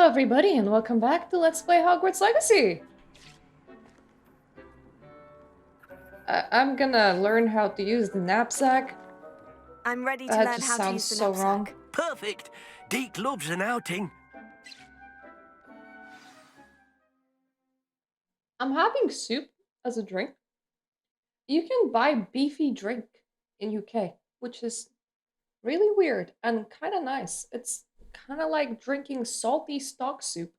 everybody, and welcome back to Let's Play Hogwarts Legacy! I'm gonna learn how to use the knapsack. I'm ready to That learn just how to sounds use the so knapsack. wrong. Perfect! Deke loves an outing. I'm having soup as a drink. You can buy beefy drink in UK, which is really weird and kind of nice. It's kind of like drinking salty stock soup.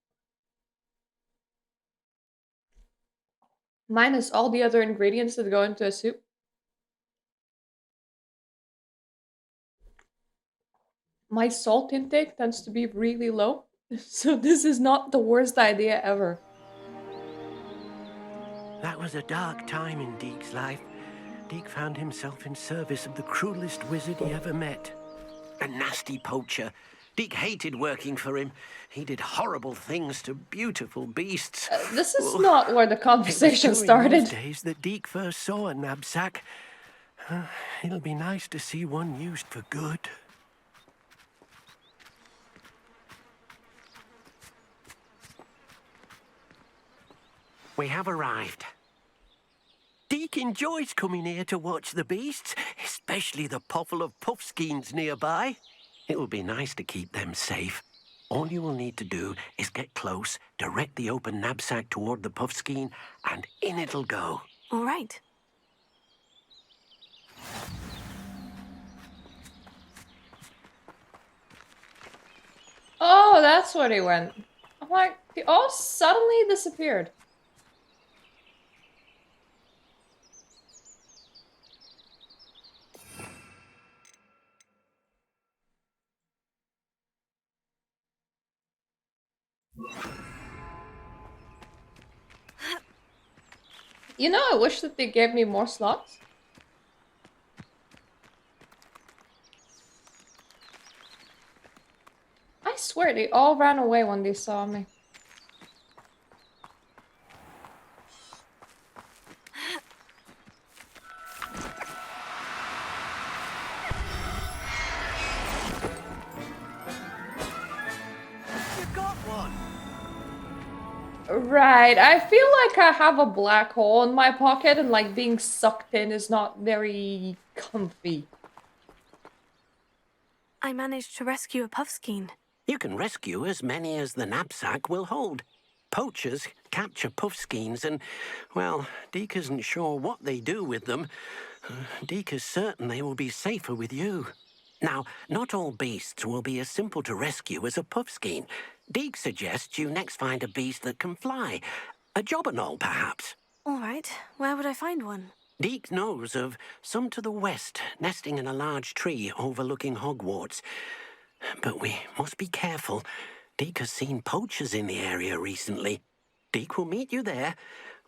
Minus all the other ingredients that go into a soup. My salt intake tends to be really low, so this is not the worst idea ever. That was a dark time in Deke's life. Deke found himself in service of the cruelest wizard he ever met. A nasty poacher. Deke hated working for him. He did horrible things to beautiful beasts. This is not where the conversation started. Those days that Deke first saw a knapsack. It'll be nice to see one used for good. We have arrived. Deke enjoys coming here to watch the beasts, especially the potful of puffskeins nearby. It will be nice to keep them safe. All you will need to do is get close, direct the open knapsack toward the puffskein, and in it'll go. All right. Oh, that's where they went. I'm like, they all suddenly disappeared. You know, I wish that they gave me more slots. I swear, they all ran away when they saw me. You got one! Right, I feel like I have a black hole in my pocket and like being sucked in is not very comfy. I managed to rescue a puffskein. You can rescue as many as the knapsack will hold. Poachers capture puffskeins and, well, Deke isn't sure what they do with them. Deke is certain they will be safer with you. Now, not all beasts will be as simple to rescue as a puffskein. Deke suggests you next find a beast that can fly. A jobberknoll, perhaps. All right. Where would I find one? Deke knows of some to the west, nesting in a large tree overlooking Hogwarts. But we must be careful. Deke has seen poachers in the area recently. Deke will meet you there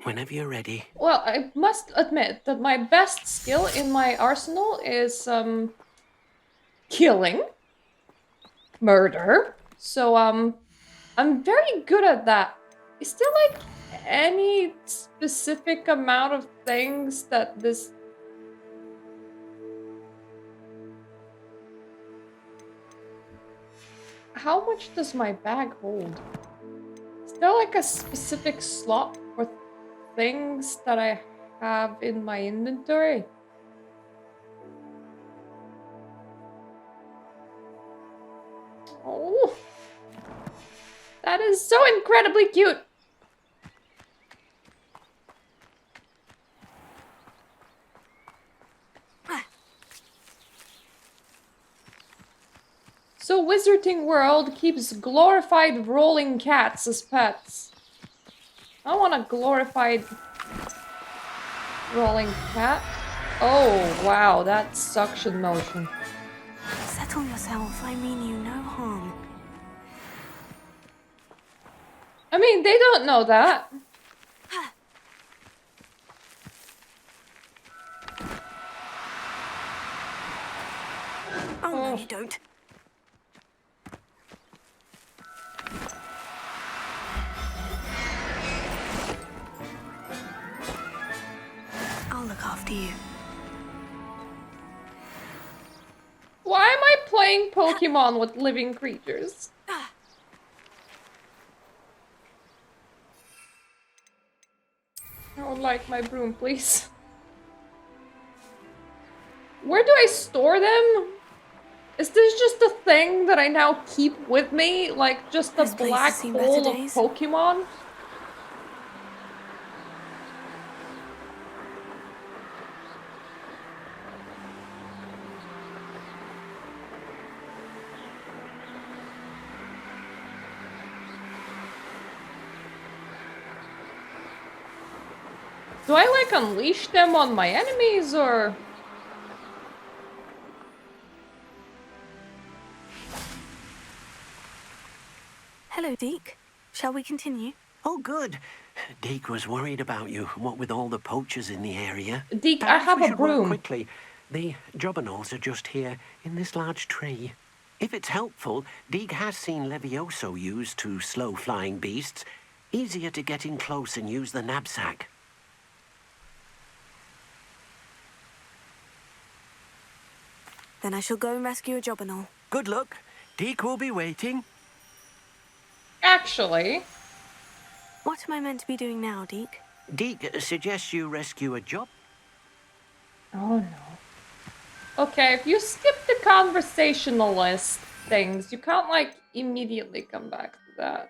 whenever you're ready. Well, I must admit that my best skill in my arsenal is, killing. Murder. So, I'm very good at that. Is there, like, any specific amount of things that this... How much does my bag hold? Is there, like, a specific slot for things that I have in my inventory? Oh, that is so incredibly cute. So Wizarding World keeps glorified rolling cats as pets. I want a glorified rolling cat. Oh, wow, that's suction motion. Settle yourself. I mean you no harm. I mean, they don't know that. Oh, no, you don't. I'll look after you. Why am I playing Pokemon with living creatures? I would like my broom, please. Where do I store them? Is this just a thing that I now keep with me? Like just a This place has black seen better hole of days. Pokemon? Do I like unleash them on my enemies or? Hello, Deke. Shall we continue? Oh, good. Deke was worried about you, what with all the poachers in the area. Deke, I Perhaps have we a should work broom. quickly. The jobberknolls are just here, in this large tree. If it's helpful, Deke has seen Levioso used to slow flying beasts. Easier to get in close and use the knapsack. Then I shall go and rescue a jobberknoll. Good luck. Deke will be waiting. Actually, What am I meant to be doing now, Deke? Deke suggests you rescue a job. oh no. Okay, if you skip the conversationalist things, you can't like immediately come back to that.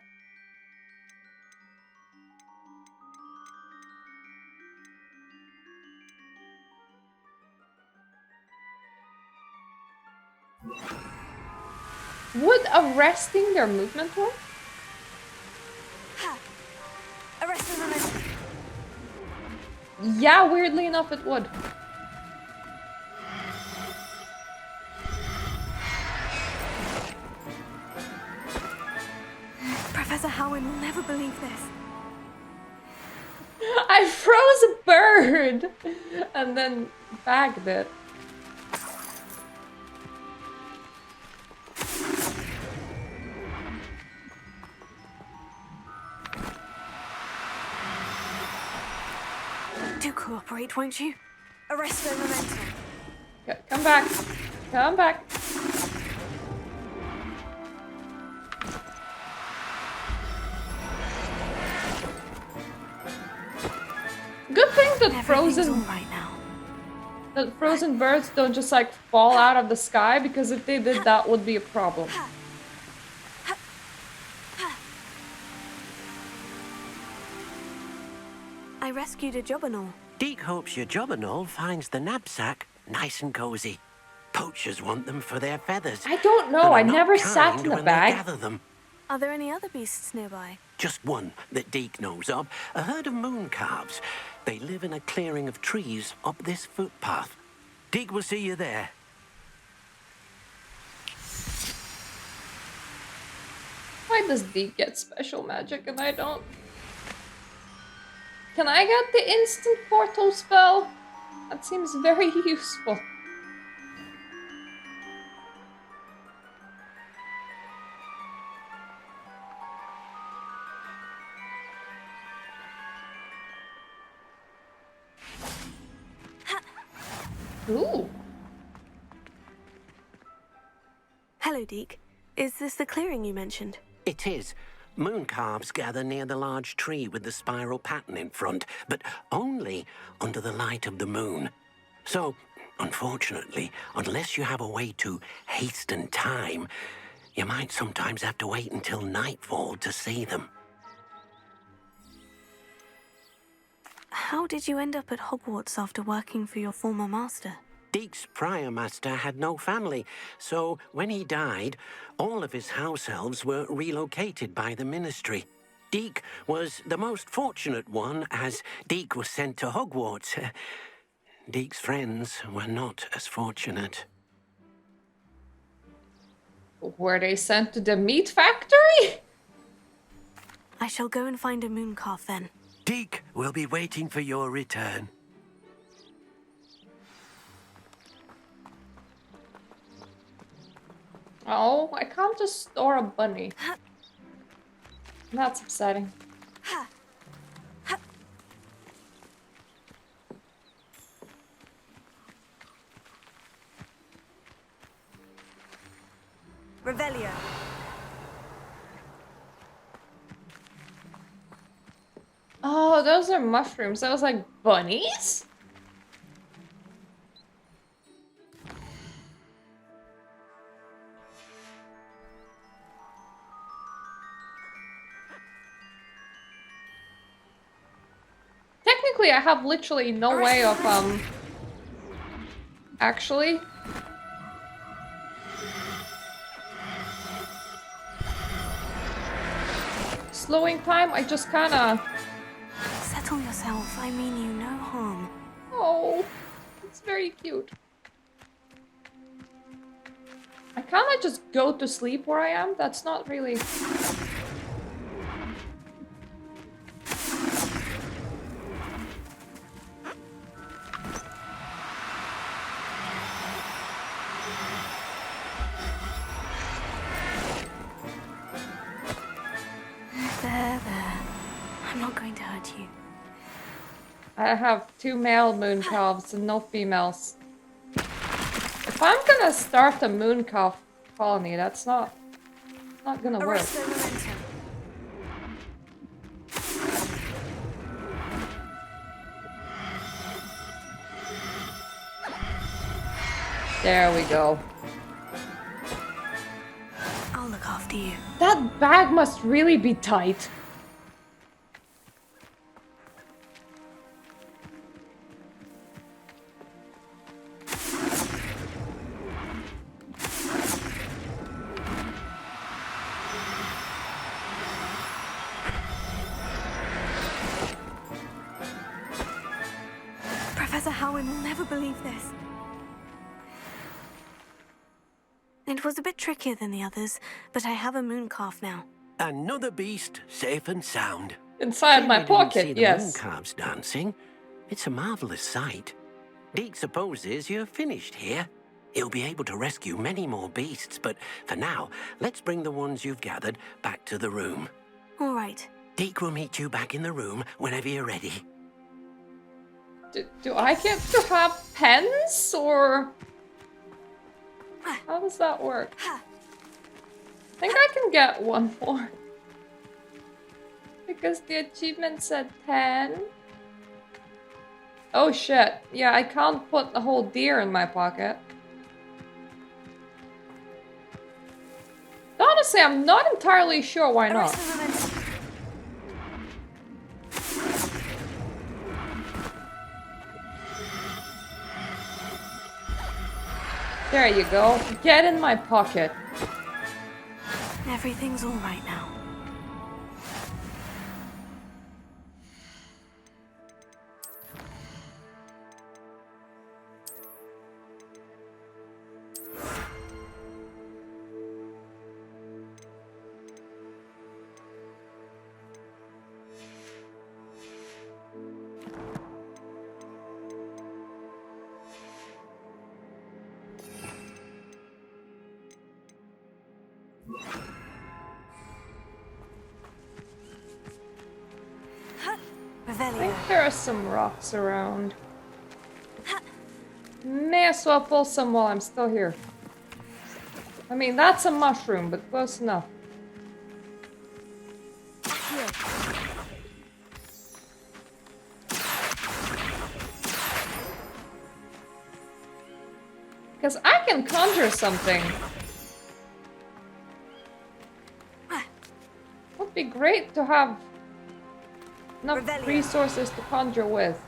Would arresting their movement work? Ha! Arrest the momentum. Yeah, weirdly enough, it would. Professor Howin will never believe this. I froze a bird and then bagged it. Do cooperate, won't you? Arrest the momentum. Come back. Come back. Good thing that Everything's all right now. frozen birds don't just like fall out of the sky, because if they did, that would be a problem. I rescued a jobberknoll. Deke hopes your jobberknoll finds the knapsack nice and cozy. Poachers want them for their feathers. I don't and know. are I not never sat kind in a when they bag. gather them. Are there any other beasts nearby? Just one that Deke knows of, a herd of moon calves. They live in a clearing of trees up this footpath. Deke will see you there. Why does Deke get special magic and I don't? Can I get the instant portal spell? That seems very useful. Ooh. Hello, Deke. Is this the clearing you mentioned? It is. Moon calves gather near the large tree with the spiral pattern in front, but only under the light of the moon. So, unfortunately, unless you have a way to hasten time, you might sometimes have to wait until nightfall to see them. How did you end up at Hogwarts after working for your former master? Deke's prior master had no family, so when he died, all of his house elves were relocated by the ministry. Deke was the most fortunate one, as Deke was sent to Hogwarts. Deke's friends were not as fortunate. Were they sent to the meat factory? I shall go and find a moon calf then. Deke will be waiting for your return. Oh, I can't just store a bunny. That's upsetting. Revelio. Oh, those are mushrooms. I was like, bunnies? Technically, I have literally no way of, actually. Slowing time, I just kinda... Settle yourself. I mean you no harm. Oh, it's very cute. I kinda just go to sleep where I am. That's not really... There. I'm not going to hurt you. I have 2 male moon calves and no females. If I'm gonna start a moon calf colony, that's not gonna work. Arrest their momentum. There we go. I'll look after you. That bag must really be tight. Professor Howard will never believe this. It was a bit trickier than the others, but I have a moon calf now. Another beast, safe and sound. Inside my Shame you didn't pocket, see the yes. moon calves dancing. It's a marvelous sight. Deke supposes you're finished here. He'll be able to rescue many more beasts, but for now, let's bring the ones you've gathered back to the room. All right. Deke will meet you back in the room whenever you're ready. Do I get to have pens, or... How does that work? I think I can get one more. Because the achievement said 10. Oh shit. Yeah, I can't put the whole deer in my pocket. Honestly, I'm not entirely sure why not. Arrest their momentum. There you go. Get in my pocket. Everything's all right now. I Revelio. think there are some rocks around. May as well pull some while I'm still here. I mean, that's a mushroom, but close enough. Because I can conjure something. Would be great to have enough Revelio. resources to conjure with.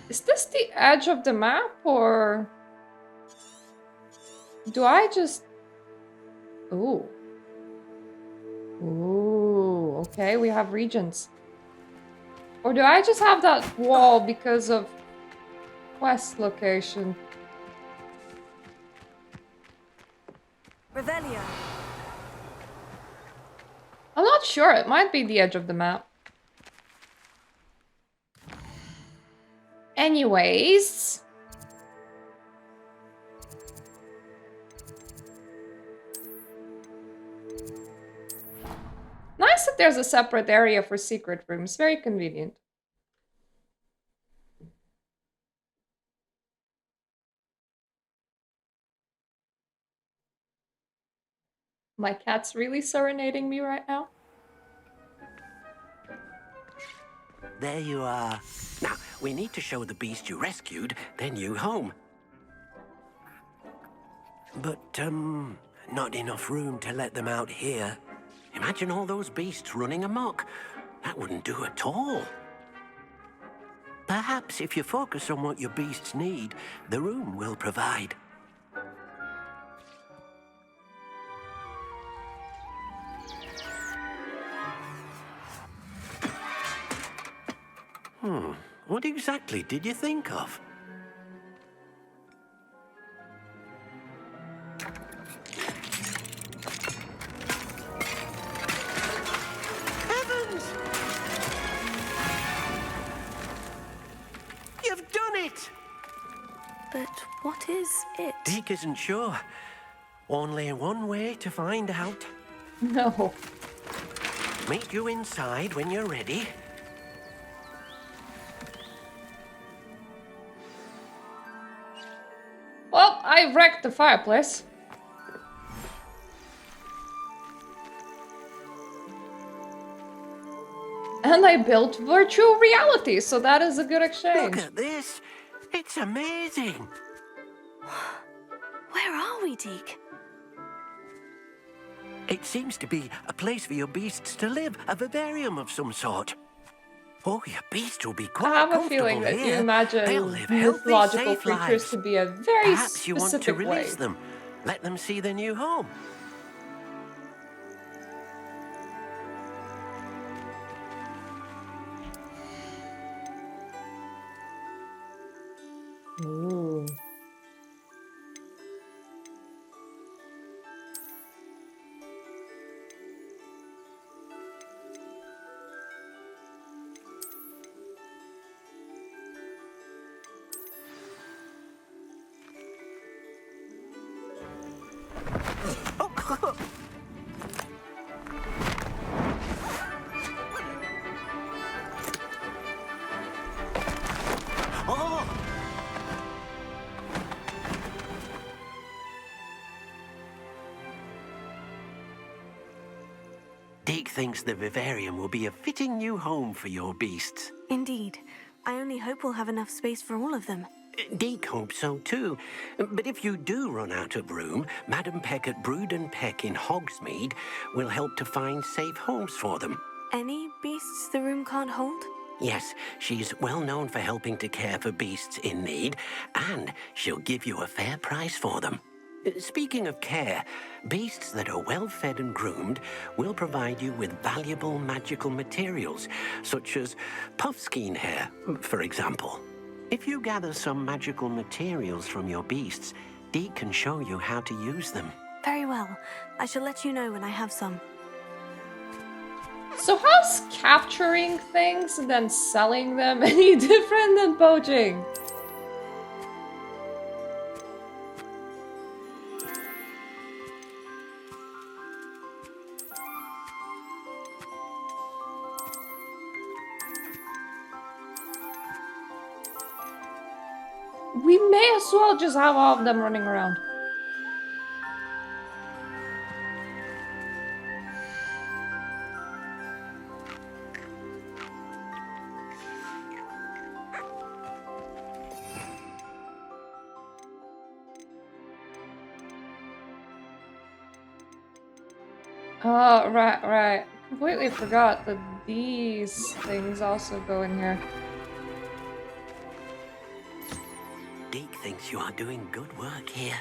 Is this the edge of the map, or do I just... Ooh. Ooh, okay, we have regions. Or do I just have that wall because of quest location? Revelio. I'm not sure, it might be the edge of the map. Anyways... Nice nice that there's a separate area for secret rooms. Very convenient. My cat's really serenading me right now. There you are. Now, we need to show the beast you rescued their new home. But, not enough room to let them out here. Imagine all those beasts running amok. That wouldn't do at all. Perhaps if you focus on what your beasts need, the room will provide. What exactly did you think of? Heavens! You've done it! But what is it? Deke isn't sure. Only one way to find out. No. Meet you inside when you're ready. Well, I wrecked the fireplace. And I built virtual reality, so that is a good exchange. Look at this. It's amazing. Where are we, Deke? It seems to be a place for your beasts to live, a vivarium of some sort. Oh, your beast will be quite I have a comfortable feeling that you here. They'll imagine live healthy, mythological safe creatures lives. to be a very Perhaps you want to specific way. release them. Let them see their new home. Ooh. Oh! Deke thinks the vivarium will be a fitting new home for your beasts. Indeed. I only hope we'll have enough space for all of them. Deke hopes so too. But if you do run out of room, Madam Peck at Brood and Peck in Hogsmeade will help to find safe homes for them. Any beasts the room can't hold? Yes, she's well known for helping to care for beasts in need, and she'll give you a fair price for them. Speaking of care, beasts that are well fed and groomed will provide you with valuable magical materials, such as puffskein hair, for example. If you gather some magical materials from your beasts, Deke can show you how to use them. Very well. I shall let you know when I have some. So how's capturing things and then selling them any different than poaching? We may as well just have all of them running around. Oh, right. Completely forgot that these things also go in here. Deke thinks you are doing good work here.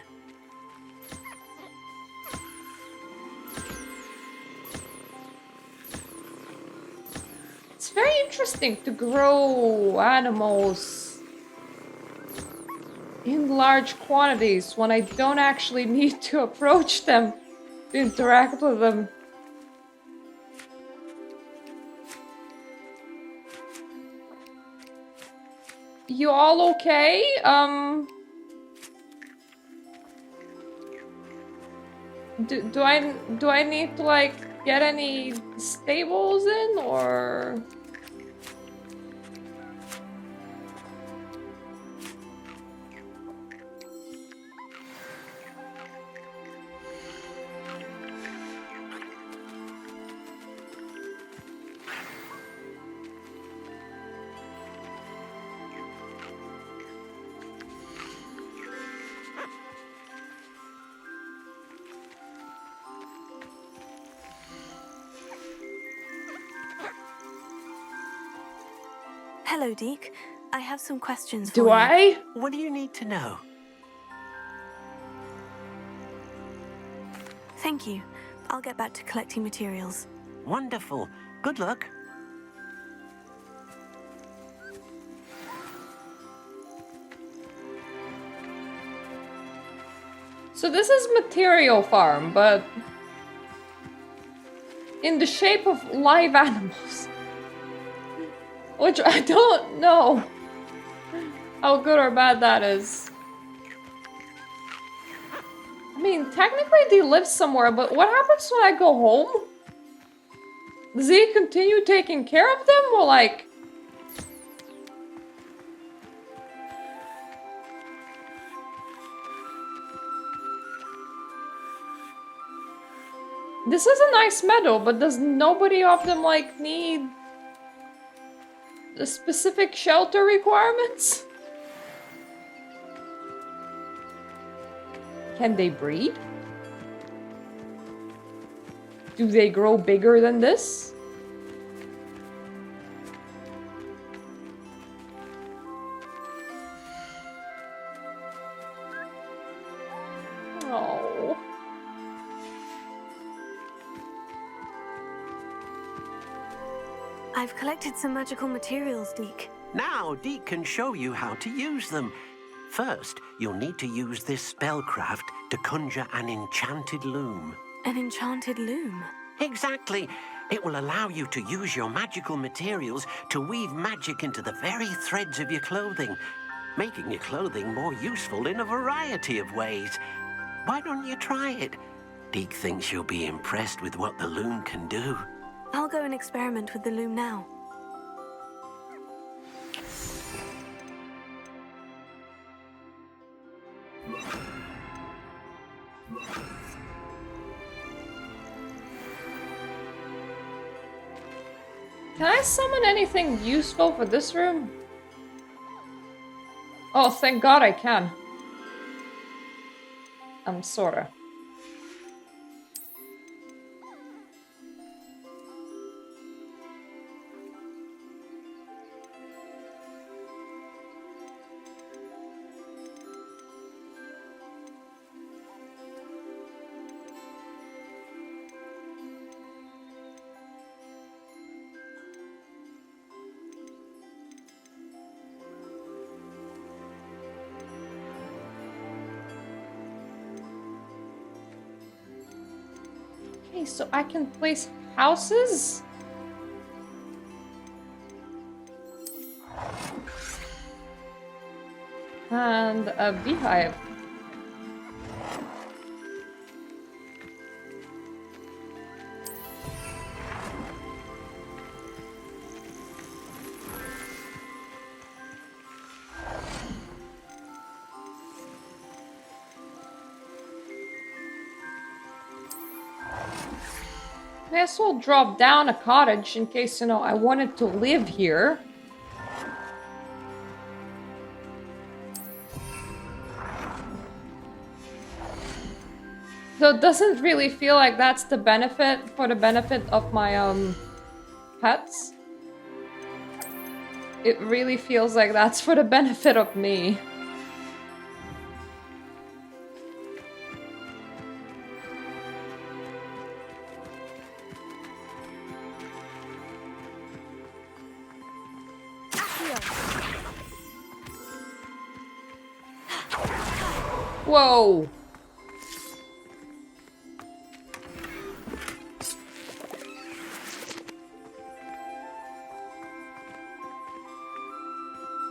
It's very interesting to grow animals in large quantities when I don't actually need to approach them to interact with them. You all okay? Do I need to like get any stables in, or... Hello, Deke. I have some questions for Do you. I? What do you need to know? Thank you. I'll get back to collecting materials. Wonderful. Good luck. So this is material farm, but in the shape of live animals. Which I don't know how good or bad that is. I mean, technically they live somewhere, but what happens when I go home? Does he continue taking care of them, or like... This is a nice meadow, but does nobody of them, like, need the specific shelter requirements? Can they breed? Do they grow bigger than this? Oh. I've collected some magical materials, Deke. Now, Deke can show you how to use them. First, you'll need to use this spellcraft to conjure an enchanted loom. An enchanted loom. Exactly. It will allow you to use your magical materials to weave magic into the very threads of your clothing, making your clothing more useful in a variety of ways. Why don't you try it? Deke thinks you'll be impressed with what the loom can do. I'll go and experiment with the loom now. Can I summon anything useful for this room? Oh, thank God I can. Sorta. Okay, so I can place houses? And a beehive. May as well drop down a cottage in case, you know, I wanted to live here. So it doesn't really feel like that's the benefit for the benefit of my pets. It really feels like that's for the benefit of me. Whoa!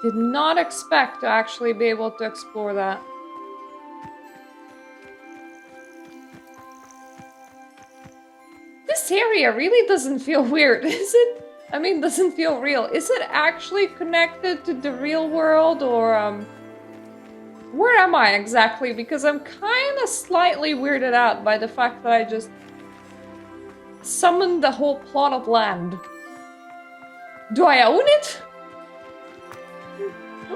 Did not expect to actually be able to explore that. This here area really doesn't feel weird, is it? I mean, doesn't feel real. Is it actually connected to the real world, or, where am I exactly? Because I'm kinda slightly weirded out by the fact that I just summoned the whole plot of land. Do I own it?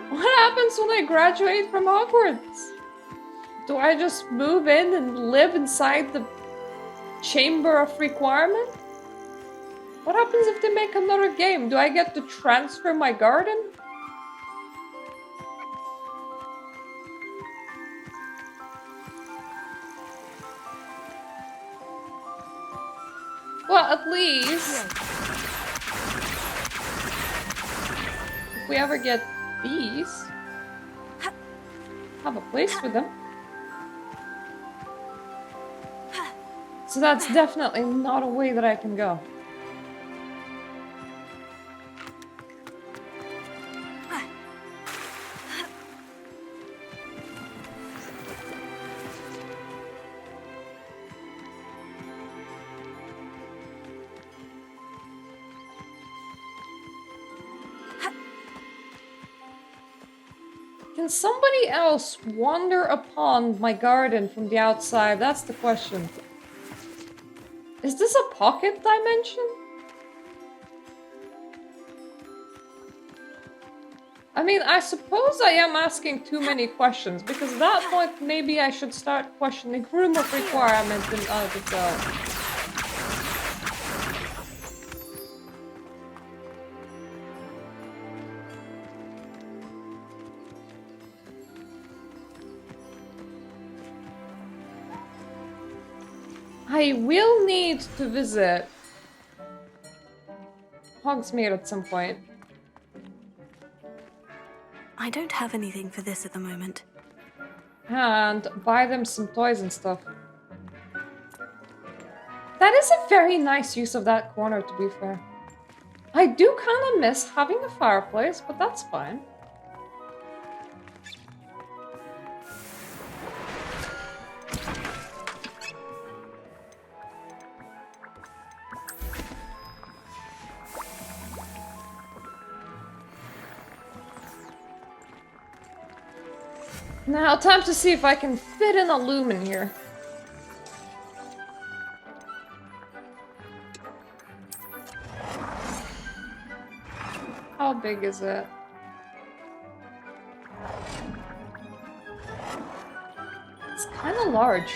What happens when I graduate from Hogwarts? Do I just move in and live inside the Chamber of Requirement? What happens if they make another game? Do I get to transfer my garden? Well, at least if we ever get these, have a place for them. So that's definitely not a way that I can go. Can somebody else wander upon my garden from the outside? That's the question. Is this a pocket dimension? I mean, I suppose I am asking too many questions, because at that point maybe I should start questioning Room of Requirement in of itself. I will need to visit Hogsmeade at some point. I don't have anything for this at the moment. And buy them some toys and stuff. That is a very nice use of that corner, to be fair. I do kind of miss having a fireplace, but that's fine. Now, time to see if I can fit in a loom in here. How big is it? It's kind of large.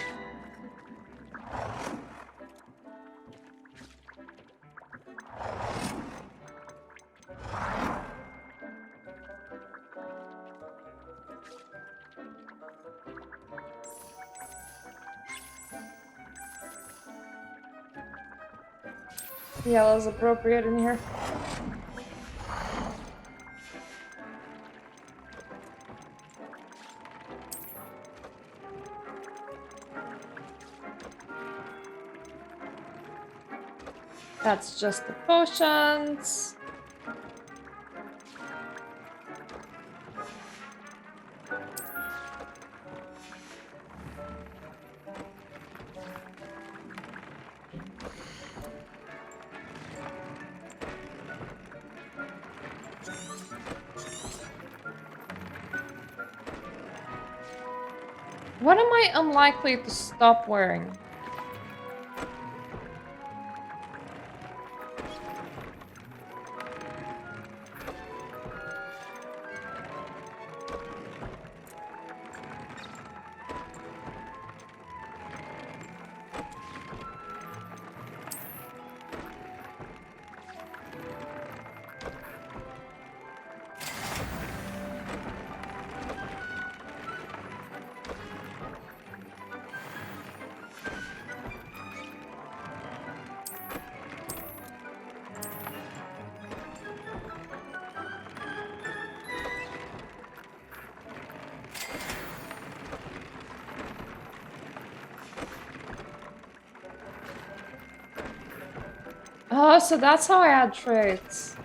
Yellow's appropriate in here. That's just the potions. What am I unlikely to stop wearing? Oh, so that's how I add traits.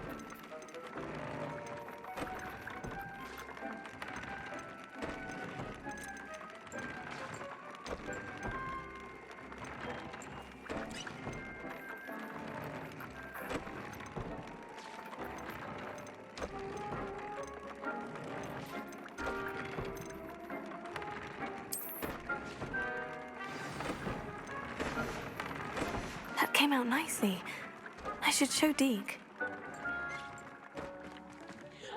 came out nicely. I should show Deke.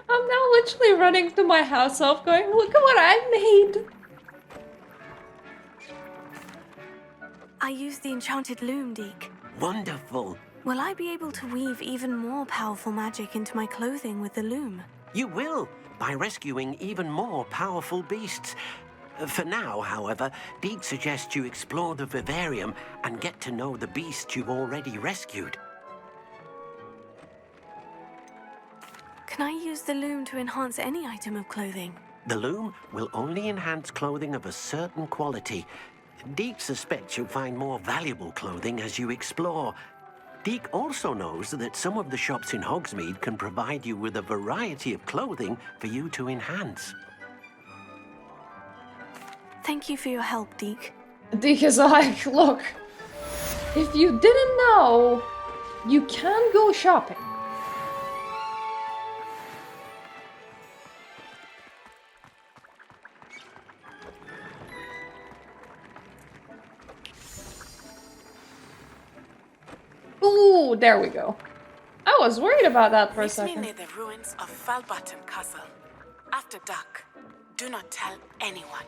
I'm now literally running to my house elf going, look at what I made! I used the enchanted loom, Deke. Wonderful. Will I be able to weave even more powerful magic into my clothing with the loom? You will, by rescuing even more powerful beasts. For now, however, Deke suggests you explore the vivarium and get to know the beasts you've already rescued. Can I use the loom to enhance any item of clothing? The loom will only enhance clothing of a certain quality. Deke suspects you'll find more valuable clothing as you explore. Deke also knows that some of the shops in Hogsmeade can provide you with a variety of clothing for you to enhance. Thank you for your help, Deke. Deke is like, look, if you didn't know, you can go shopping. Ooh, there we go. I was worried about that for a Meet me second. near the ruins of Falbutton Castle. After dark, do not tell anyone.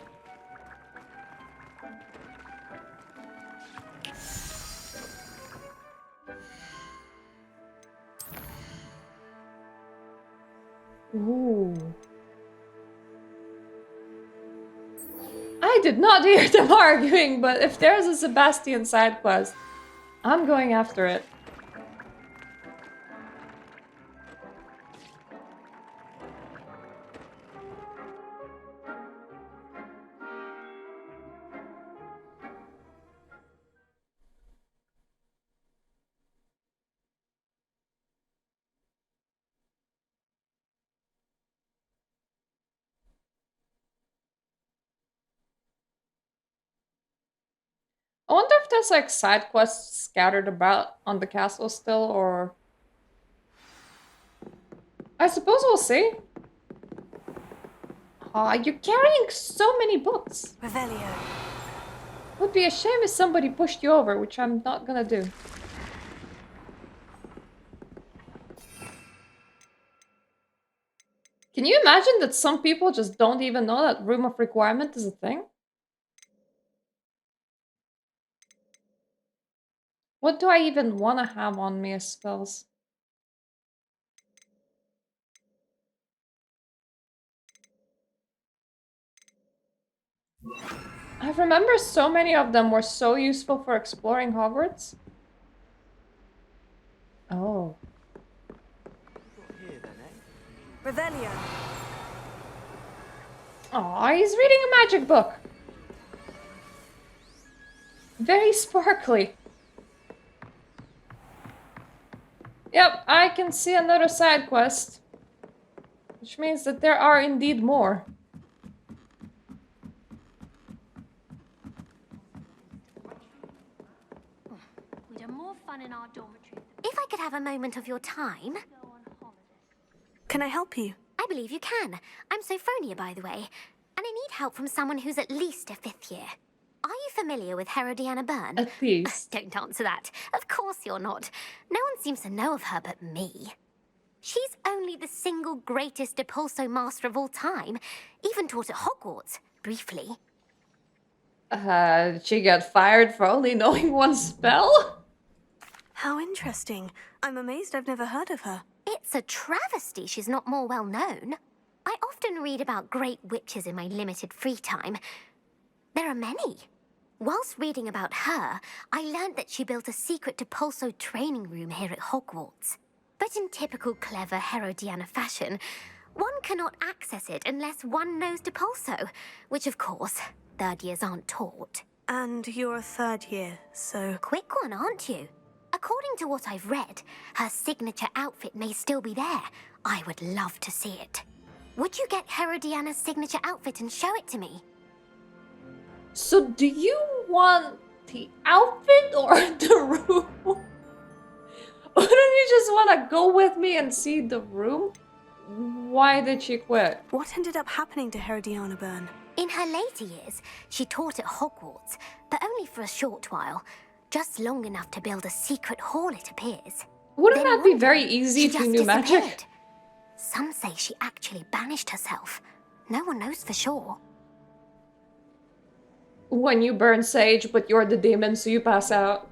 Ooh. I did not hear them arguing, but if there's a Sebastian side quest, I'm going after it. I wonder if there's like side quests scattered about on the castle still, or... I suppose we'll see. Aw, you're carrying so many books. Revelio. Would be a shame if somebody pushed you over, which I'm not gonna do. Can you imagine that some people just don't even know that Room of Requirement is a thing? What do I even want to have on me as spells? I remember so many of them were so useful for exploring Hogwarts. Oh. Revelio. Aw, he's reading a magic book. Very sparkly. Yep, I can see another side quest. Which means that there are indeed more. We'd have more fun in our dormitory. If I could have a moment of your time. Go on holiday. Can I help you? I believe you can. I'm Sophronia, by the way, and I need help from someone who's at least a 5th year. Are you familiar with Herodiana Byrne? At least. Don't answer that. Of course you're not. No one seems to know of her but me. She's only the single greatest Depulso master of all time. Even taught at Hogwarts, briefly. Did she get fired for only knowing one spell? How interesting. I'm amazed I've never heard of her. It's a travesty she's not more well known. I often read about great witches in my limited free time. There are many. Whilst reading about her, I learned that she built a secret Depulso training room here at Hogwarts. But in typical clever Herodiana fashion, one cannot access it unless one knows Depulso, which of course, 3rd years aren't taught. And you're a 3rd year, so... Quick one, aren't you? According to what I've read, her signature outfit may still be there. I would love to see it. Would you get Herodiana's signature outfit and show it to me? So do you want the outfit or the room? Wouldn't you just want to go with me and see the room? Why did she quit? What ended up happening to Herodiana Byrne? In her later years, she taught at Hogwarts, but only for a short while. Just long enough to build a secret hall, it appears. Wouldn't Then that be one very day, easy she if you just knew magic? disappeared. Some say she actually banished herself. No one knows for sure. When you burn sage, but you're the demon, so you pass out.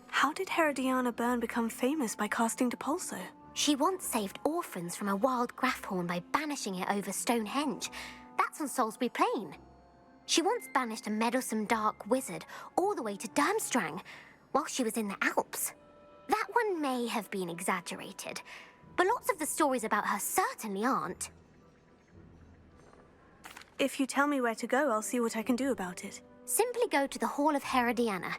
How did Herodiana Byrne become famous by casting Depulso? She once saved orphans from a wild Graffhorn by banishing it over Stonehenge. That's on Salisbury Plain. She once banished a meddlesome dark wizard all the way to Durmstrang while she was in the Alps. That one may have been exaggerated, but lots of the stories about her certainly aren't. If you tell me where to go, I'll see what I can do about it. Simply go to the Hall of Herodiana.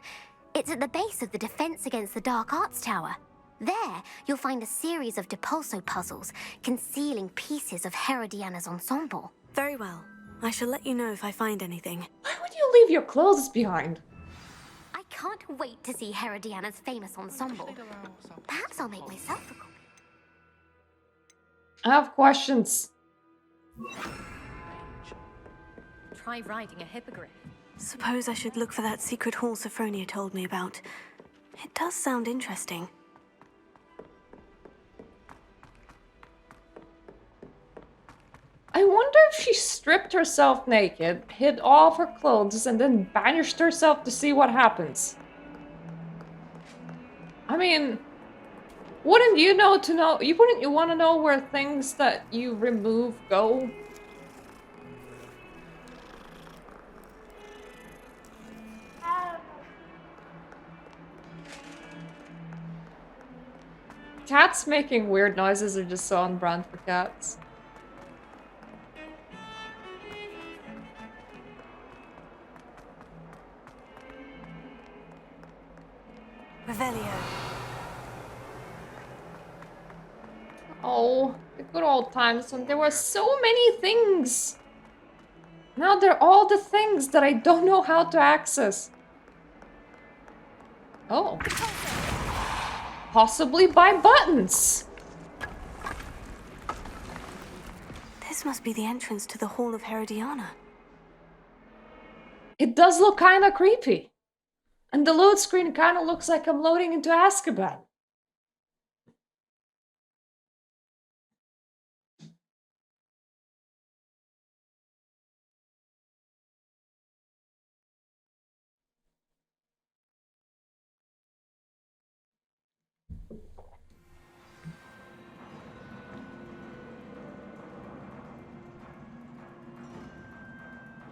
It's at the base of the Defense Against the Dark Arts Tower. There, you'll find a series of Depulso puzzles concealing pieces of Herodiana's ensemble. Very well. I shall let you know if I find anything. Why would you leave your clothes behind? I can't wait to see Herodiana's famous ensemble. Perhaps I'll make myself a copy. I have questions. Try riding a hippogriff. Suppose I should look for that secret hall Sophronia told me about. It does sound interesting. I wonder if she stripped herself naked, hid all of her clothes, and then banished herself to see what happens. I mean, wouldn't you want to know where things that you remove go? Cats making weird noises are just so on brand for cats. Revelio. Oh, the good old times when there were so many things. Now they're all the things that I don't know how to access. Oh. Possibly by buttons. This must be the entrance to the Hall of Herodiana. It does look kind of creepy. And the load screen kind of looks like I'm loading into Azkaban.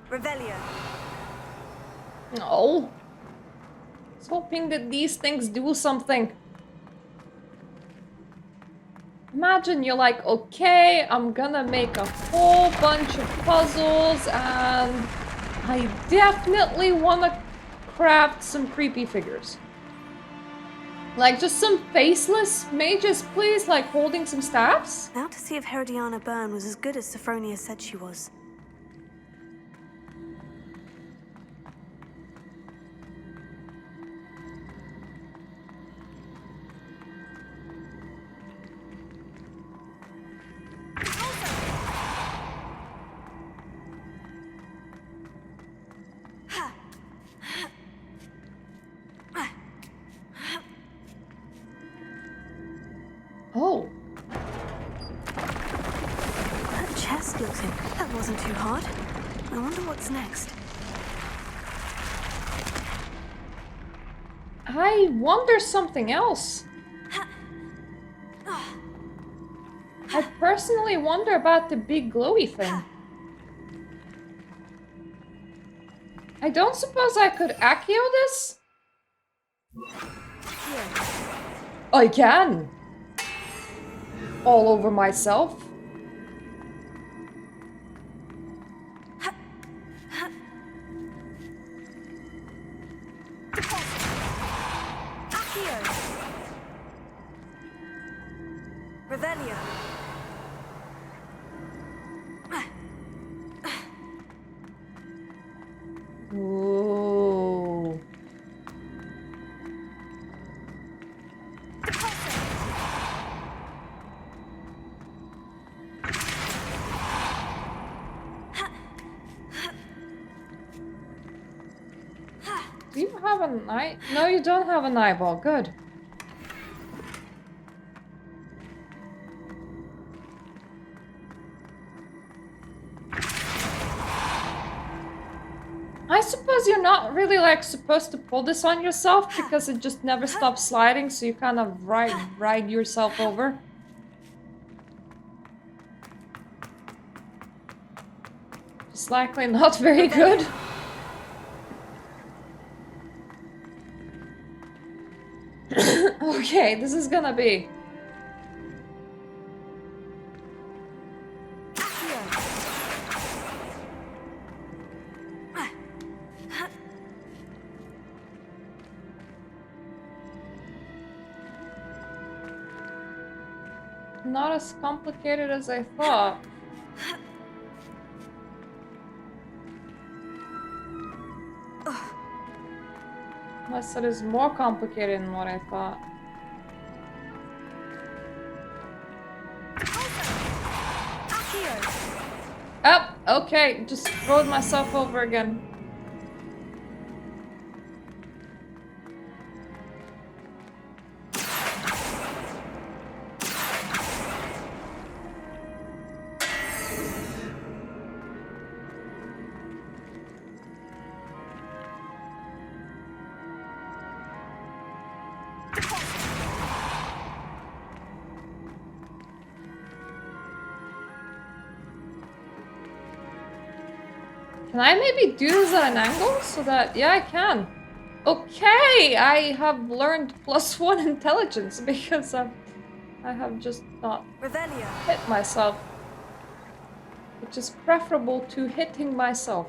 Revelio. No. I was hoping that these things do something. Imagine you're like, okay, I'm gonna make a whole bunch of puzzles and I definitely wanna craft some creepy figures. Like just some faceless mages, please, like holding some staffs. Now to see if Herodiana Byrne was as good as Sophronia said she was. Oh. That chest looks in. That wasn't too hard. I wonder what's next. I wonder something else. I personally wonder about the big glowy thing. I don't suppose I could Accio this? I can. All over myself. Revelio. Ooh. have an eye? No, you don't have an eyeball. Good. I suppose you're not really like supposed to pull this on yourself because it just never stops sliding, so you kind of ride yourself over. It's likely not very good. Okay, this is gonna be. Not as complicated as I thought. Unless it is more complicated than what I thought. Oh, okay, just rolled myself over again. Can I maybe do this at an angle so that... Yeah, I can. Okay, I have learned +1 intelligence because I have just not hit myself. Which is preferable to hitting myself.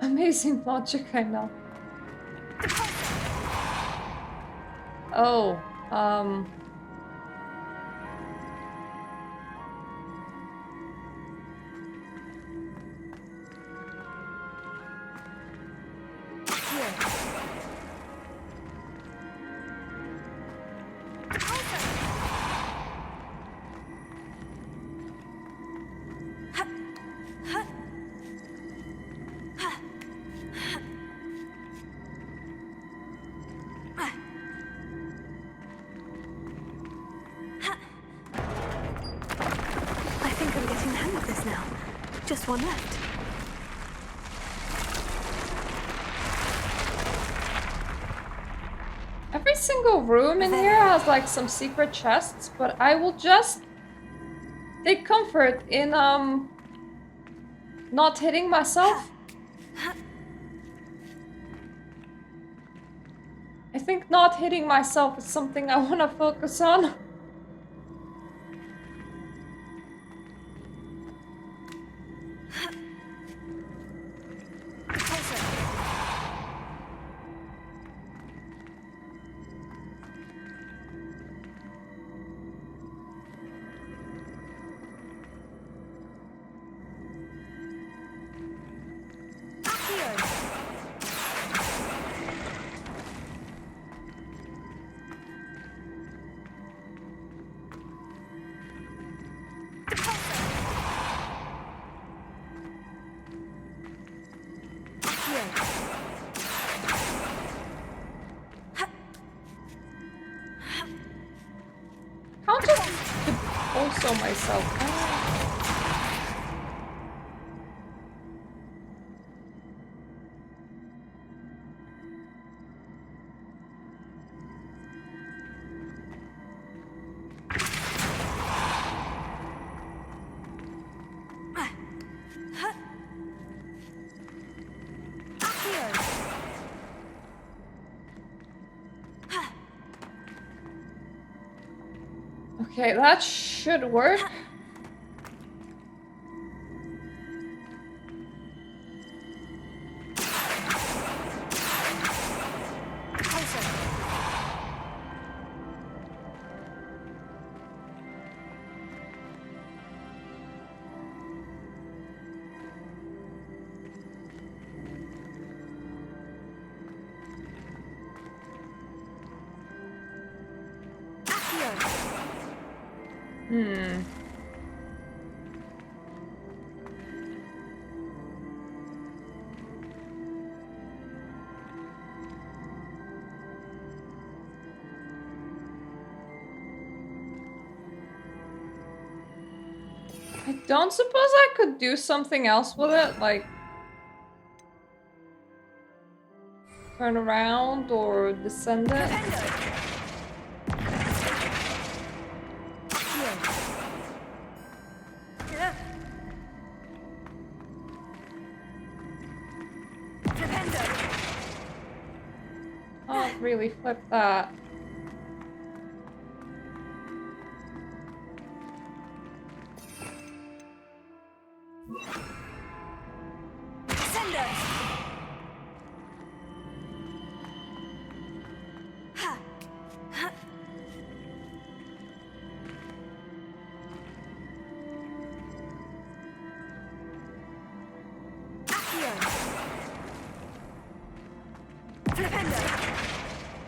Amazing logic, I know. Oh, Just one left. every single room in here has like some secret chests, but I will just take comfort in not hitting myself. I think not hitting myself is something I want to focus on. Also myself. Okay, that should work. I don't suppose I could do something else with it, like turn around or descend it. Can't really flip that.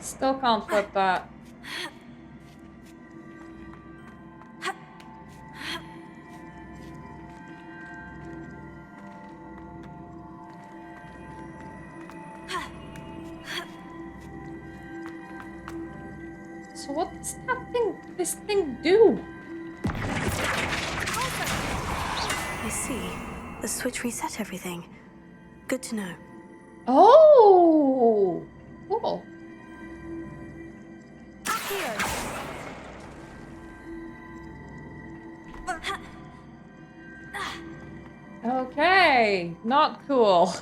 Still can't flip that. So what does this thing do? I see. The switch reset everything. Good to know. Oh, cool. Okay, not cool.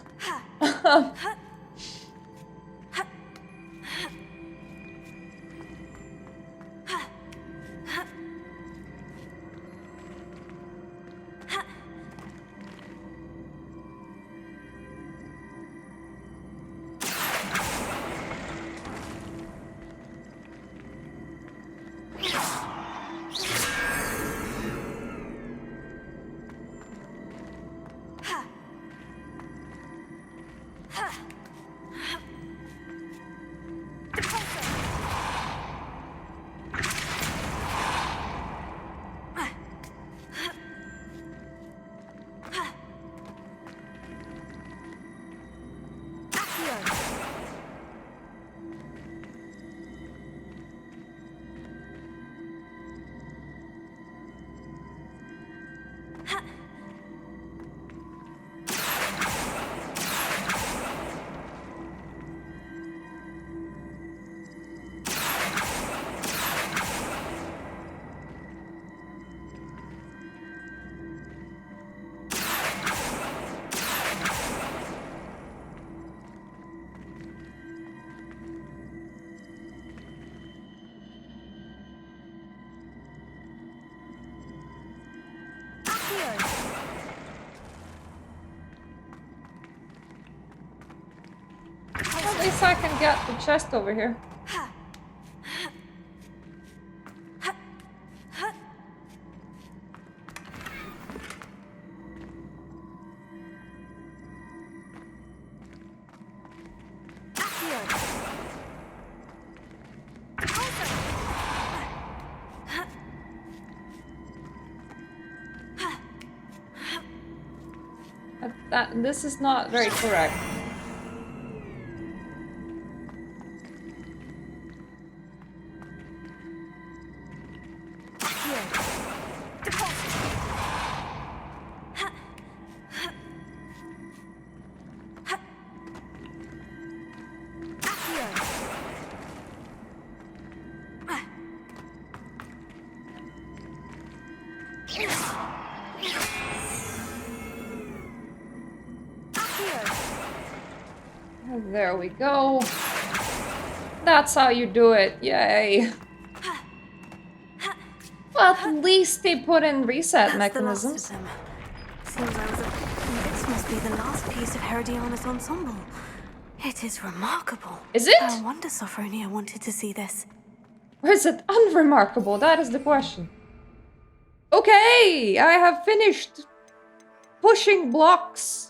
At least I can get the chest over here. This is not very correct. There we go. That's how you do it. Yay. Well, at least they put in reset mechanisms. The last of them. Seems I was this must be the last piece of Herodiana's ensemble. It is remarkable. Is it? No wonder Sophronia wanted to see this. Or is it unremarkable? That is the question. Okay, I have finished pushing blocks.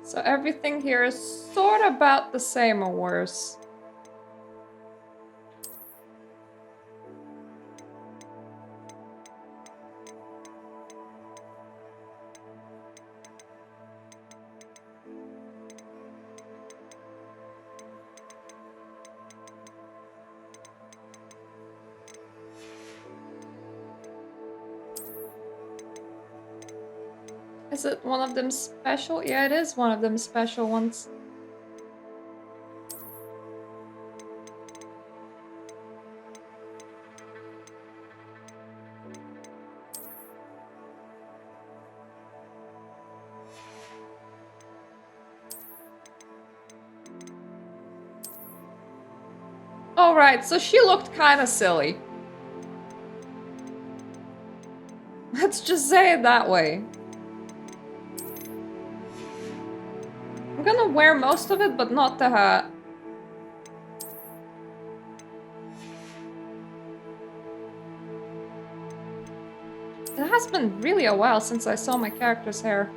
So everything here is sort of about the same or worse. Is it one of them special? Yeah, it is one of them special ones. Alright, so she looked kinda silly. Let's just say it that way. I'm gonna wear most of it, but not the hat. It has been really a while since I saw my character's hair.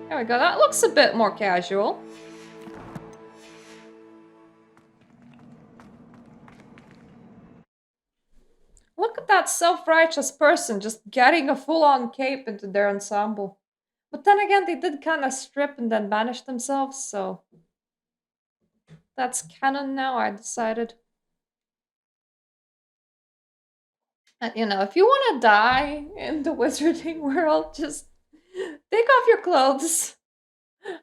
There we go, that looks a bit more casual. Look at that self-righteous person just getting a full-on cape into their ensemble. But then again, they did kind of strip and then banish themselves, so... That's canon now, I decided. And, you know, if you want to die in the wizarding world, just take off your clothes,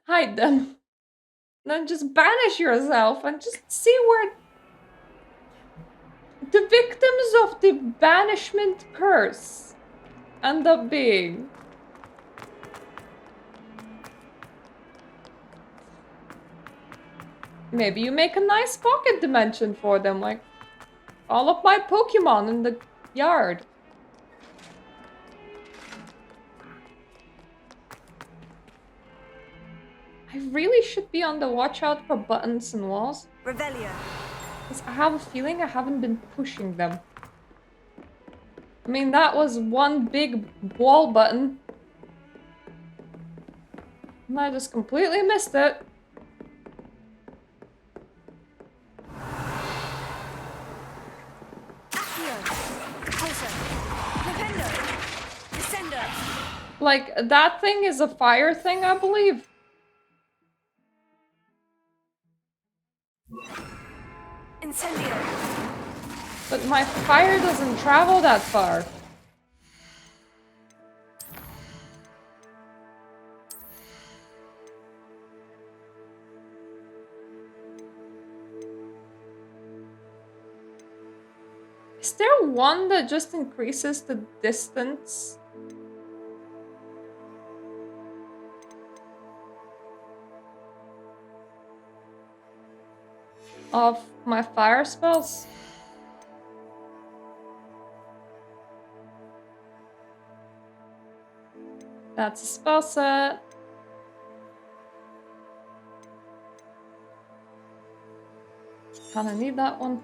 hide them, then just banish yourself and just see where the victims of the banishment curse end up being. Maybe you make a nice pocket dimension for them, like all of my Pokemon in the yard. I really should be on the watch out for buttons and walls. Revelio. Because I have a feeling I haven't been pushing them. I mean, that was one big wall button. And I just completely missed it. Like, that thing is a fire thing, I believe. Incendio. But my fire doesn't travel that far. Is there one that just increases the distance? Of my fire spells? That's a spell set. Kinda need that one.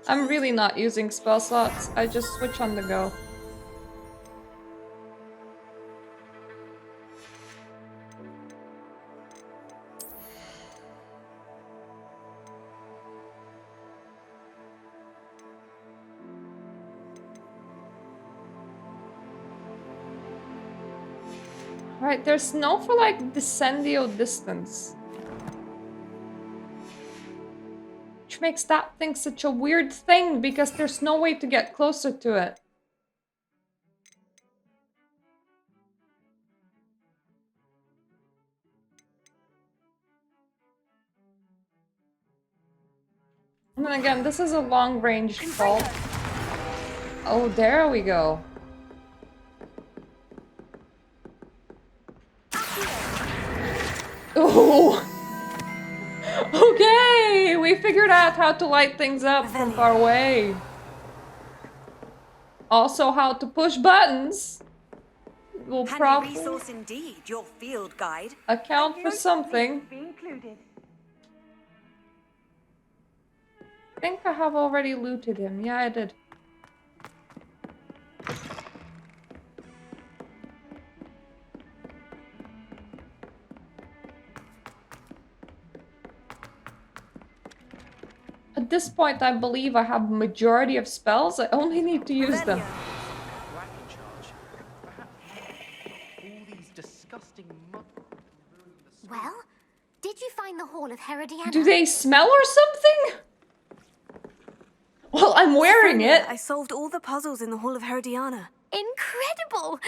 I'm really not using spell slots, I just switch on the go. Right, there's no for like Descendio distance. Which makes that thing such a weird thing because there's no way to get closer to it. And then again, this is a long-range fault. Oh, there we go. Oh! Okay! We figured out how to light things up from far away. Also, how to push buttons. Will probably resource indeed, your field guide. account for something. I think I have already looted him. Yeah, I did. At this point, I believe I have majority of spells. I only need to use them. Well, did you find the Hall of Herodiana? Do they smell or something? Well, I'm wearing it. I solved all the puzzles in the Hall of Herodiana. Incredible!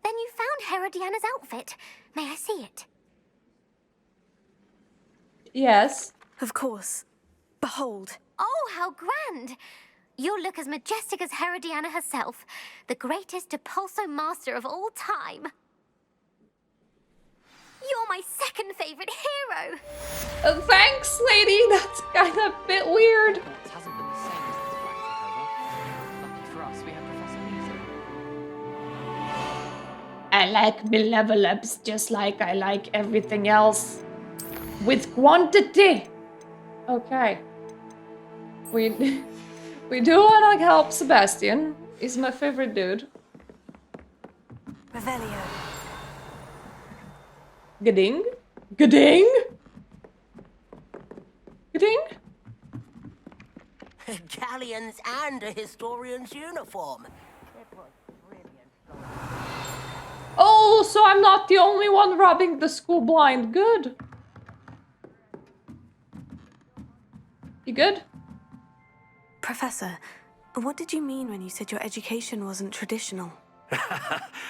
Then you found Herodiana's outfit. May I see it? Yes. Of course. Behold. Oh, how grand! You look as majestic as Herodiana herself, the greatest Depulso master of all time. You're my second favorite hero. Thanks, lady. That's kind of a bit weird. Hogwarts hasn't been the same since the Black took over. Lucky for us, we have Professor Weasley. I like Malevolence just like I like everything else. With quantity. Okay. We do want to help Sebastian. He's my favorite dude. Revelio. Gading? Gading? Gading? Galleons and a historian's uniform. Oh, so I'm not the only one robbing the school blind. Good. You good? Professor, what did you mean when you said your education wasn't traditional?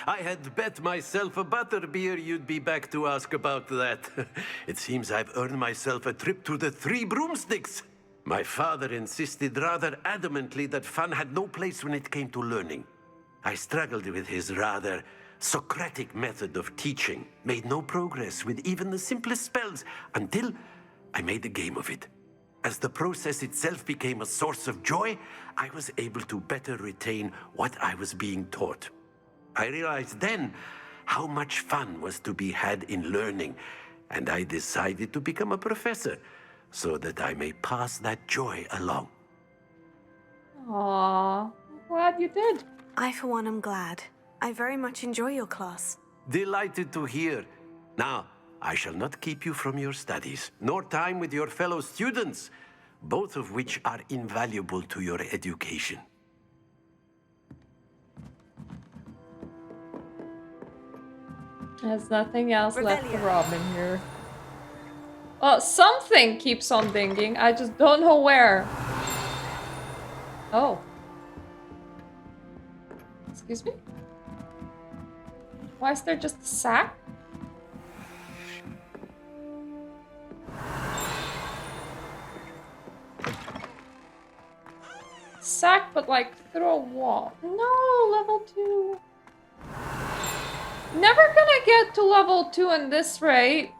I had bet myself a butterbeer you'd be back to ask about that. It seems I've earned myself a trip to the Three Broomsticks. My father insisted rather adamantly that fun had no place when it came to learning. I struggled with his rather Socratic method of teaching, made no progress with even the simplest spells until I made a game of it. As the process itself became a source of joy, I was able to better retain what I was being taught. I realized then how much fun was to be had in learning, and I decided to become a professor so that I may pass that joy along. Aww, I'm glad you did. I, for one, am glad. I very much enjoy your class. Delighted to hear. Now, I shall not keep you from your studies, nor time with your fellow students, both of which are invaluable to your education. There's nothing else left to rob in here. Well, something keeps on dinging. I just don't know where. Oh. Excuse me? Why is there just a sack? Sack, but like through a wall. No, level 2. Never gonna get to level 2 in this rate.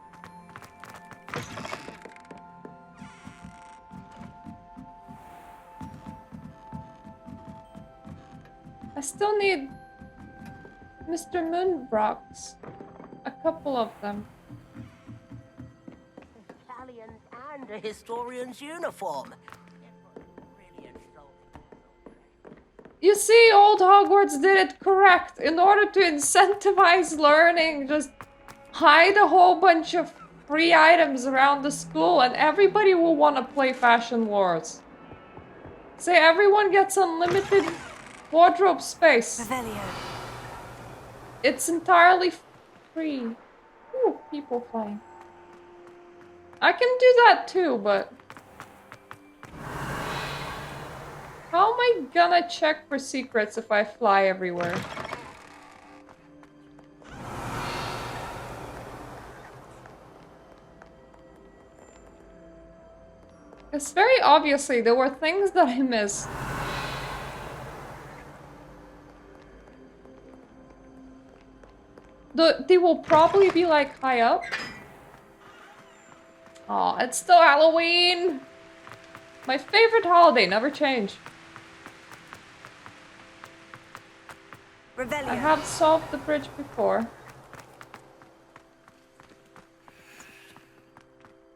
I still need Mr. Moonbrox. A couple of them. Galleons and a historian's uniform. You see, old Hogwarts did it correct. In order to incentivize learning, just hide a whole bunch of free items around the school and everybody will want to play Fashion Wars. Say everyone gets unlimited wardrobe space. Revelio. It's entirely free. Ooh, people flying. I can do that too, but... how am I gonna check for secrets if I fly everywhere? Because very obviously there were things that I missed. They will probably be like high up. Aw, it's still Halloween! My favorite holiday, never change. Revelio. I have solved the bridge before.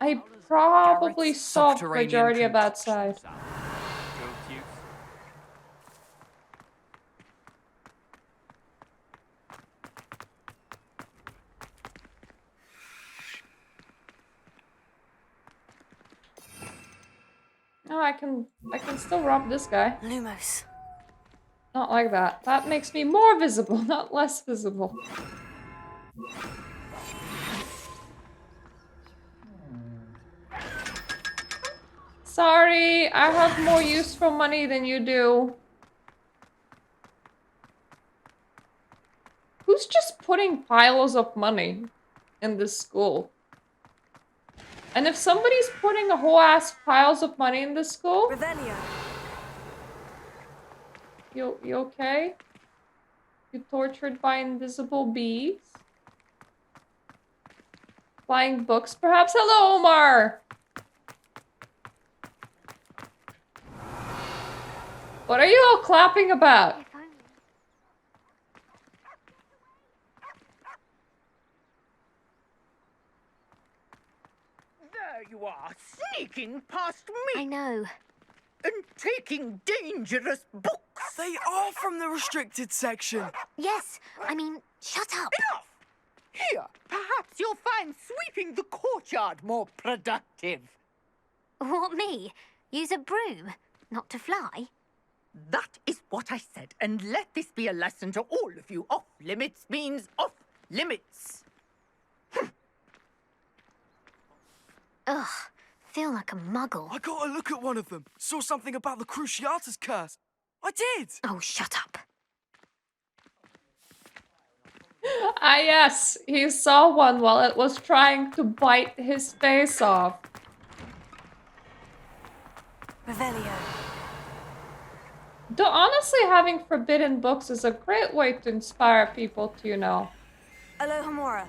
I probably solved majority of that side. No, I can still rob this guy. Lumos. Not like that. That makes me more visible, not less visible. Sorry, I have more use for money than you do. Who's just putting piles of money in this school? And if somebody's putting a whole ass piles of money in this school, Revelio. you okay? You tortured by invisible bees? Flying books, perhaps? Hello, Omar! What are you all clapping about? There you are, sneaking past me! I know. And taking dangerous books! They are from the restricted section! Yes, I mean, shut up! Enough! Here, perhaps you'll find sweeping the courtyard more productive. What, me? Use a broom? Not to fly? That is what I said, and let this be a lesson to all of you. Off limits means off limits. Ugh, feel like a muggle. I got a look at one of them. Saw something about the Cruciatus curse. I did! Oh, shut up. Ah, yes, he saw one while it was trying to bite his face off. Revelio. Though honestly, having forbidden books is a great way to inspire people to, you know, Alohomora.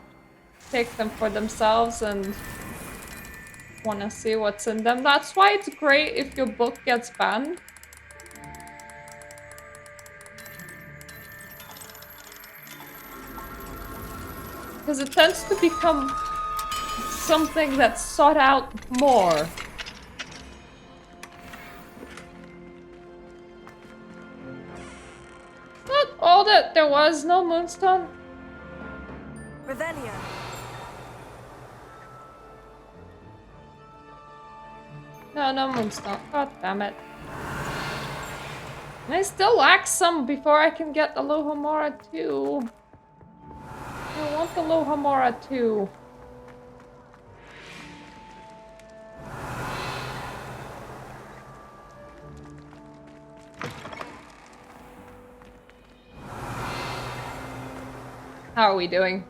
take them for themselves and want to see what's in them. That's why it's great if your book gets banned. Because it tends to become something that's sought out more. Not all that there was, no Moonstone. Revelio. No Moonstone. God damn it. And I still lack some before I can get the Alohomora too. I want the Alohomora too. How are we doing?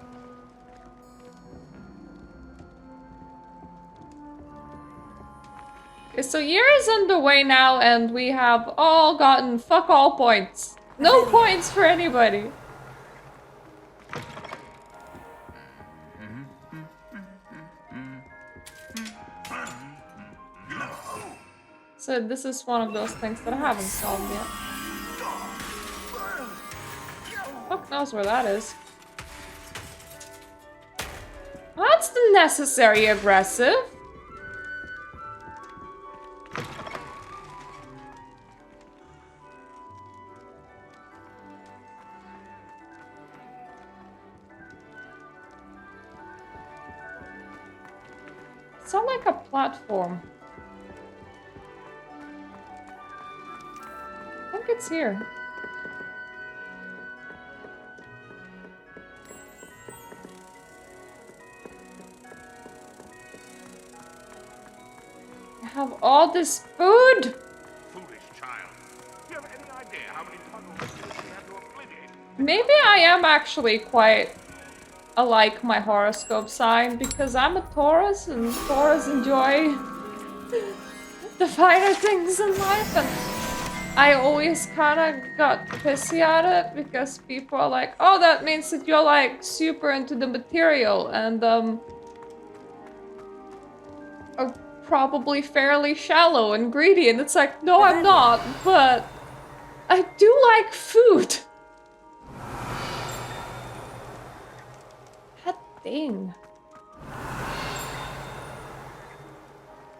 Okay, so year is underway now and we have all gotten fuck all points. No points for anybody. So this is one of those things that I haven't solved yet. Fuck knows where that is. That's the necessary aggressive. Sound like a platform. I think it's here. I have all this food. Foolish child. Do you have any idea how many puzzles you have to obliviate? Maybe I am actually quite alike my horoscope sign because I'm a Taurus and Taurus enjoy the finer things in life, and I always kind of got pissy at it because people are like, oh, that means that you're like super into the material and are probably fairly shallow and greedy, and it's like, no, I'm not, but I do like food. That thing.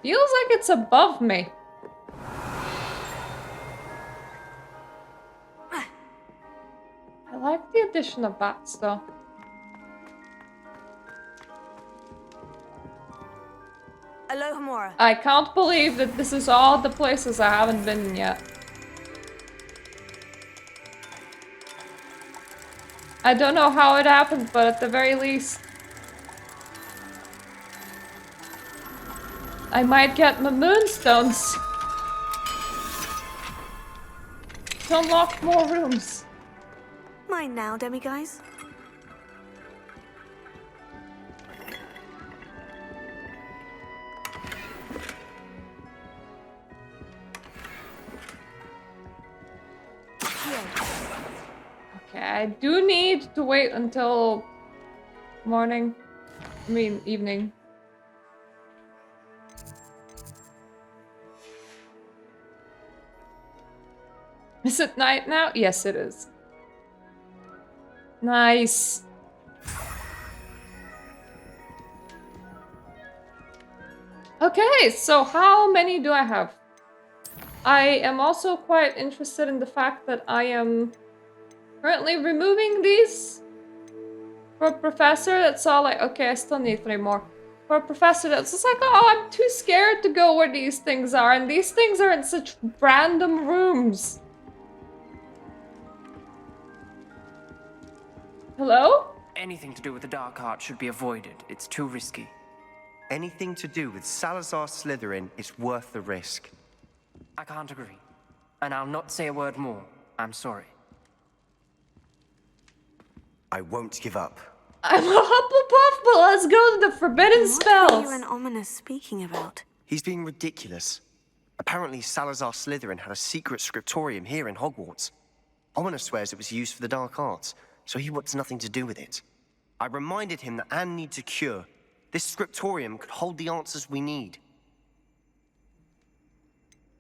Feels like it's above me. I like the addition of bats, though. Alohomora. I can't believe that this is all the places I haven't been yet. I don't know how it happened, but at the very least... I might get my moonstones to unlock more rooms. Mine now, demiguise. Okay, I do need to wait until morning. I mean, evening. Is it night now? Yes, it is. Nice. Okay, so how many do I have? I am also quite interested in the fact that I am currently removing these. For a professor that's all like, okay, I still need 3 more. For a professor that's just like, oh, I'm too scared to go where these things are, and these things are in such random rooms. Hello? Anything to do with the dark art should be avoided. It's too risky. Anything to do with Salazar Slytherin is worth the risk. I can't agree. And I'll not say a word more. I'm sorry. I won't give up. I'm a Hufflepuff, but let's go to the forbidden spells. What are you and Ominous speaking about? He's being ridiculous. Apparently Salazar Slytherin had a secret scriptorium here in Hogwarts. Ominous swears it was used for the dark arts, so he wants nothing to do with it. I reminded him that Anne needs a cure. This scriptorium could hold the answers we need.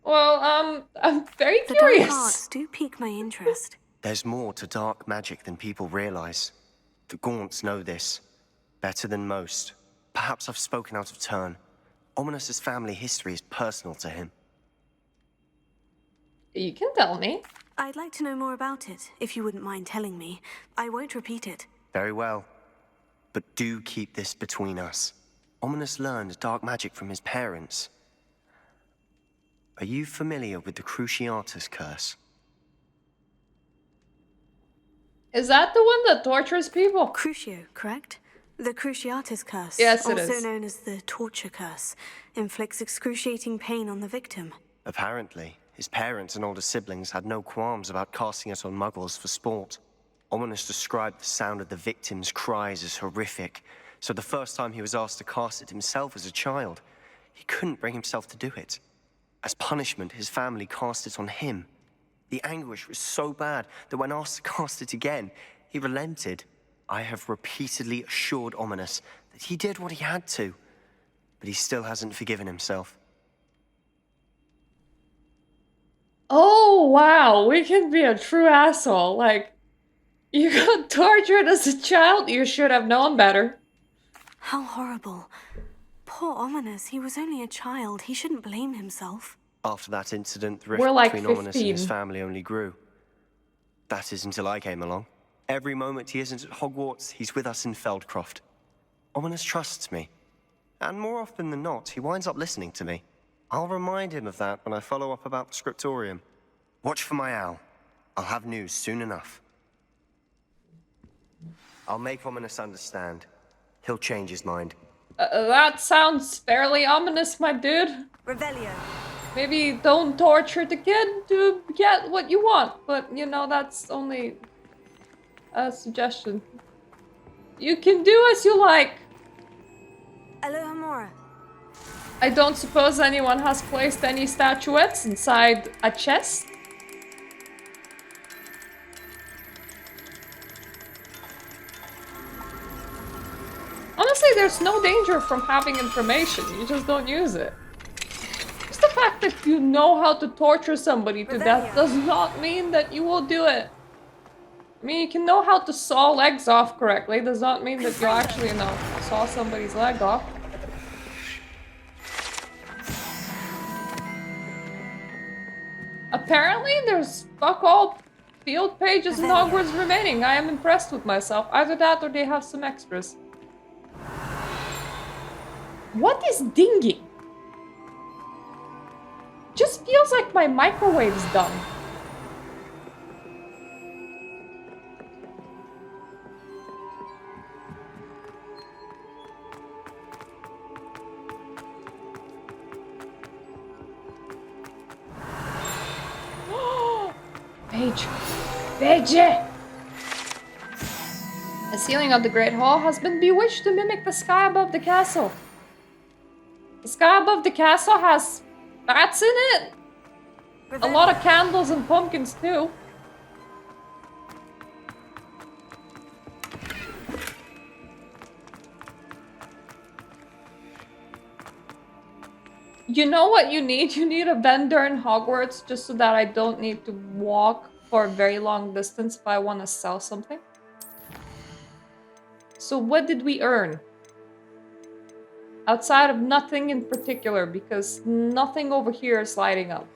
Well, I'm very The curious. dark arts do pique my interest. There's more to dark magic than people realize. The Gaunts know this better than most. Perhaps I've spoken out of turn. Ominous's family history is personal to him. You can tell me. I'd like to know more about it, if you wouldn't mind telling me. I won't repeat it. Very well. But do keep this between us. Ominous learned dark magic from his parents. Are you familiar with the Cruciatus curse? Is that the one that tortures people? Crucio, correct? The Cruciatus curse, yes, it also is. known as the torture curse, inflicts excruciating pain on the victim. Apparently, his parents and older siblings had no qualms about casting it on muggles for sport. Ominous described the sound of the victim's cries as horrific, so the first time he was asked to cast it himself as a child, he couldn't bring himself to do it. As punishment, his family cast it on him. The anguish was so bad that when asked to cast it again, he relented. I have repeatedly assured Ominous that he did what he had to, but he still hasn't forgiven himself. Oh, wow, we can be a true asshole. Like, you got tortured as a child, you should have known better. How horrible. Poor Ominous, he was only a child. He shouldn't blame himself. After that incident, the We're rift like between Ominous and his 15. family only grew. That is until I came along. Every moment he isn't at Hogwarts, he's with us in Feldcroft. Ominous trusts me. And more often than not, he winds up listening to me. I'll remind him of that when I follow up about the scriptorium. Watch for my owl. I'll have news soon enough. I'll make Ominous understand. He'll change his mind. That sounds fairly ominous, my dude. Revelio. Maybe don't torture the kid to get what you want, but you know, that's only a suggestion. You can do as you like. Alohomora. I don't suppose anyone has placed any statuettes inside a chest? Honestly, there's no danger from having information, you just don't use it. Just the fact that you know how to torture somebody to death does not mean that you will do it. I mean, you can know how to saw legs off correctly, does not mean that you actually, you know, saw somebody's leg off. Apparently, there's fuck all field pages in Hogwarts remaining. I am impressed with myself. Either that or they have some extras. What is dinging? Just feels like my microwave's done. Page. Page! The ceiling of the Great Hall has been bewitched to mimic the sky above the castle. The sky above the castle has bats in it. A lot of candles and pumpkins too. You know what you need? You need a vendor in Hogwarts just so that I don't need to walk for a very long distance if I want to sell something. So what did we earn? Outside of nothing in particular, because nothing over here is lighting up.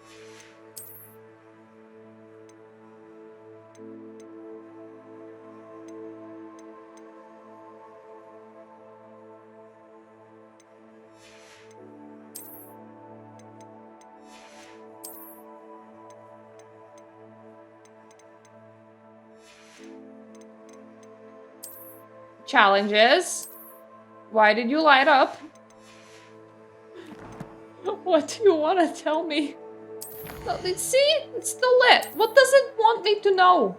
Challenges. Why did you light up? What do you want to tell me? No, see? It's still lit. What does it want me to know?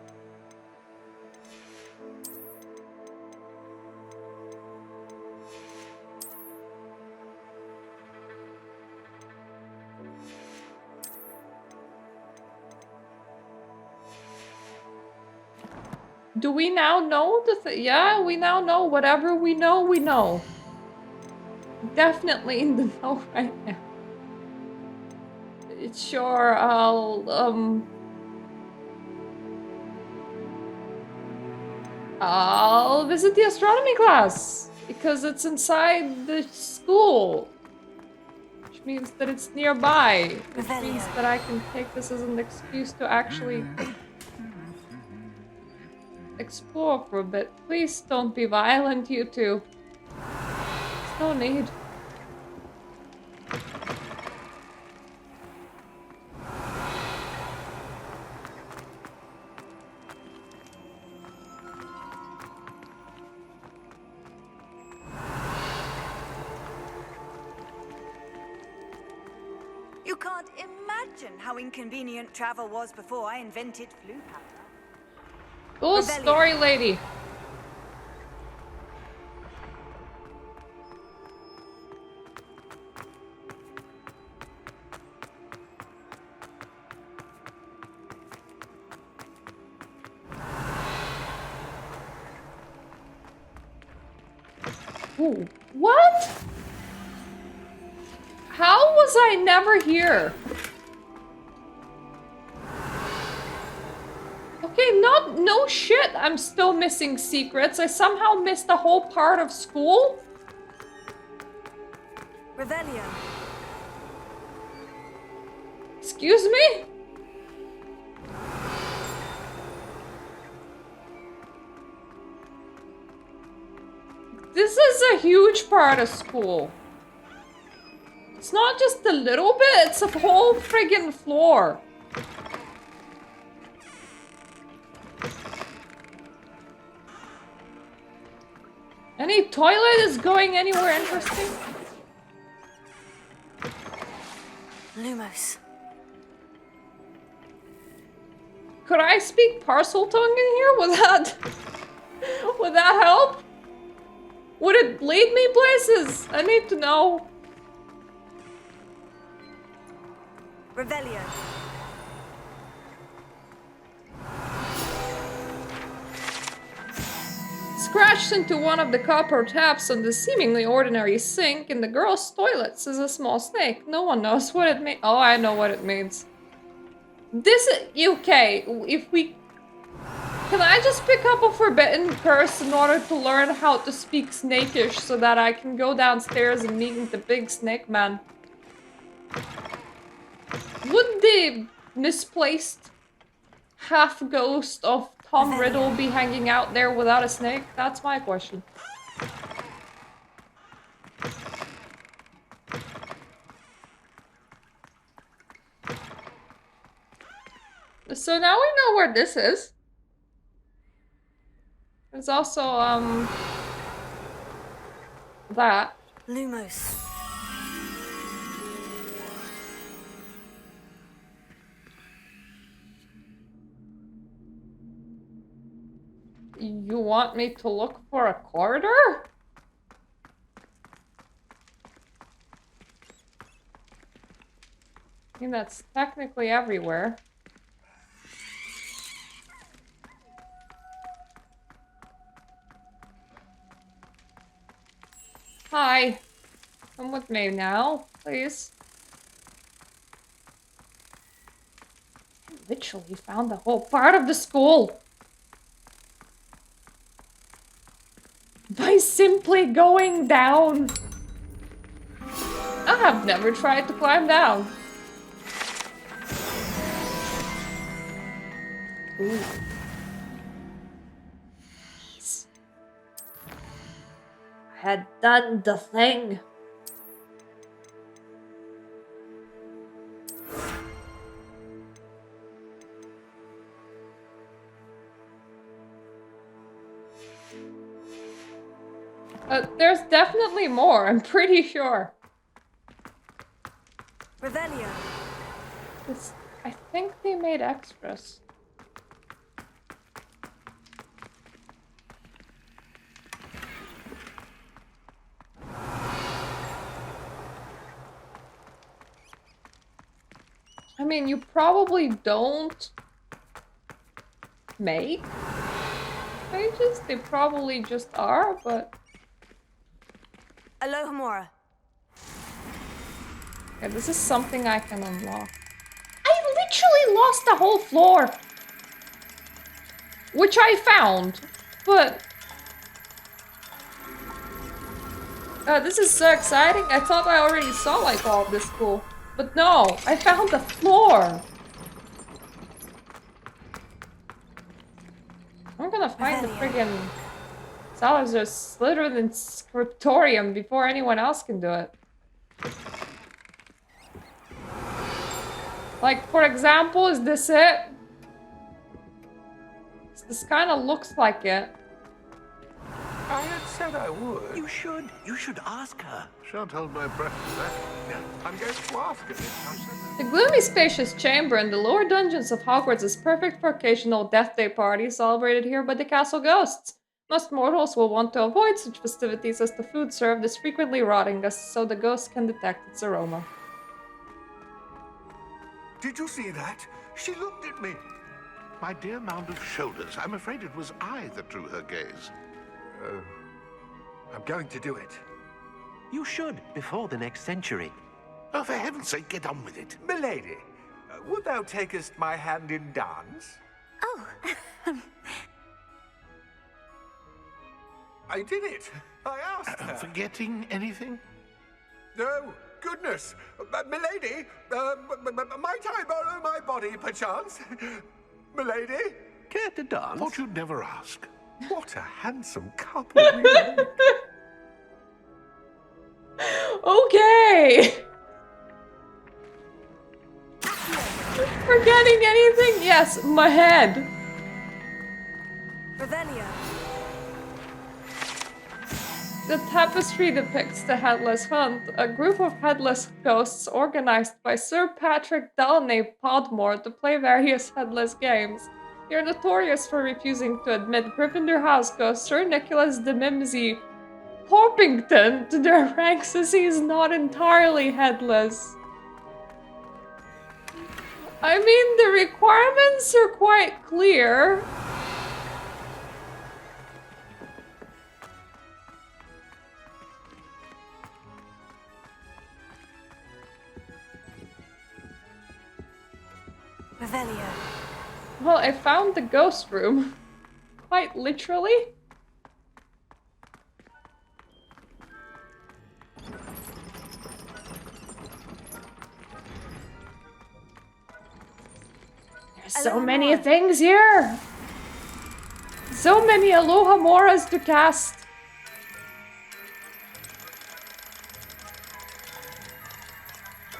Do we now know yeah, we now know whatever we know, we know. Definitely in the know right now. Sure, I'll visit the astronomy class because it's inside the school, which means that it's nearby, which means that I can take this as an excuse to actually explore for a bit. Please don't be violent, you two. There's no need. You can't imagine how inconvenient travel was before I invented flu powder. Cool story, lady. Ooh, what? How was I never here? Okay, no shit, I'm still missing secrets. I somehow missed a whole part of school? Revelio. Excuse me? This is a huge part of school. It's not just a little bit, it's a whole friggin' floor. Any toilet is going anywhere interesting? Lumos. Could I speak parcel tongue in here? Would that help? Would it lead me places? I need to know. Revelio. Scratched into one of the copper taps on the seemingly ordinary sink in the girls' toilets is a small snake. No one knows what it means. Oh, I know what it means. This is... Okay, if we... Can I just pick up a forbidden curse in order to learn how to speak snakish so that I can go downstairs and meet the big snake man? Would the misplaced half-ghost of Tom Riddle be hanging out there without a snake? That's my question. So now we know where this is. There's also, that. Lumos. You want me to look for a corridor? I mean, that's technically everywhere. Hi. Come with me now, please. I literally found the whole part of the school. By simply going down. I have never tried to climb down. Ooh. Yes. I had done the thing. There's definitely more, I'm pretty sure. Revelio. I think they made extras. I mean, you probably don't make pages, they probably just are, but... Alohomora. Okay, this is something I can unlock. I literally lost the whole floor! Which I found, but... this is so exciting, I thought I already saw like all of this cool. But no, I found the floor! I'm gonna find the friggin' Salazar Slytherin scriptorium before anyone else can do it. Like, for example, is this it? This kind of looks like it. I had said I would. You should. You should ask her. Shan't hold my breath for that. No, I'm going to ask her. The gloomy, spacious chamber in the lower dungeons of Hogwarts is perfect for occasional Death Day parties celebrated here by the castle ghosts. Most mortals will want to avoid such festivities as the food served is frequently rotting, so the ghosts can detect its aroma. Did you see that? She looked at me. My dear mound of shoulders, I'm afraid it was I that drew her gaze. I'm going to do it. You should, before the next century. Oh, for heaven's sake, get on with it. Milady, would thou takest my hand in dance? Oh, I did it. I asked her. Forgetting anything? No, goodness. Milady, might I borrow my body, perchance? Milady? Care to dance? Thought you'd never ask. What a handsome couple we make. Okay! Forgetting anything? Yes, my head. Revelio. The tapestry depicts the Headless Hunt, a group of headless ghosts organized by Sir Patrick Dalney Podmore to play various headless games. They are notorious for refusing to admit Gryffindor house ghost Sir Nicholas de Mimsy Porpington to their ranks as he is not entirely headless. I mean, the requirements are quite clear. Revelio. Well, I found the ghost room. Quite literally. There's so many things here. So many Alohomoras to cast.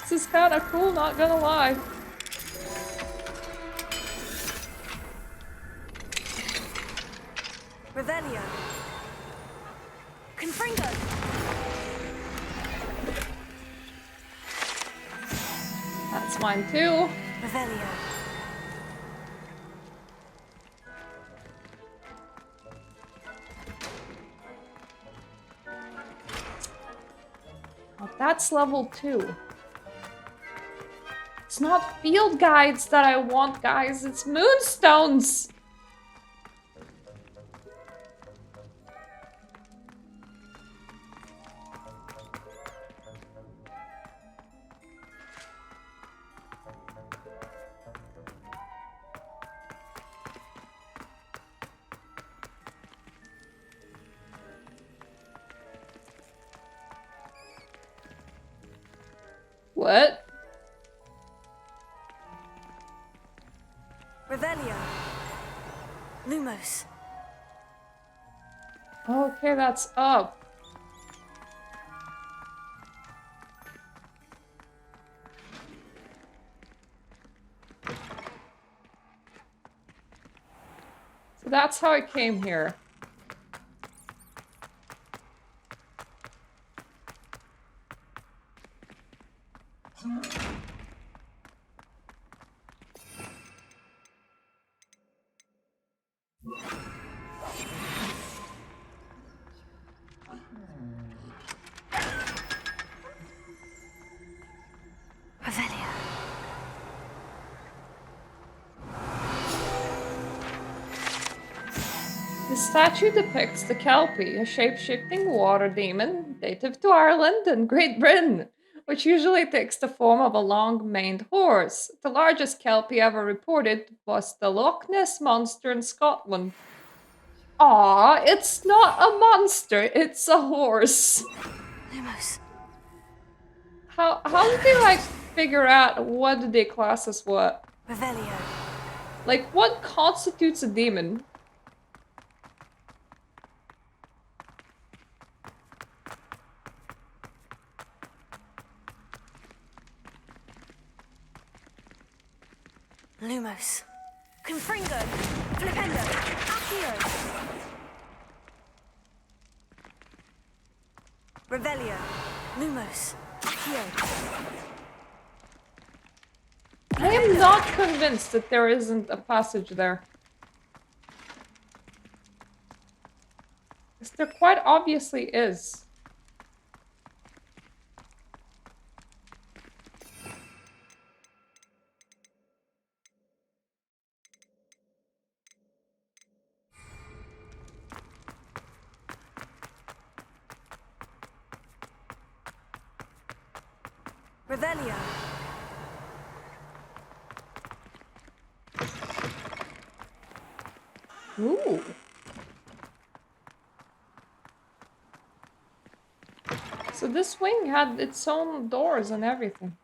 This is kinda cool, not gonna lie. Revelio. Confringo. That's mine too. Revelio. That's level 2. It's not field guides that I want, guys. It's moonstones. What? Revelio. Lumos. Okay, that's up. So that's how I came here. Revelio. The statue depicts the Kelpie, a shape-shifting water demon native to Ireland and Great Britain, which usually takes the form of a long-maned horse. The largest Kelpie ever reported was the Loch Ness Monster in Scotland. Aw, it's not a monster, it's a horse. Lumos. How did they, like, figure out what they class as what? Revelio. Like, what constitutes a demon? Lumos. Confringo. Flipendo. Accio. Revelio. Lumos. Accio. I am not convinced that there isn't a passage there. Because there quite obviously is. Revelio. Ooh. So this wing had its own doors and everything.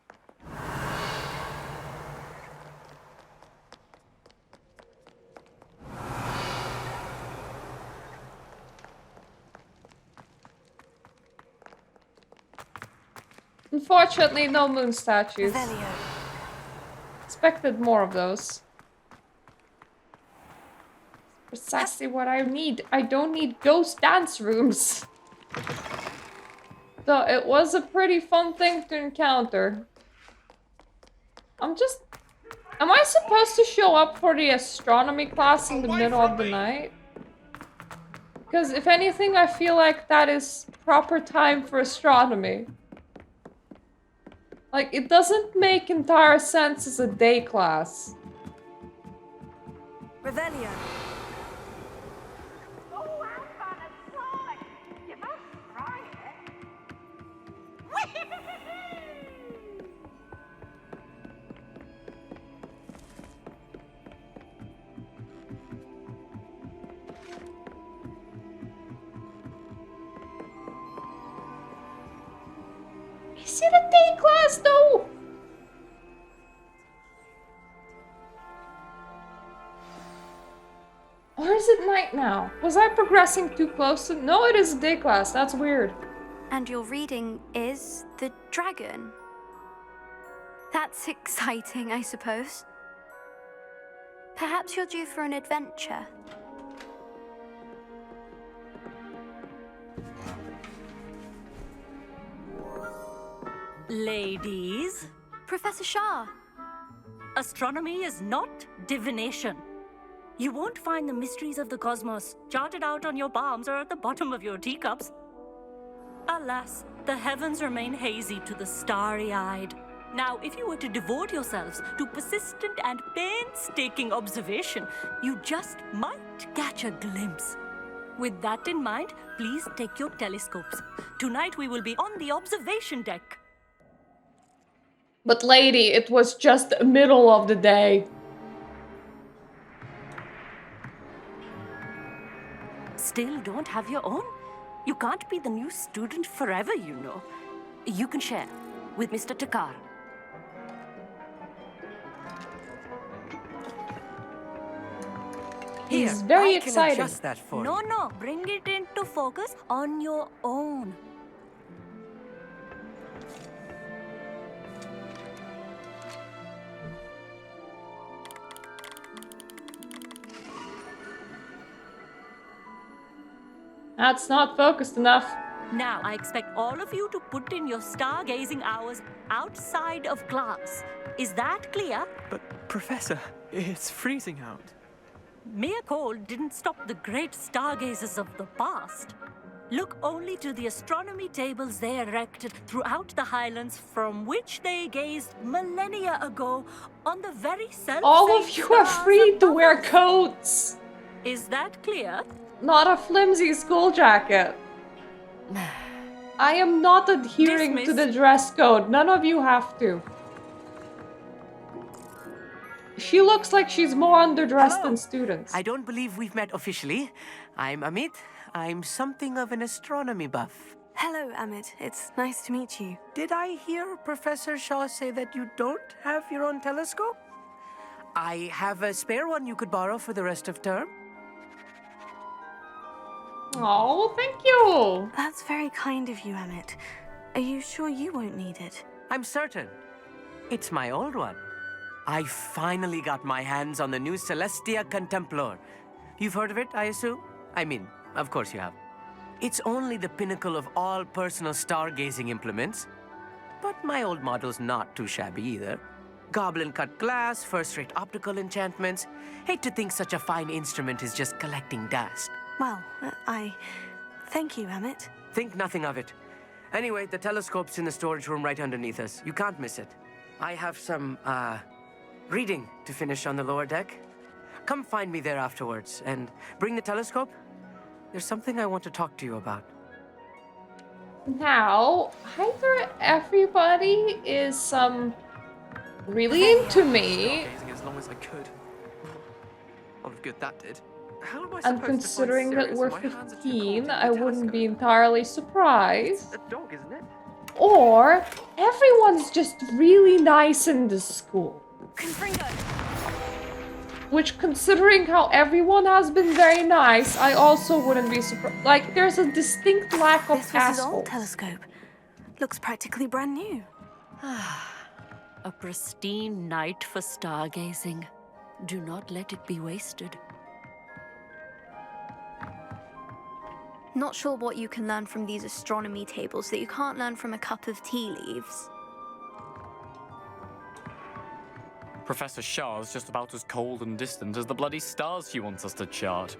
Unfortunately, no moon statues. Revelio. Expected more of those. Precisely what I need. I don't need ghost dance rooms. So it was a pretty fun thing to encounter. Am I supposed to show up for the astronomy class in the middle of the night? Because if anything, I feel like that is proper time for astronomy. Like, it doesn't make entire sense as a day class. Revelio. Is it a day class though? Or is it night now? Was I progressing too close to... No, it is a day class. That's weird. And your reading is the dragon. That's exciting, I suppose. Perhaps you're due for an adventure. Ladies, Professor Shah. astronomy is not divination. You won't find the mysteries of the cosmos charted out on your palms or at the bottom of your teacups. Alas, the heavens remain hazy to the starry-eyed. Now, if you were to devote yourselves to persistent and painstaking observation, you just might catch a glimpse. With that in mind, please take your telescopes. Tonight we will be on the observation deck. But lady, it was just the middle of the day. Still don't have your own? You can't be the new student forever, you know. You can share with Mr. Takar. He's very excited. That for No, bring it into focus on your own. That's not focused enough. Now, I expect all of you to put in your stargazing hours outside of class. Is that clear? But, Professor, it's freezing out. Mere cold didn't stop the great stargazers of the past. Look only to the astronomy tables they erected throughout the highlands from which they gazed millennia ago on the very self. All of you are free to wear coats. Is that clear? Not a flimsy school jacket. I am not adhering to the dress code. None of you have to. She looks like she's more underdressed than students. I don't believe we've met officially. I'm Amit. I'm something of an astronomy buff. Hello, Amit. It's nice to meet you. Did I hear Professor Shaw say that you don't have your own telescope? I have a spare one you could borrow for the rest of term. Oh, thank you. That's very kind of you, Amit. Are you sure you won't need it? I'm certain. It's my old one. I finally got my hands on the new Celestia Contemplar. You've heard of it, I assume? I mean, of course you have. It's only the pinnacle of all personal stargazing implements. But my old model's not too shabby either. Goblin-cut glass, first-rate optical enchantments. Hate to think such a fine instrument is just collecting dust. Well, thank you, Amit. Think nothing of it. Anyway, the telescope's in the storage room right underneath us. You can't miss it. I have some, reading to finish on the lower deck. Come find me there afterwards, and bring the telescope. There's something I want to talk to you about. Now, either everybody is, really into me. As long as I could. A lot of good that did. How am I And considering that we're 15, I wouldn't be entirely surprised. A dog, isn't it? Or everyone's just really nice in this school. Which, considering how everyone has been very nice, I also wouldn't be surprised. Like, there's a distinct lack of This was his assholes. old telescope. Looks practically brand new. A pristine night for stargazing. Do not let it be wasted. Not sure what you can learn from these astronomy tables that you can't learn from a cup of tea leaves. Professor Shah's just about as cold and distant as the bloody stars she wants us to chart.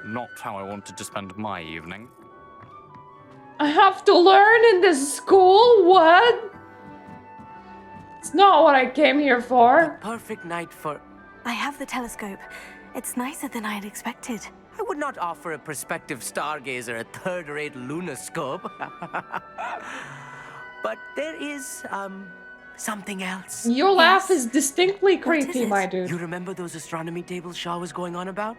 Not how I wanted to spend my evening. I have to learn in this school? What? It's not what I came here for. Perfect night for... I have the telescope. It's nicer than I had expected. I would not offer a prospective stargazer a third-rate lunoscope. But there is, something else. Your laugh is distinctly creepy, my dude. You remember those astronomy tables Shaw was going on about?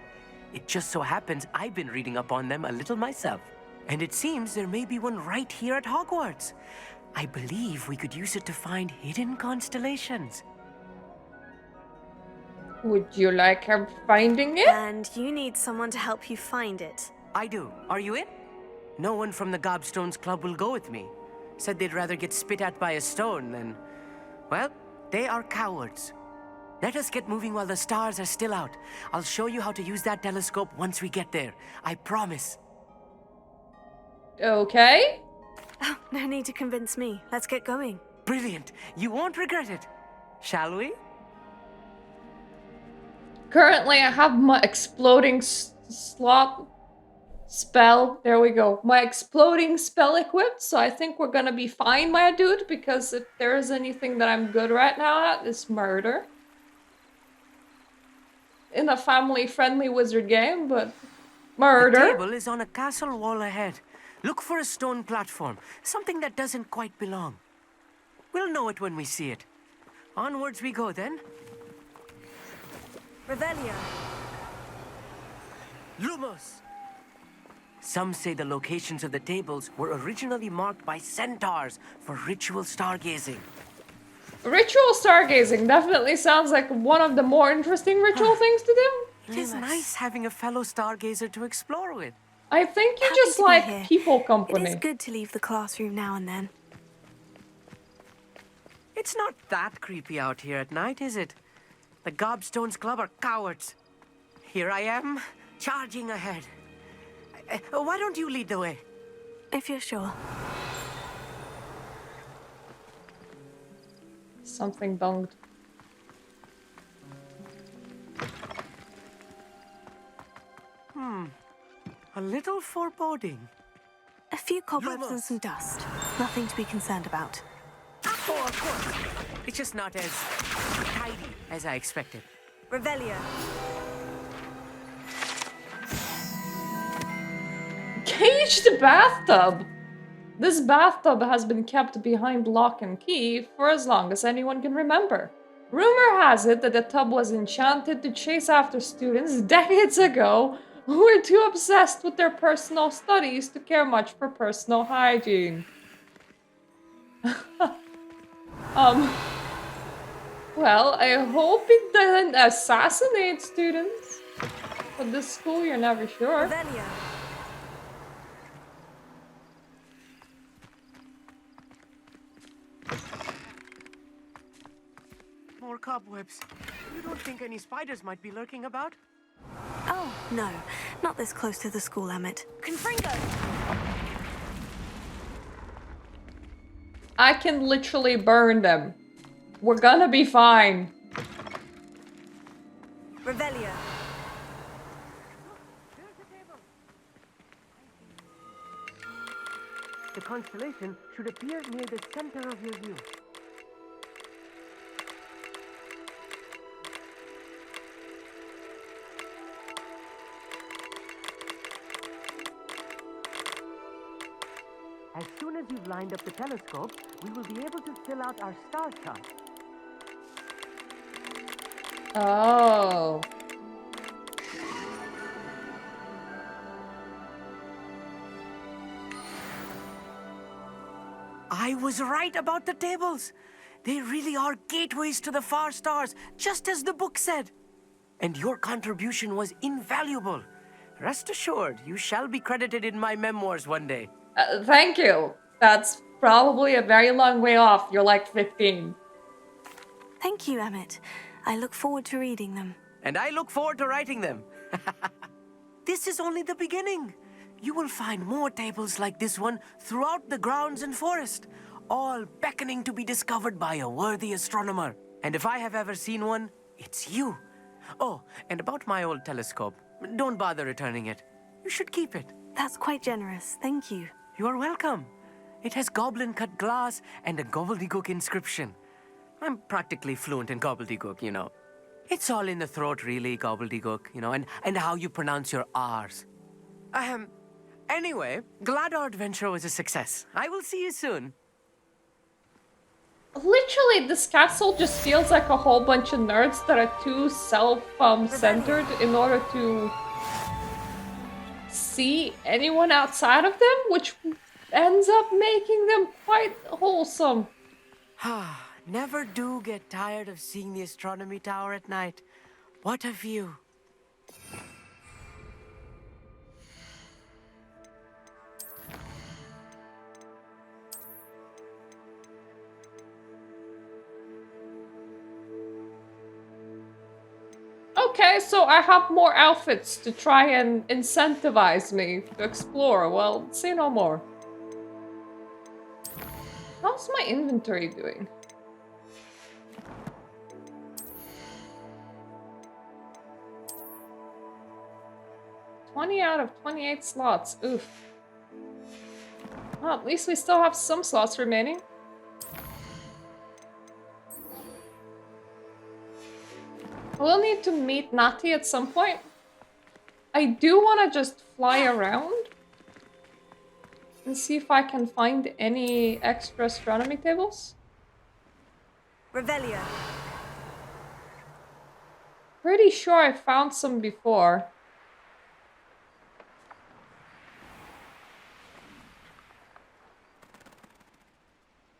It just so happens I've been reading up on them a little myself. And it seems there may be one right here at Hogwarts. I believe we could use it to find hidden constellations. Would you like help finding it? And you need someone to help you find it. I do. Are you in? No one from the Gobstones Club will go with me. Said they'd rather get spit at by a stone than... Well, they are cowards. Let us get moving while the stars are still out. I'll show you how to use that telescope once we get there. I promise. Okay. Oh, no need to convince me. Let's get going. Brilliant. You won't regret it. Shall we? Currently, I have my exploding slot Spell, there we go. My exploding spell equipped, so I think we're gonna be fine, my dude, because if there is anything that I'm good right now at, it's murder. In a family-friendly wizard game, but murder. The table is on a castle wall ahead. Look for a stone platform, something that doesn't quite belong. We'll know it when we see it. Onwards we go then. Revelio. Lumos! Some say the locations of the tables were originally marked by centaurs for ritual stargazing. Ritual stargazing definitely sounds like one of the more interesting ritual things to do. It is nice having a fellow stargazer to explore with. I think you Happy just to be like here. people It company. is good to leave the classroom now and then. It's not that creepy out here at night, is it? The Gobstones Club are cowards. Here I am, charging ahead. Why don't you lead the way? If you're sure. Something donged. A little foreboding. A few cobwebs and some dust. Nothing to be concerned about. Oh, of course. It's just not as tidy as I expected. Revelio. Caged bathtub! This bathtub has been kept behind lock and key for as long as anyone can remember. Rumor has it that the tub was enchanted to chase after students decades ago who were too obsessed with their personal studies to care much for personal hygiene. Well, I hope it doesn't assassinate students. But this school, you're never sure. Revelio. More cobwebs. You don't think any spiders might be lurking about? Oh, no. Not this close to the school, Emmett. Confringo. I can literally burn them. We're gonna be fine. Revelio. The constellation should appear near the center of your view. As soon as you've lined up the telescope, we will be able to fill out our star chart. Oh. I was right about the tables. They really are gateways to the far stars, just as the book said. And your contribution was invaluable. Rest assured, you shall be credited in my memoirs one day. Thank you. That's probably a very long way off. You're like 15. Thank you, Emmett. I look forward to reading them. And I look forward to writing them. This is only the beginning. You will find more tables like this one throughout the grounds and forest, all beckoning to be discovered by a worthy astronomer. And if I have ever seen one, it's you. Oh, and about my old telescope, don't bother returning it. You should keep it. That's quite generous. Thank you. You are welcome. It has goblin-cut glass and a gobbledygook inscription. I'm practically fluent in gobbledygook, you know. It's all in the throat, really, gobbledygook, you know, and how you pronounce your R's. Anyway, glad our adventure was a success. I will see you soon. Literally, this castle just feels like a whole bunch of nerds that are too self-centered in order to see anyone outside of them, which ends up making them quite wholesome. Never do get tired of seeing the astronomy tower at night. What a view. Okay, so I have more outfits to try and incentivize me to explore. Well, say no more. How's my inventory doing? 20 out of 28 slots. Oof. Well, at least we still have some slots remaining. We'll need to meet Natty at some point. I do want to just fly around and see if I can find any extra astronomy tables. Revelio. Pretty sure I found some before.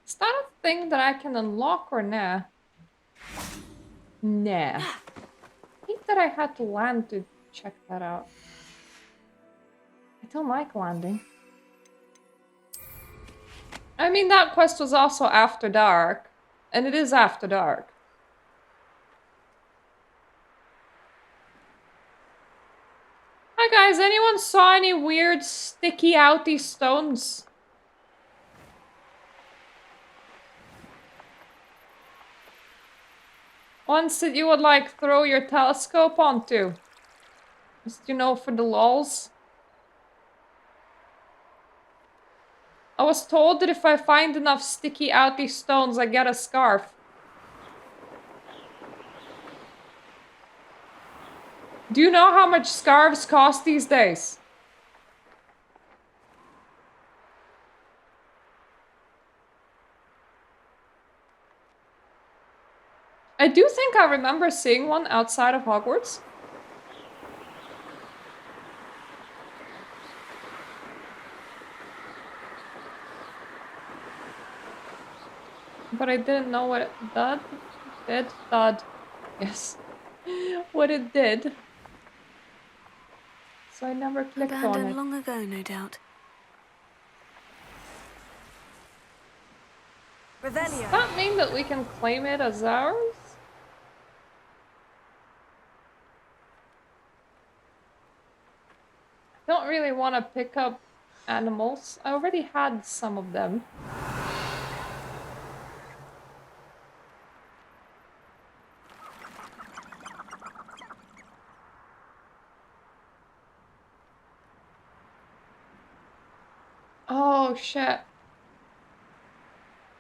Is that a thing that I can unlock or nah? Nah. I think that I had to land to check that out. I don't like landing. I mean, that quest was also after dark. And it is after dark. Hi guys, anyone saw any weird sticky outy stones? Ones that you would like throw your telescope onto? Just, you know, for the lols. I was told that if I find enough sticky outy stones, I get a scarf. Do you know how much scarves cost these days? I do think I remember seeing one outside of Hogwarts. But I didn't know what it did. Yes. What it did. So I never clicked on Abandoned it. long ago, no doubt. Revelio. Does that mean that we can claim it as ours? I don't really want to pick up animals. I already had some of them. Oh shit.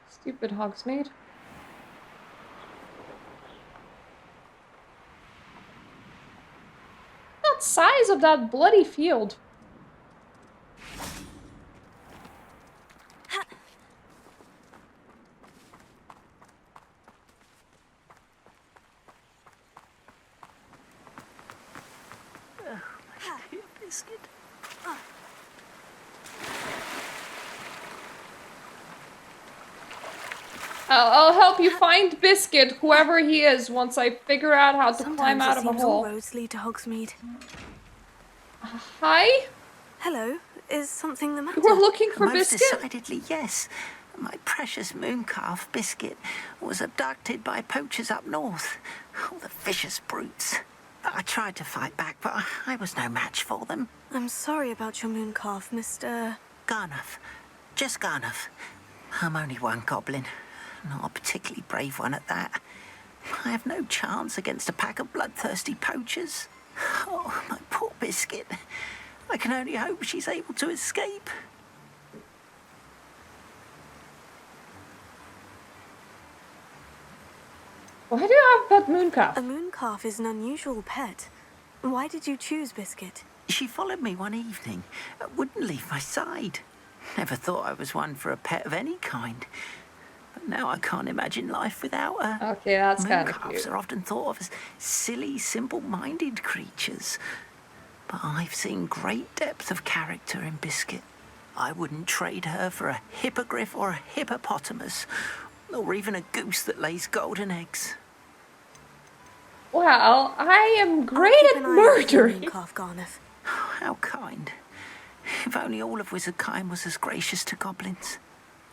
Stupid Hogsmeade. That size of that bloody field. Biscuit. I'll help you find Biscuit, whoever he is, once I figure out how to climb out of a hole. All roads lead to Hogsmeade. Hi? Hello. Is something the matter? You were looking for Most Biscuit? decidedly, yes. My precious moon calf, Biscuit, was abducted by poachers up north. Oh, the vicious brutes. I tried to fight back, but I was no match for them. I'm sorry about your moon calf, Mr. Garnuff. Just Garnuff. I'm only one goblin. Not a particularly brave one at that. I have no chance against a pack of bloodthirsty poachers. Oh, my poor Biscuit. I can only hope she's able to escape. Why do you have a pet moon calf? A moon calf is an unusual pet. Why did you choose Biscuit? She followed me one evening, wouldn't leave my side. Never thought I was one for a pet of any kind. But now I can't imagine life without her. Okay, that's Moon kind of calves cute. are often thought of as silly, simple-minded creatures. But I've seen great depth of character in Biscuit. I wouldn't trade her for a hippogriff or a hippopotamus, or even a goose that lays golden eggs. Well, I am great at murdering. Calf Garnuff. How kind. If only all of Wizardkind was as gracious to goblins.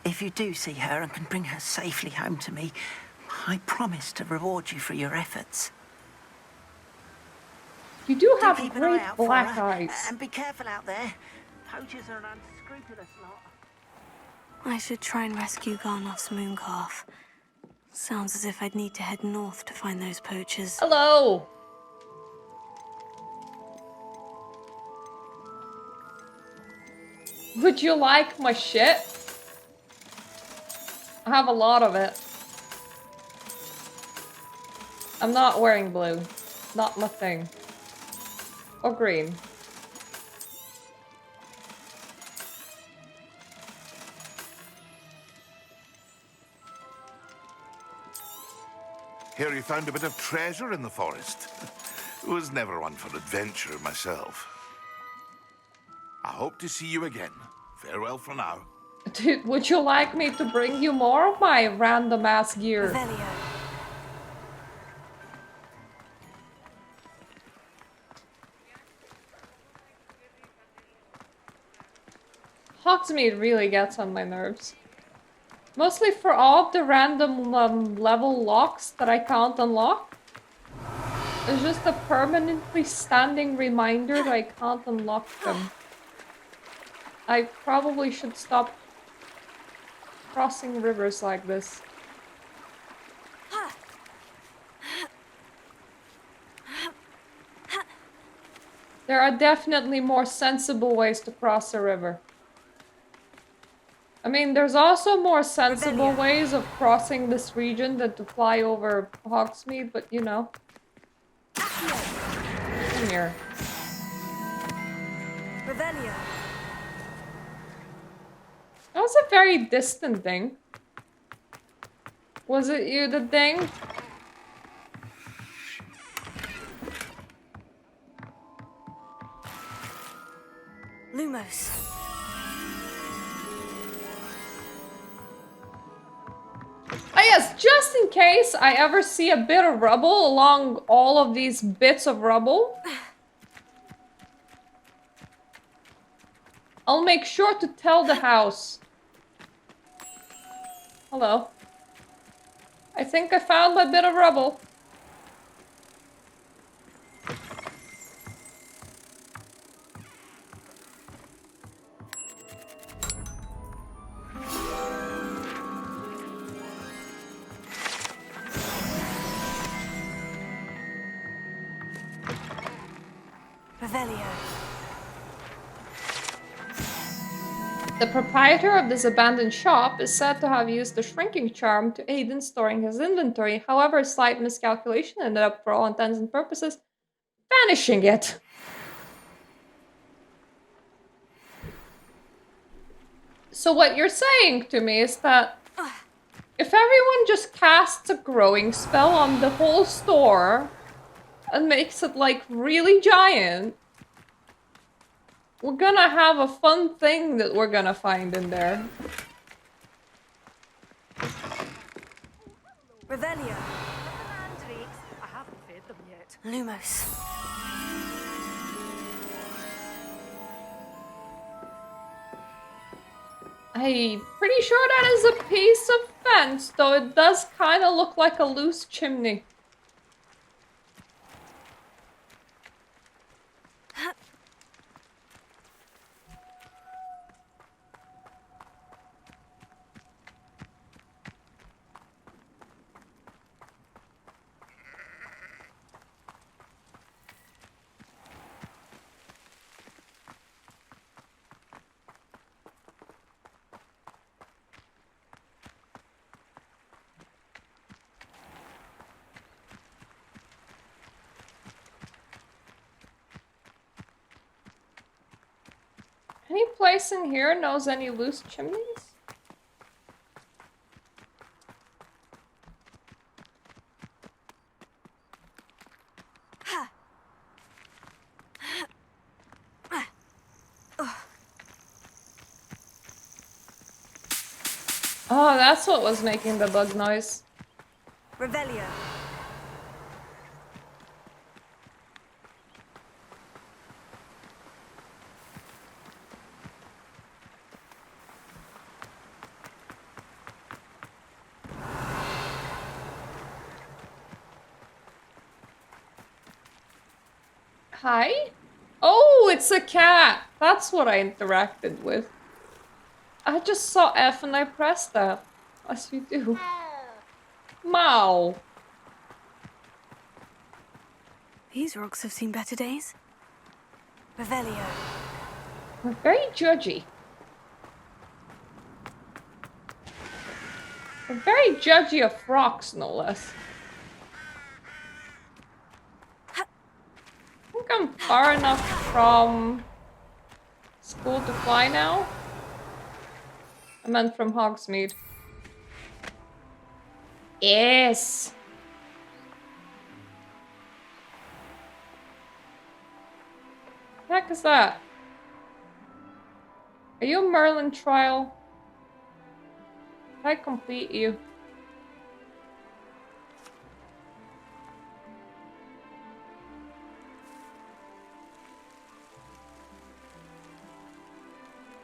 If you do see her and can bring her safely home to me, I promise to reward you for your efforts. You do have keep an great eye out for black her, eyes. And be careful out there. Poachers are an unscrupulous lot. I should try and rescue Garnoff's moon calf. Sounds as if I'd need to head north to find those poachers. Hello. Would you like my shit? I have a lot of it. I'm not wearing blue. Not my thing. Or green. Here you found a bit of treasure in the forest. Was never one for adventure myself. I hope to see you again. Farewell for now. Dude, would you like me to bring you more of my random ass gear? Revelio. Hogsmeade really gets on my nerves. Mostly for all of the random level locks that I can't unlock. It's just a permanently standing reminder that I can't unlock them. I probably should stop crossing rivers like this. There are definitely more sensible ways to cross a river. I mean, there's also more sensible ways of crossing this region than to fly over Hogsmeade, but you know. Come here. Revelio. That was a very distant thing. Was it you, the thing? Lumos. Ah yes, just in case I ever see a bit of rubble along all of these bits of rubble, I'll make sure to tell the house. Hello. I think I found my bit of rubble. Revelio. The proprietor of this abandoned shop is said to have used the shrinking charm to aid in storing his inventory. However, a slight miscalculation ended up, for all intents and purposes, vanishing it. So what you're saying to me is that if everyone just casts a growing spell on the whole store and makes it like really giant, we're gonna have a fun thing that we're gonna find in there. Revelio. I haven't fed them yet. Lumos. I'm pretty sure that is a piece of fence, though it does kind of look like a loose chimney. Any place in here knows any loose chimneys? Oh, that's what was making the bug noise. Revelio. Hi? Oh, it's a cat! That's what I interacted with. I just saw F and I pressed that. As you do. Mow. These rocks have seen better days. Revelio. We're very judgy. I'm very judgy of frogs, no less. I think I'm far enough from school to fly now. I meant from Hogsmeade. Yes! What the heck is that? Are you a Merlin trial? Can I complete you?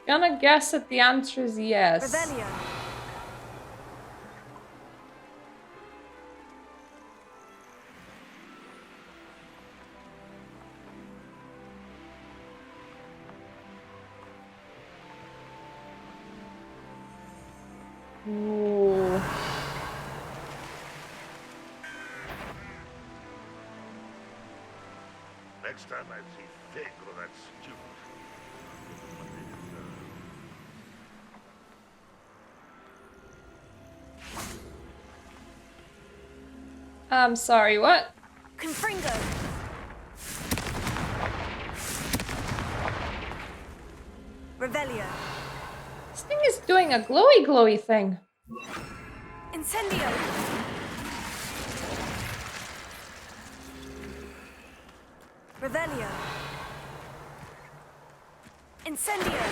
Gonna guess that the answer is yes. Revelio. Ooh. Next time I see Fig or that student. I'm sorry, what? Confringo. Revelio. This thing is doing a glowy thing. Incendio. Revelio. Incendio.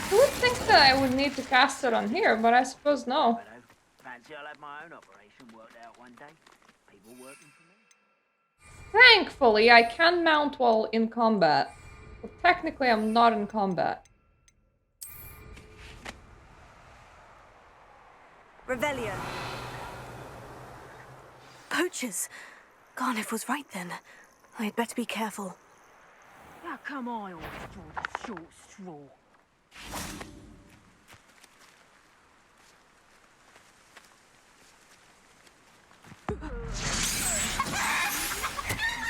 I would think that I would need to cast it on here, but I suppose no. Fancy I'll have my own operation worked out one day. People working for me. Thankfully, I can mount while in combat. But technically, I'm not in combat. Revelio. Poachers. Garniff was right then. I'd better be careful. How come I always draw the short straw?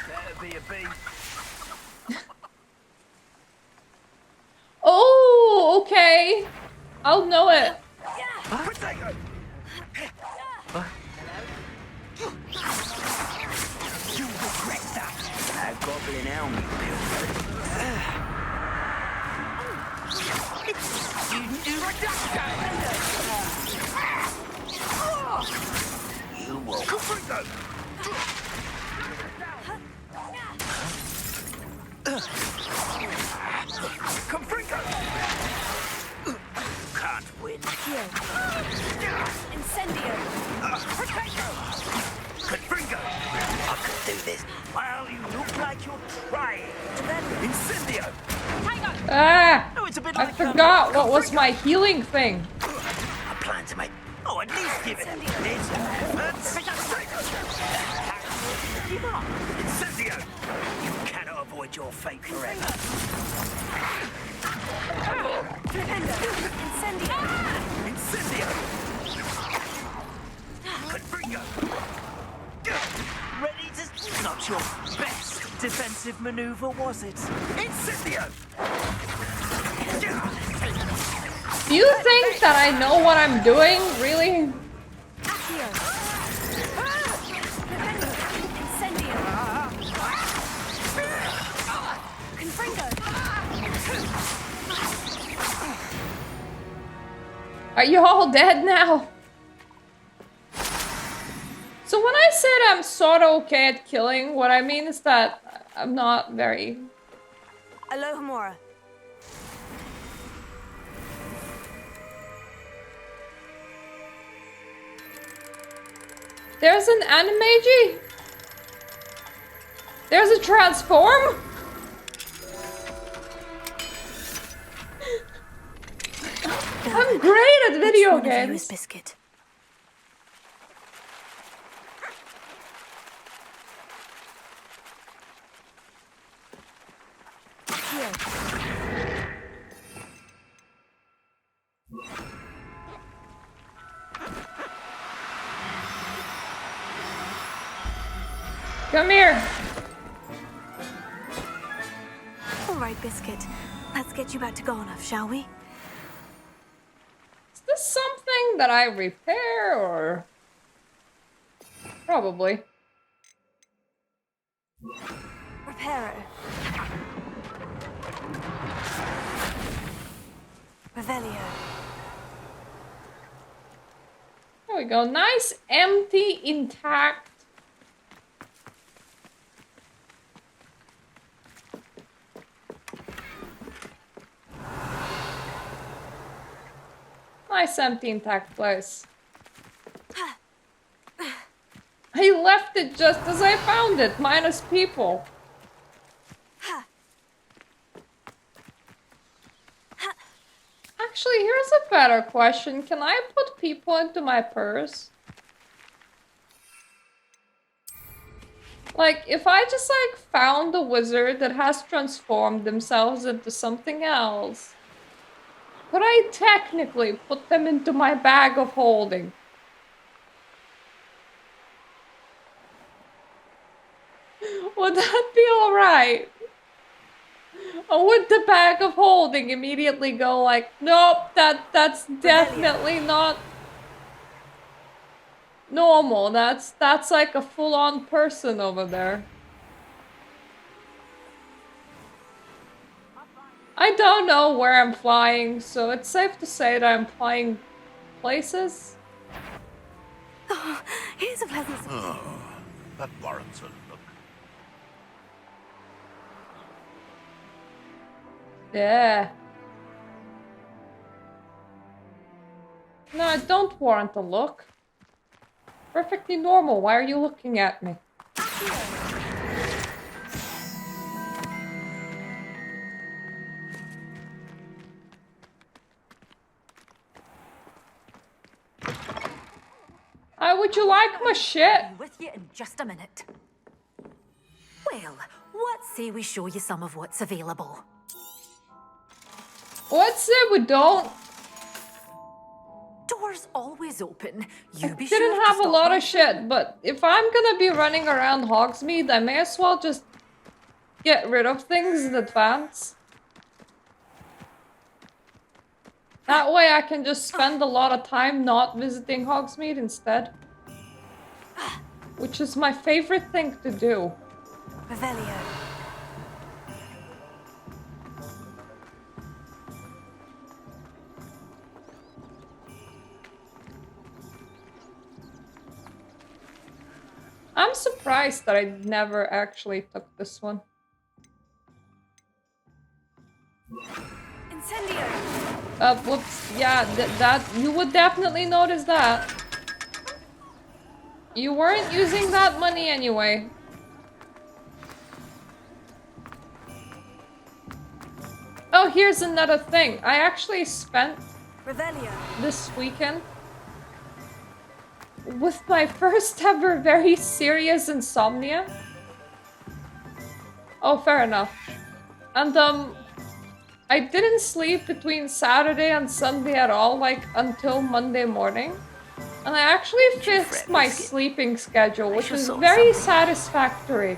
Better be a bee. Oh, okay. I'll know it. You regret that. That goblin helmet You will. Confringo! Can't win. Incendio. Confringo! I could do this. Well, you look like you're trying. Incendio! Ah! Oh, it's a bit I like forgot what was my healing thing. I plan to make. Oh, at least give it this. Incendio! You cannot avoid your fate forever. Incendio. Incendio! Confringo! Ready to. Not your best defensive maneuver, was it? Incendio! Do you think that I know what I'm doing? Really? Incendio. Confringo. Are you all dead now? So when I said I'm sorta okay at killing, what I mean is that I'm not very... Alohomora. There's an animagi? There's a transform? I'm great at video games. Biscuit. Come here. Biscuit. Let's get you back to Garnoff, shall we? Is this something that I repair, or... Probably. Reparo. Revelio. There we go. Nice, empty, intact. Nice, empty, intact place. I left it just as I found it, minus people. Actually, here's a better question. Can I put people into my purse? Like, if I just, like, found a wizard that has transformed themselves into something else, could I technically put them into my bag of holding? Would that be alright? Or would the bag of holding immediately go like, nope, that's definitely not normal. That's like a full-on person over there. I don't know where I'm flying, so it's safe to say that I'm flying places. Oh, here's a pleasant... Oh, that warrants a look. Yeah. No, I don't warrant a look. Perfectly normal. Why are you looking at me? Would you like my shit? I'll be with you in just a minute. Well, what say we show you some of what's available? What say we don't? Doors always open. I didn't have a lot of shit, but if I'm gonna be running around Hogsmeade, I may as well just get rid of things in advance. That way I can just spend a lot of time not visiting Hogsmeade instead. Which is my favorite thing to do. Revelio. I'm surprised that I never actually took this one. Incendio. Whoops. Yeah, that you would definitely notice that. You weren't using that money anyway. Oh, here's another thing. I actually spent Revelio. this weekend with my first ever very serious insomnia. Oh, fair enough. And I didn't sleep between Saturday and Sunday at all, like until Monday morning. And I actually fixed my sleeping schedule, which was very satisfactory.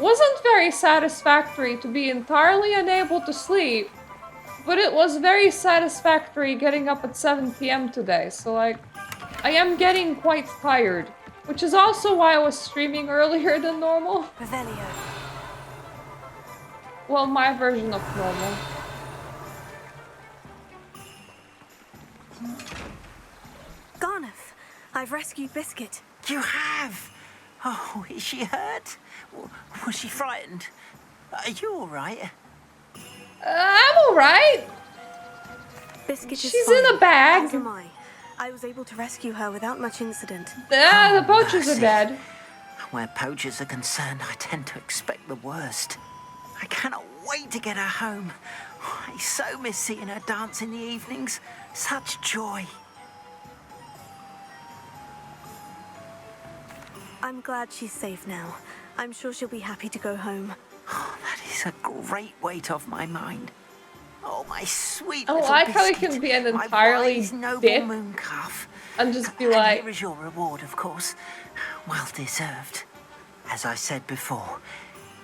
Wasn't very satisfactory to be entirely unable to sleep, but it was very satisfactory getting up at 7 PM today, so like, I am getting quite tired, which is also why I was streaming earlier than normal. Revelio. Well, my version of normal. Garnoff, I've rescued Biscuit. You have? Oh, is she hurt? Was she frightened? Are you all right? I'm all right. Biscuit is She's fine. in a bag. As am I. I was able to rescue her without much incident. The poachers are dead. Where poachers are concerned, I tend to expect the worst. I cannot wait to get her home. I so miss seeing her dance in the evenings. Such joy. I'm glad she's safe now. I'm sure she'll be happy to go home. Oh, that is a great weight off my mind. Oh, my sweet I little like how he Biscuit, can be an my entirely wise, noble dick moon calf. and just be And like, here is your reward, of course. Well deserved. As I said before,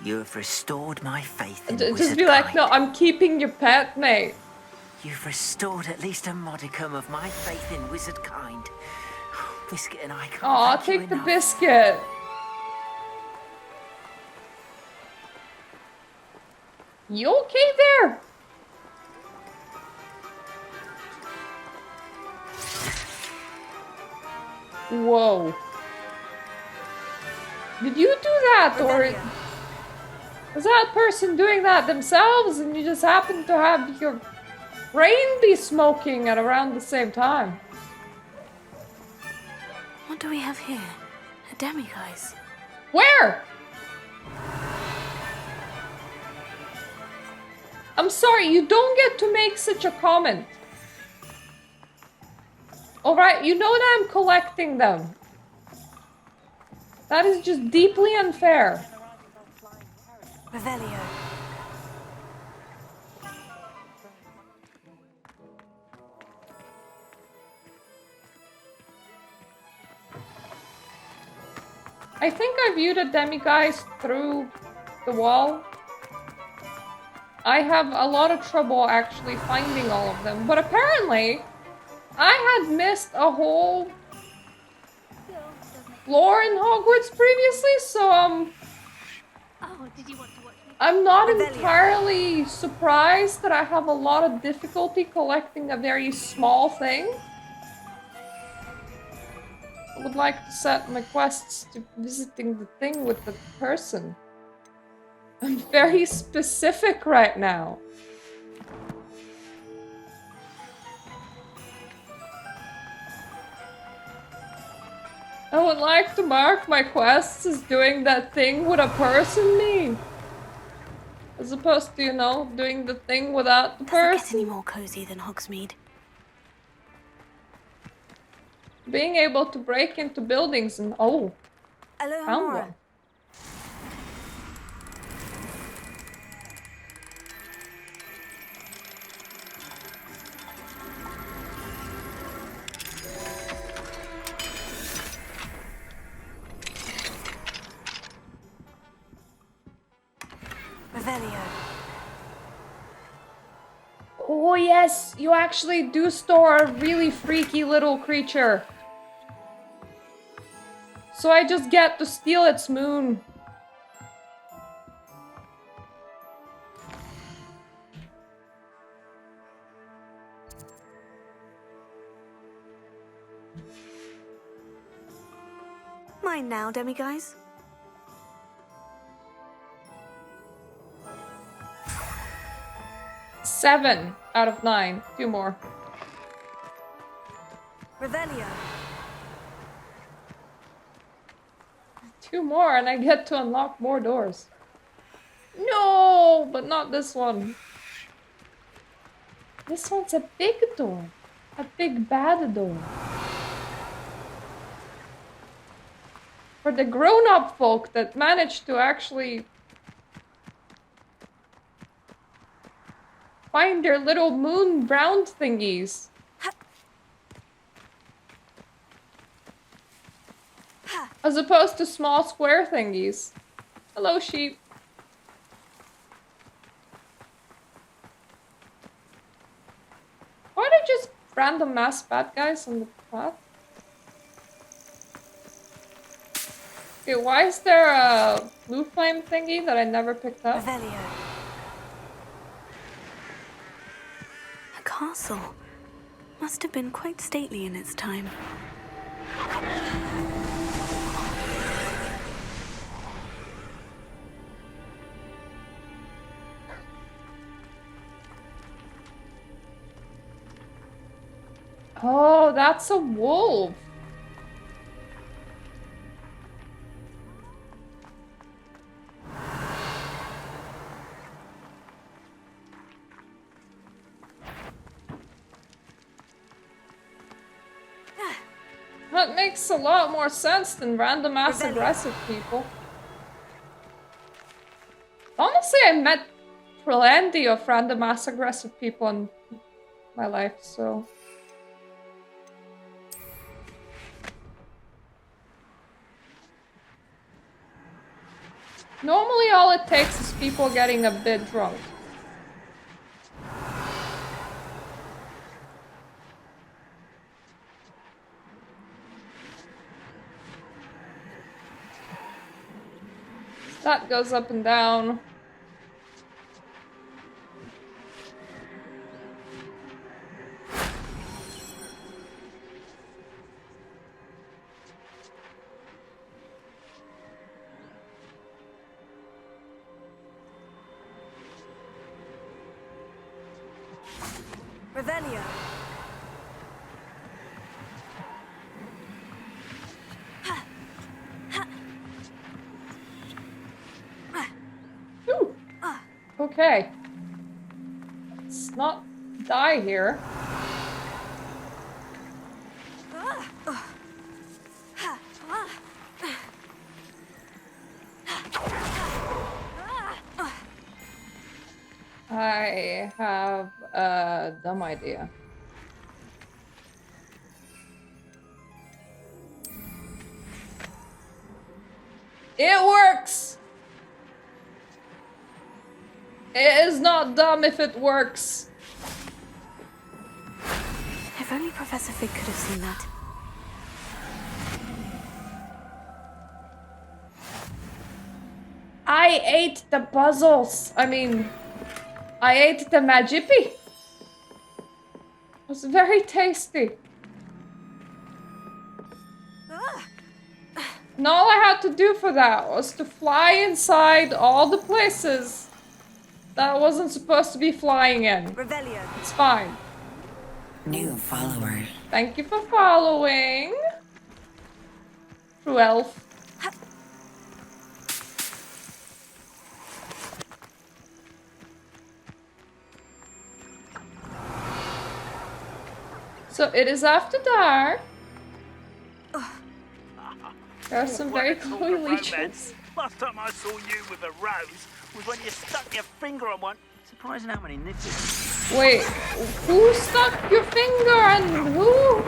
You have restored my faith in Just be like, no, I'm keeping your pet, mate. You've restored at least a modicum of my faith in wizard kind. Biscuit and I can't Aw, thank you take the enough. biscuit. You okay there? Whoa. Did you do that, or is that person doing that themselves and you just happen to have your brain be smoking at around the same time? What do we have here? A demiguise. Where? I'm sorry, you don't get to make such a comment. Alright, you know that I'm collecting them. That is just deeply unfair. Revelio. I think I viewed a demiguise through the wall. I have a lot of trouble actually finding all of them, but apparently I had missed a whole floor in Hogwarts previously, so Oh, did you want to watch me? I'm not entirely surprised that I have a lot of difficulty collecting a very small thing. I would like to set my quests to visiting the thing with the person. I'm very specific right now. I would like to mark my quests as doing that thing with a person me. As opposed to, you know, doing the thing without the person. Doesn't get any more cozy than Hogsmeade. Being able to break into buildings and oh, Hello, found Mora. one. Revelio. Oh yes, you actually do store a really freaky little creature. So I just get to steal its moon. Mine now, demiguise. Seven out of 9. 2 more. Revelio. 2 more and I get to unlock more doors. No, but not this one. This one's a big door. A big bad door. For the grown-up folk that managed to actually find their little moon brown thingies. As opposed to small square thingies. Hello, sheep. Why are there just random mass bad guys on the path? Okay, why is there a blue flame thingy that I never picked up? Revelio. A castle. Must have been quite stately in its time. Oh, that's a wolf. That makes a lot more sense than random ass aggressive people. Honestly, I met plenty of random ass aggressive people in my life, so... Normally all it takes is people getting a bit drunk. That goes up and down. Revelio. Ooh. Okay. Let's not die here. I have a dumb idea. It works! It is not dumb if it works. If only Professor Fig could have seen that. I ate the puzzles. I mean, I ate the Magippy. It was very tasty. And all I had to do for that was to fly inside all the places that I wasn't supposed to be flying in. Revelio. It's fine. New follower. Thank you for following. True elf. So it is after dark. There are some very glowy leeches. Last time I saw you with a rose was when you stuck your finger on one. Surprising how many nipples. Wait, who stuck your finger and who?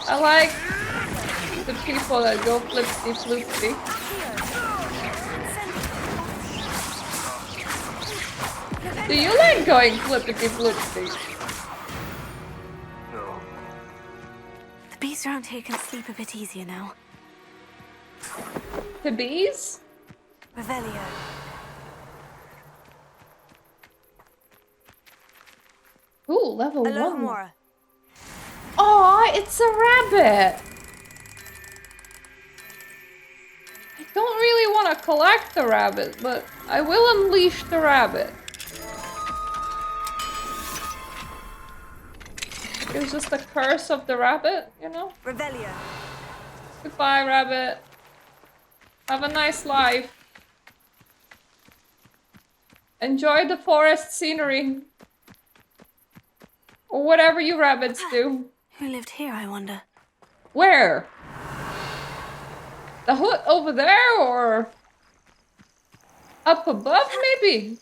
I like the people that go flipsy-floopsy. Do you like going flippity-floopsy? The bees around here can sleep a bit easier now. The bees? Revelio. Ooh, level 1. Alohomora. Aw, it's a rabbit! I don't really want to collect the rabbit, but I will unleash the rabbit. It's just the curse of the rabbit, you know? Revelio. Goodbye, rabbit. Have a nice life. Enjoy the forest scenery. Or whatever you rabbits do. Who lived here, I wonder? Where? The hut over there, or up above, maybe?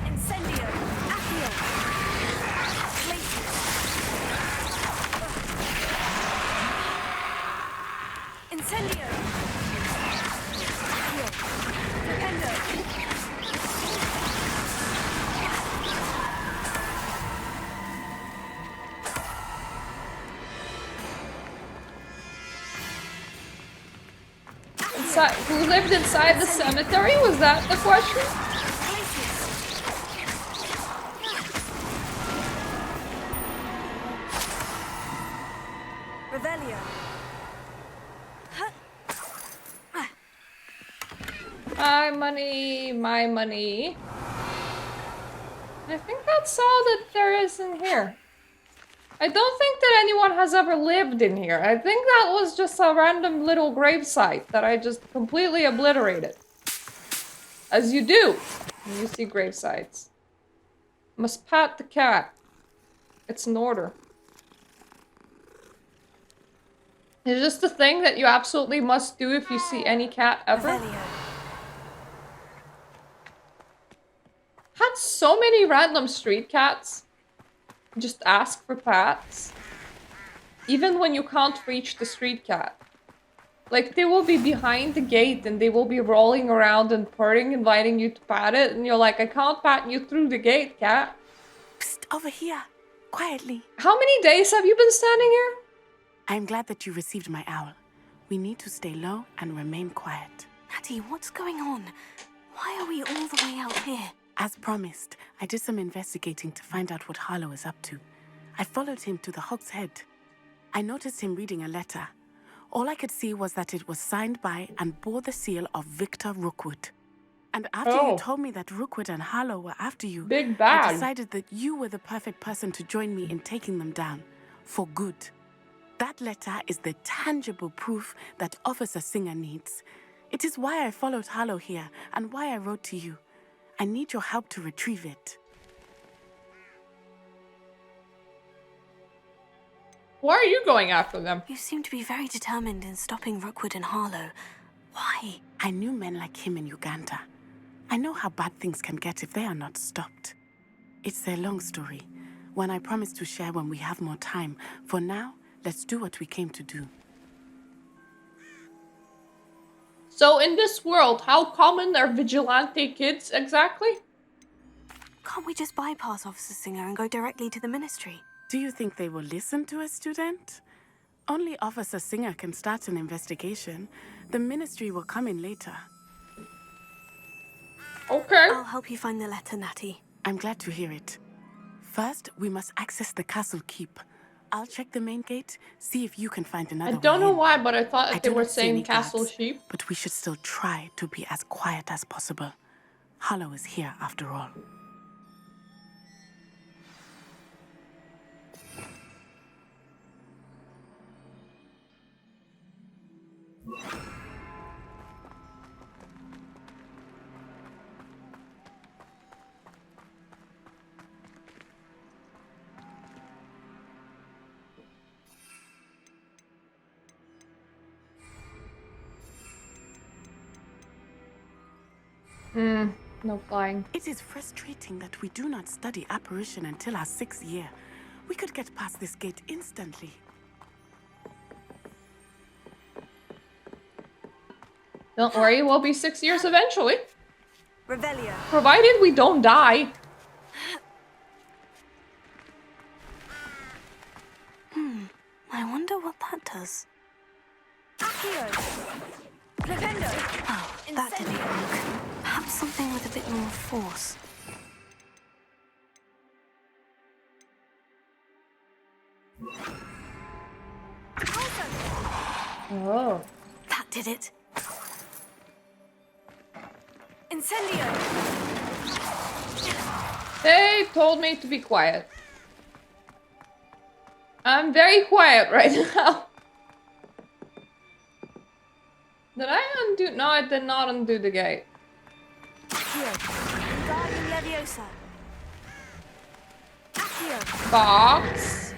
Incendio. Accio. Incendio. Accio. Flipendo. Who lived inside the cemetery? Was that the question? Revelio. My money, my money. I think that's all that there is in here. I don't think that anyone has ever lived in here. I think that was just a random little gravesite that I just completely obliterated. As you do when you see gravesites. Must pat the cat. It's an order. It's just a thing that you absolutely must do if you see any cat ever. Had so many random street cats just ask for pats. Even when you can't reach the street cat. Like, they will be behind the gate and they will be rolling around and purring, inviting you to pat it. And you're like, I can't pat you through the gate, cat. Psst, over here. Quietly. How many days have you been standing here? I'm glad that you received my owl. We need to stay low and remain quiet. Natty, what's going on? Why are we all the way out here? As promised, I did some investigating to find out what Harlow is up to. I followed him to the Hog's Head. I noticed him reading a letter. All I could see was that it was signed by and bore the seal of Victor Rookwood. And after you told me that Rookwood and Harlow were after you, Big bad. I decided that you were the perfect person to join me in taking them down. For good. That letter is the tangible proof that Officer Singer needs. It is why I followed Harlow here and why I wrote to you. I need your help to retrieve it. Why are you going after them? You seem to be very determined in stopping Rookwood and Harlow. Why? I knew men like him in Uganda. I know how bad things can get if they are not stopped. It's a long story, one I promise to share when we have more time. For now, let's do what we came to do. So in this world, how common are vigilante kids exactly? Can't we just bypass Officer Singer and go directly to the ministry? Do you think they will listen to a student? Only Officer Singer can start an investigation. The ministry will come in later. Okay. I'll help you find the letter, Natty. I'm glad to hear it. First, we must access the castle keep. I'll check the main gate, see if you can find another way I don't know in. why, but I thought that they do were not see saying any castle guards, sheep. But we should still try to be as quiet as possible. Harlow is here after all. No flying. It is frustrating that we do not study apparition until our 6th year. We could get past this gate instantly. Don't worry, we'll be 6 years eventually. Revelio. Provided we don't die. I wonder what that does. Accio. Flipendo. Oh, that didn't work. Perhaps something with a bit more force. Oh. That did it. Incendio. They told me to be quiet. I'm very quiet right now. Did I undo? No, I did not undo the gate. Accio. Wingardium Leviosa. Accio. Box.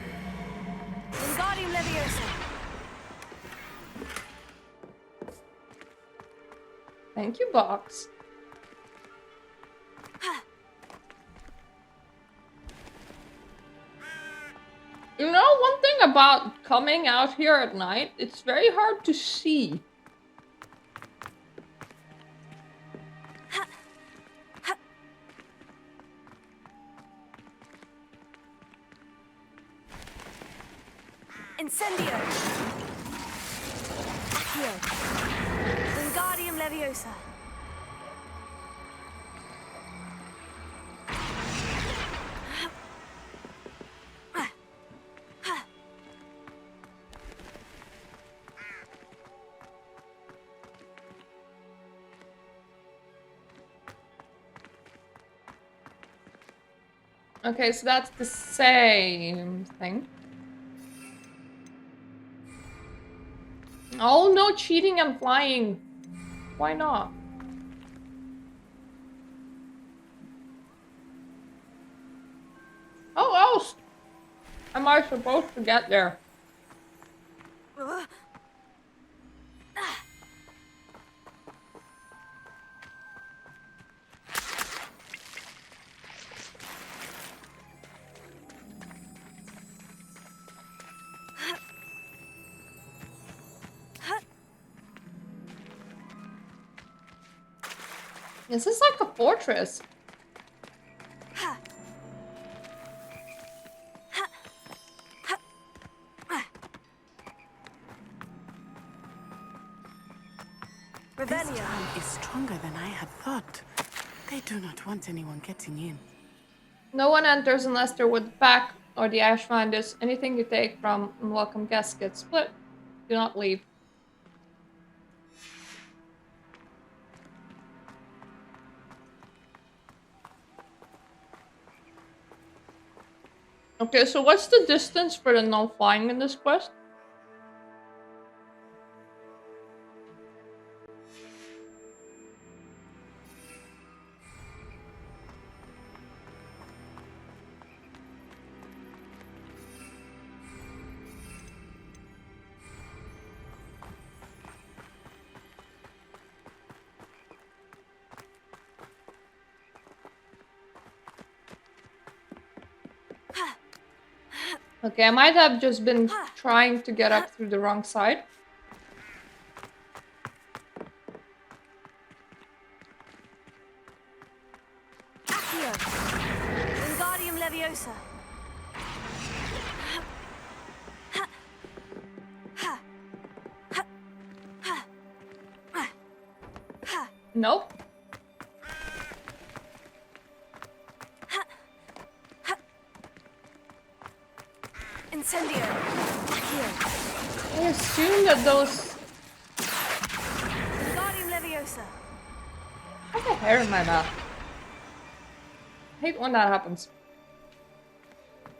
Wingardium Leviosa. Thank you, Box. You know, one thing about coming out here at night, it's very hard to see. Incendio. Accio. Wingardium Leviosa. Okay, so that's the same thing. Oh, no cheating and flying. Why not? Oh, am I supposed to get there? This is like a fortress. This town is stronger than I had thought. They do not want anyone getting in. No one enters unless they're with the pack or the Ashfinders. Anything you take from unwelcome guests gets split. Do not leave. Okay, so what's the distance for the non-flying in this quest? Okay, I might have just been trying to get up through the wrong side. Accio. Wingardium Leviosa. Nope. Incendio. Accio. I assume that those... Wingardium Leviosa. I have a hair in my mouth. I hate when that happens.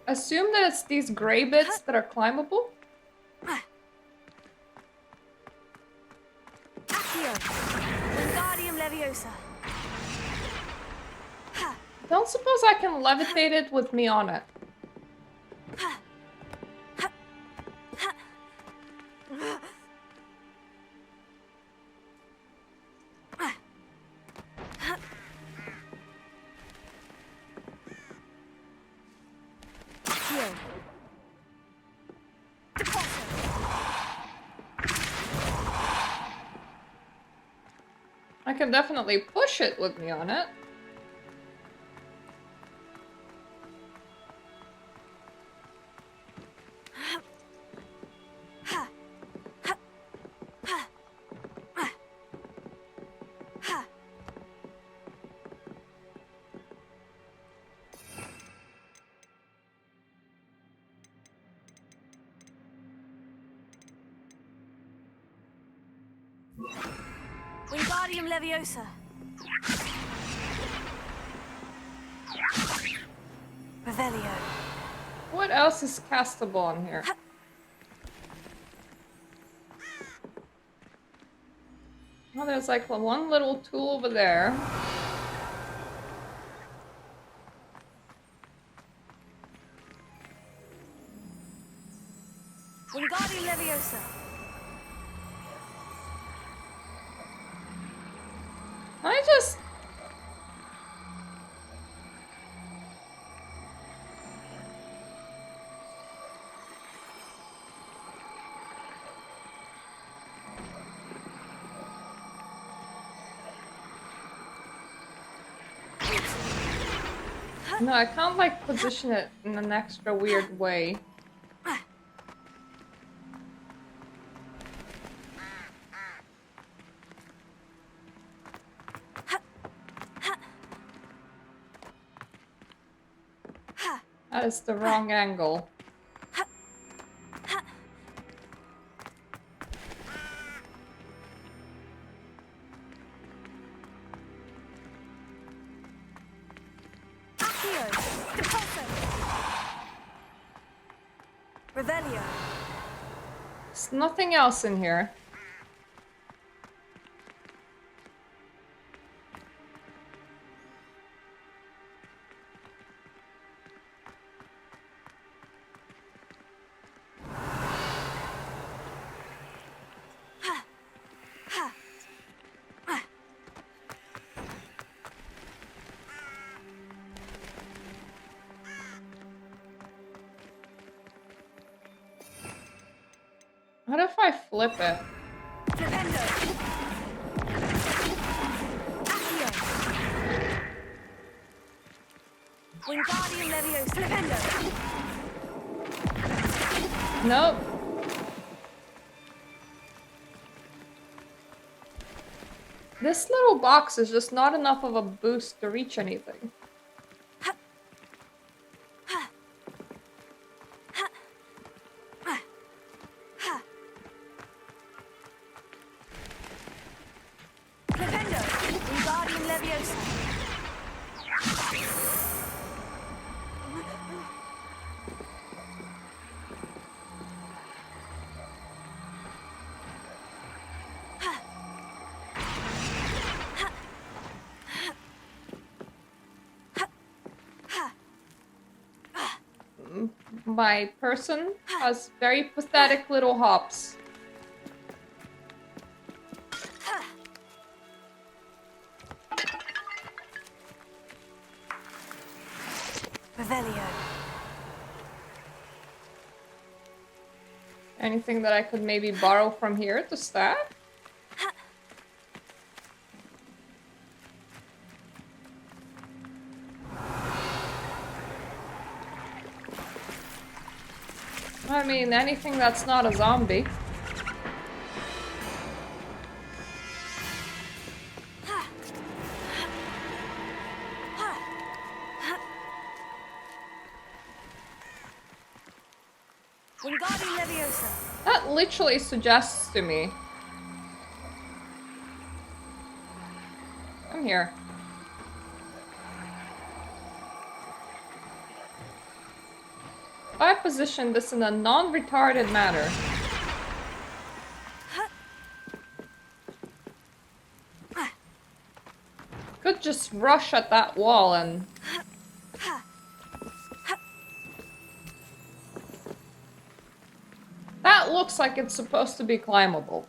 Assume that it's these gray bits that are climbable. Accio. Wingardium Leviosa. Don't suppose I can levitate it with me on it. I can definitely push it with me on it. Wingardium Leviosa. Revelio. What else is castable on here? Oh, there's like one little tool over there. Wingardium Leviosa. I just... No, I can't like position it in an extra weird way. That is the wrong angle. Revelio. There's nothing else in here. What if I flip it? Wingardium Leviosa. Flipendo. Nope. This little box is just not enough of a boost to reach anything. Flipendo. Wingardium Leviosa. My person has very pathetic little hops. Revelio. Anything that I could maybe borrow from here to staff? I mean, anything that's not a zombie. Wingardium Leviosa. That literally suggests to me. I'm here. If I position this in a non-retarded manner. Could just rush at that wall and... That looks like it's supposed to be climbable.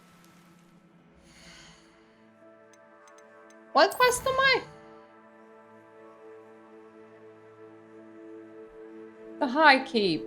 What quest am I? The High Keep.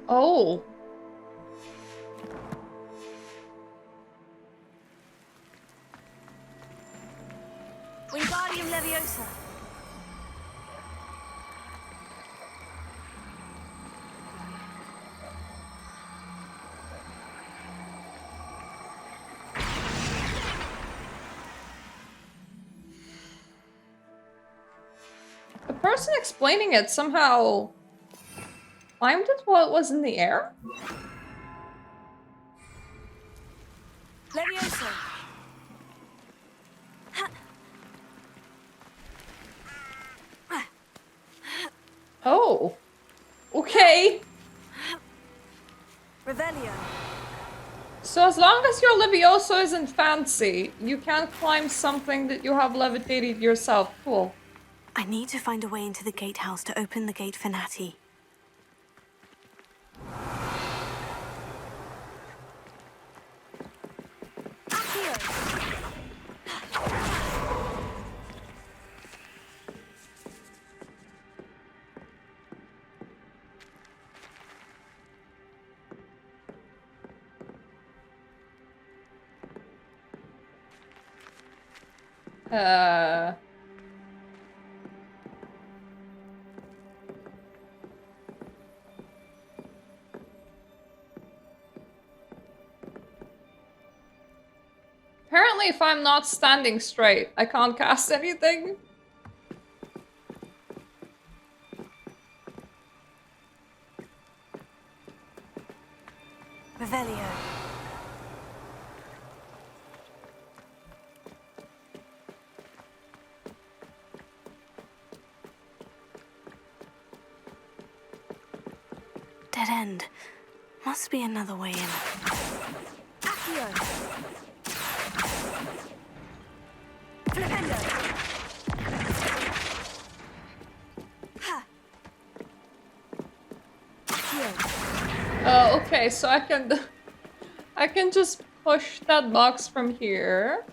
Oh. Wingardium Leviosa. The person explaining it somehow climbed it while it was in the air? Leviosa. Oh. Okay. Revelio. So as long as your Levioso isn't fancy, you can't climb something that you have levitated yourself. Cool. I need to find a way into the gatehouse to open the gate for Natty. Uh... Apparently, if I'm not standing straight, I can't cast anything. Revelio. dead end. Must be another way in. Accio. Flipendo. Ha. Oh, okay, so I can just push that box from here.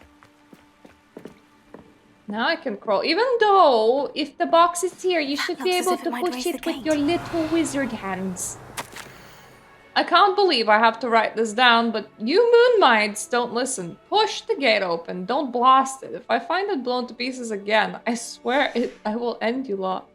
Now I can crawl. Even though, if the box is here, you should be able to push it with your little wizard hands. I can't believe I have to write this down, but you moon mites don't listen. Push the gate open, don't blast it. If I find it blown to pieces again, I swear I will end you lot.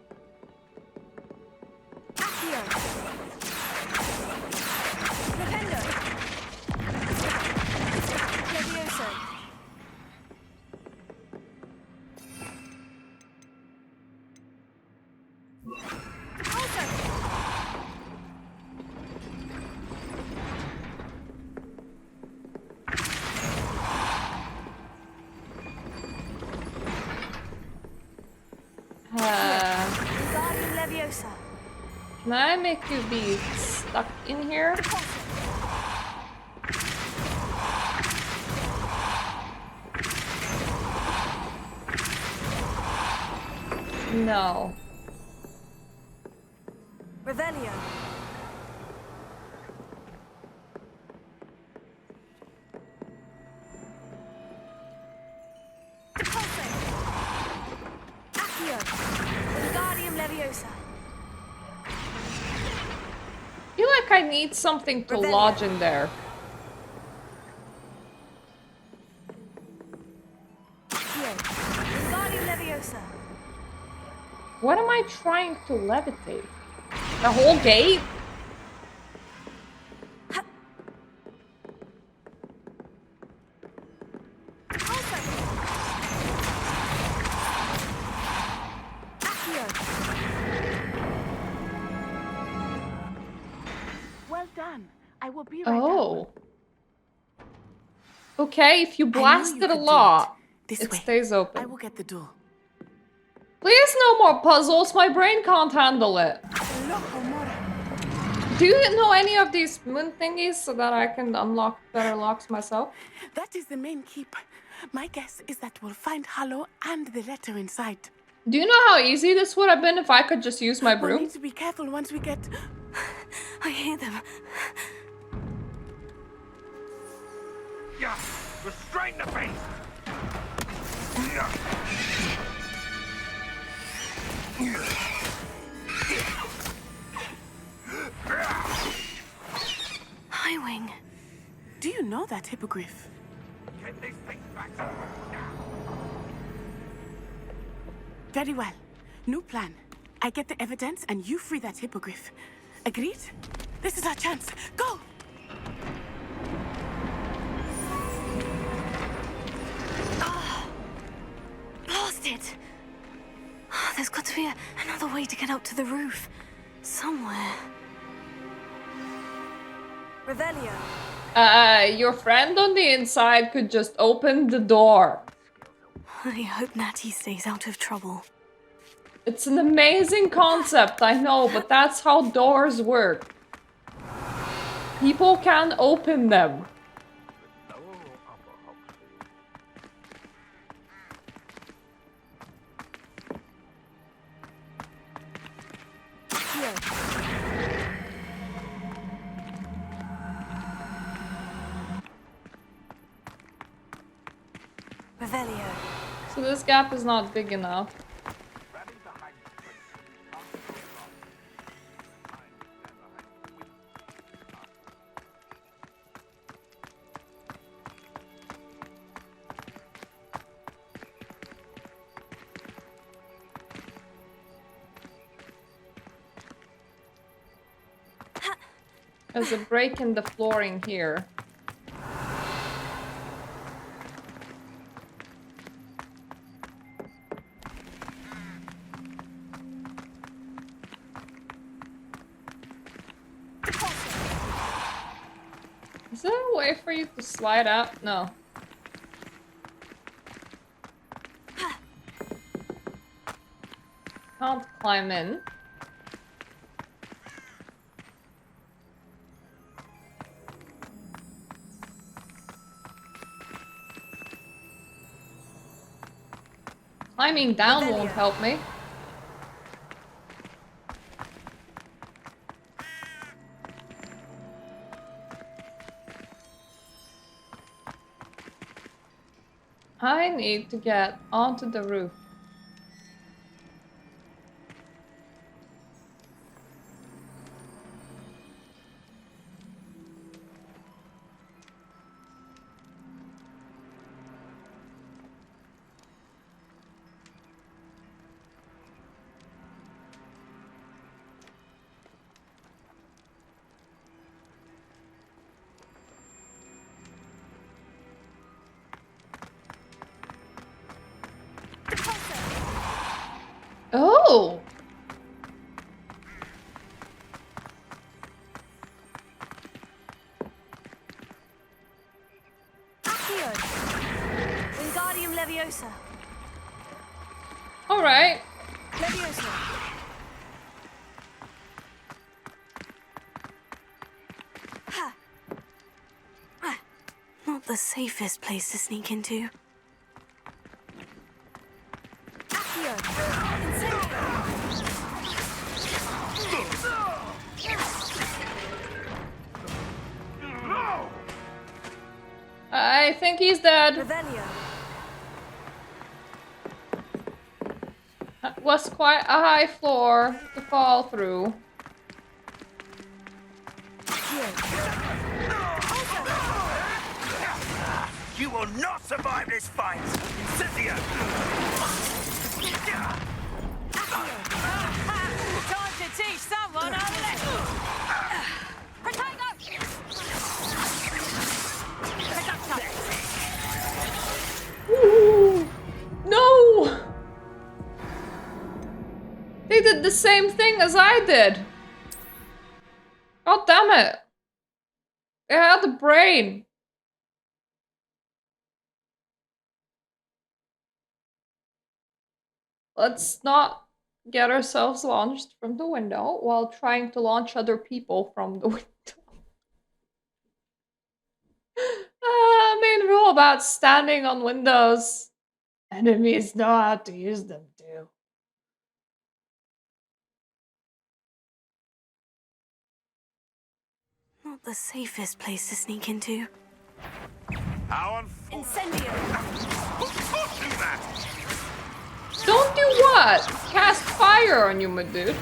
Can I make you be stuck in here? No. Revelio. Accio. Wingardium Leviosa. I feel like I need something to lodge in there. Wingardium Leviosa. What am I trying to levitate? The whole gate? Well done. I will be right Oh. Okay, if you blast it a lot, it stays open. I will get the door. Please, no more puzzles. My brain can't handle it. Do you know any of these moon thingies so that I can unlock better locks myself? That is the main keep. My guess is that we'll find Hollow and the letter inside. Do you know how easy this would have been if I could just use my broom? We'll need to be careful once we get... I hear them. Yeah, restrain the beast. Highwing. Do you know that hippogriff? Get this thing back. Very well. New plan. I get the evidence and you free that hippogriff. Agreed? This is our chance. Go! Blast it! There's got to be another way to get up to the roof. Somewhere. Revelio. Your friend on the inside could just open the door. I hope Natty stays out of trouble. It's an amazing concept, I know, but that's how doors work. People can open them. Revelio. So this gap is not big enough. There's a break in the flooring here. Is there a way for you to slide out? No. Can't climb in. Climbing down won't help me. I need to get onto the roof. Oh! Accio! Wingardium Leviosa. Alright. Leviosa. Not the safest place to sneak into. Accio! Incendio! I think he's dead. Revelio. That was quite a high floor to fall through. You will not survive this fight! Incendio! Time to teach someone a lesson! Potato! Ooh. No! They did the same thing as I did. God damn it. They had the brain. Let's not get ourselves launched from the window while trying to launch other people from the window. Main rule about standing on windows. Enemies know how to use them too. Not the safest place to sneak into. How Incendio! Don't do what? Cast fire on you, my dude.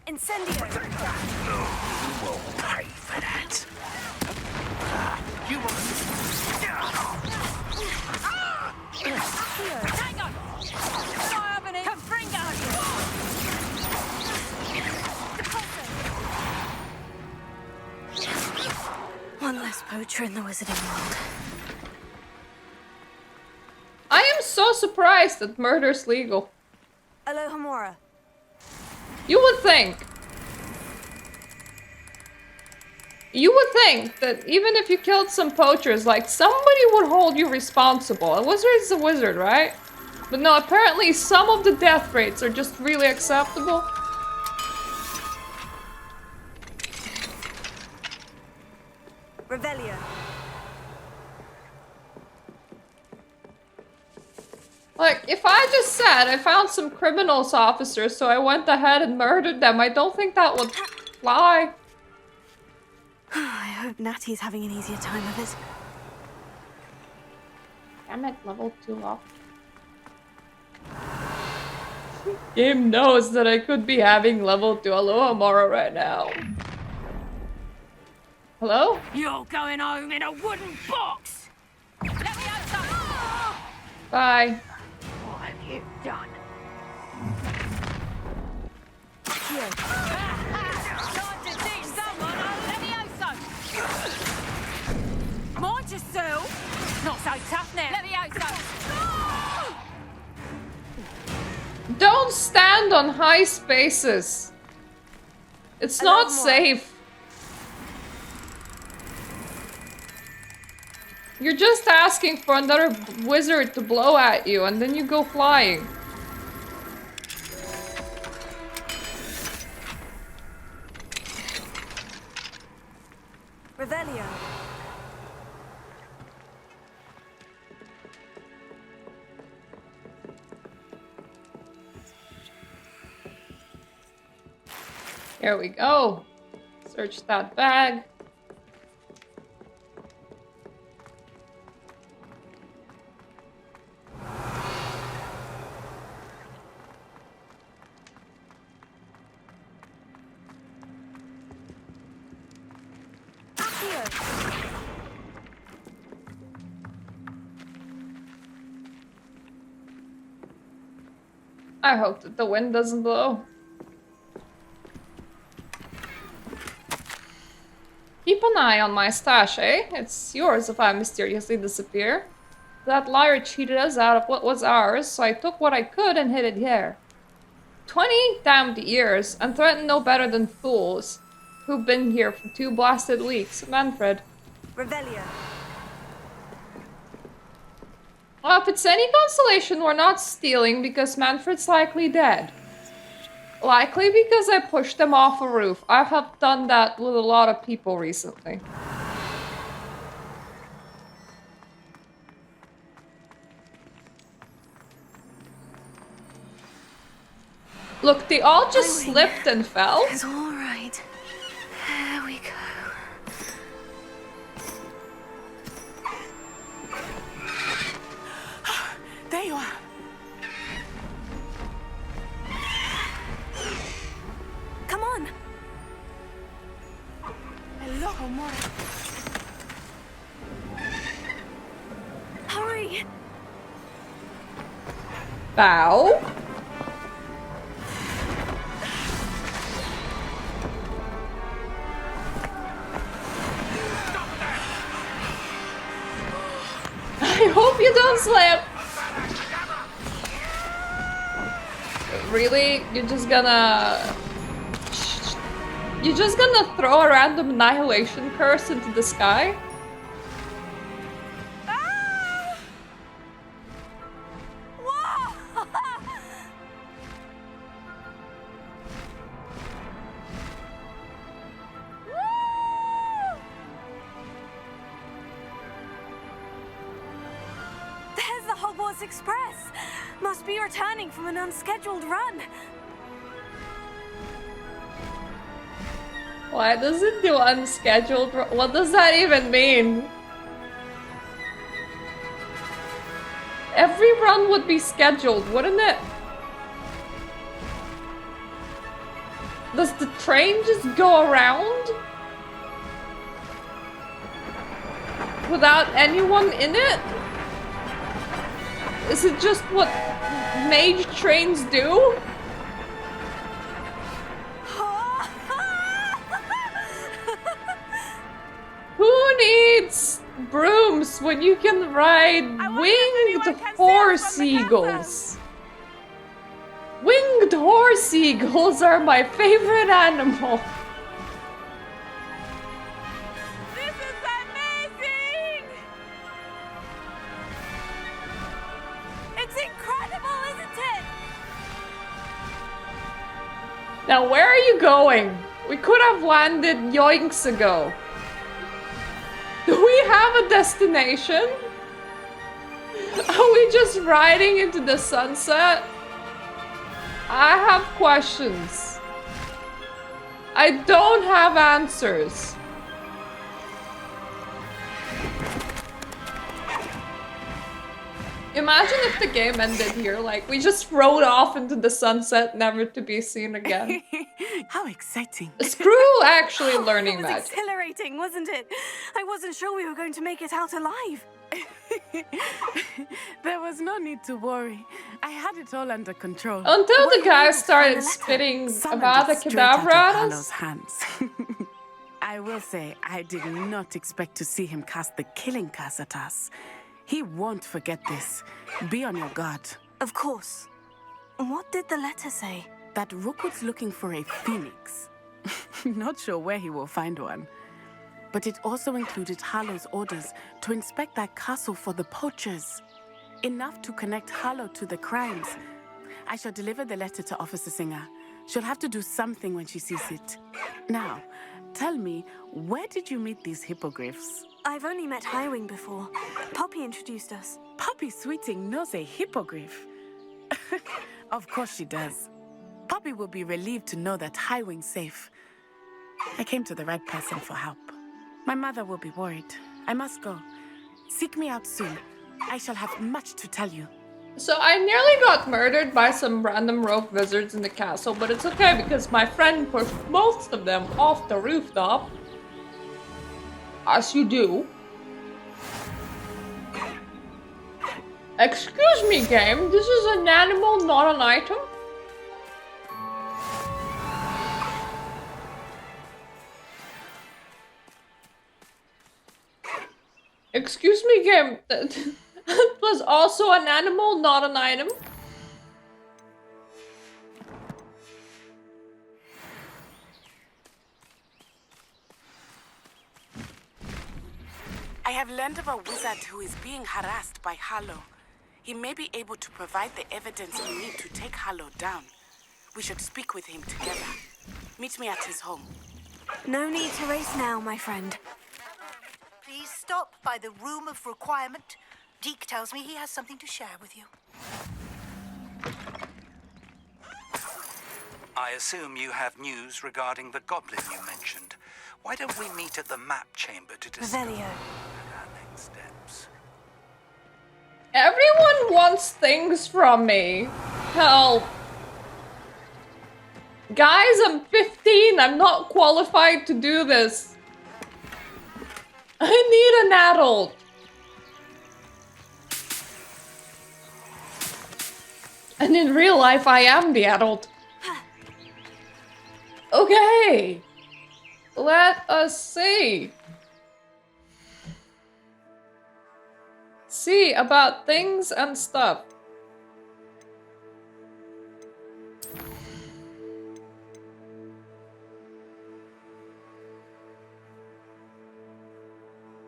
Incendio! You will pay for that. You will... One less poacher in the wizarding world. I am so surprised that murder's legal. Alohomora. You would think. You would think that even if you killed some poachers, like, somebody would hold you responsible. A wizard is a wizard, right? But no, apparently some of the death rates are just really acceptable. Revelio. Like, if I just said I found some criminals officers, so I went ahead and murdered them, I don't think that would fly. I hope Natty's having an easier time of it. Damn it, level 2 off. Game knows that I could be having level 2 Alohomora right now. Hello? You're going home in a wooden box! Bye. What have you done? Time to teach someone a Levioso! Mind yourself! Not so tough now! Levioso! Don't stand on high spaces. It's not safe. You're just asking for another wizard to blow at you, and then you go flying. Here we go. Search that bag. I hope that the wind doesn't blow. Keep an eye on my stash, eh? It's yours if I mysteriously disappear. That liar cheated us out of what was ours, so I took what I could and hid it here. 20 damned years, and threaten no better than fools who've been here for 2 blasted weeks. Manfred. Revelio. Well, if it's any consolation, we're not stealing because Manfred's likely dead. Likely because I pushed them off a roof. I have done that with a lot of people recently. Look, they all just slipped and fell. It's all right. There we go. There you are. Come on. Hello, Mora. Hurry. Bow. I hope you don't slip. Really? You're just gonna throw a random annihilation curse into the sky? There's the Hogwarts Express. Must be returning from an unscheduled run. Why does it do unscheduled? What does that even mean? Every run would be scheduled, wouldn't it? Does the train just go around? Without anyone in it? Is it just what mage trains do? Who needs brooms when you can ride winged horse eagles? Winged horse eagles are my favorite animal. This is amazing! It's incredible, isn't it? Now, where are you going? We could have landed yoinks ago. Do we have a destination? Are we just riding into the sunset? I have questions. I don't have answers. Imagine if the game ended here, like we just rode off into the sunset, never to be seen again. How exciting. Screw actually learning It was magic. exhilarating, wasn't it? I wasn't sure we were going to make it out alive. There was no need to worry. I had it all under control. Until the guy started spitting about the Kedavra at us. Hands. I will say, I did not expect to see him cast the killing curse at us. He won't forget this. Be on your guard. Of course. What did the letter say? That Rookwood's looking for a phoenix. Not sure where he will find one. But it also included Harlow's orders to inspect that castle for the poachers. Enough to connect Harlow to the crimes. I shall deliver the letter to Officer Singer. She'll have to do something when she sees it. Now, tell me, where did you meet these hippogriffs? I've only met Highwing before. Poppy introduced us. Poppy Sweeting knows a hippogriff. Of course she does. Poppy will be relieved to know that Highwing's safe. I came to the right person for help. My mother will be worried. I must go. Seek me out soon. I shall have much to tell you. So I nearly got murdered by some random rogue wizards in the castle, but it's okay because my friend pushed most of them off the rooftop. As you do. Excuse me, game. This is an animal, not an item. Excuse me, game. It was also an animal, not an item. I have learned of a wizard who is being harassed by Harlow. He may be able to provide the evidence we need to take Harlow down. We should speak with him together. Meet me at his home. No need to race now, my friend. Please stop by the Room of Requirement. Deke tells me he has something to share with you. I assume you have news regarding the goblin you mentioned. Why don't we meet at the map chamber to discuss our next steps? Everyone wants things from me. Hell. Guys, I'm 15. I'm not qualified to do this. I need an adult. And in real life, I am the adult. Okay. Let us see. See about things and stuff.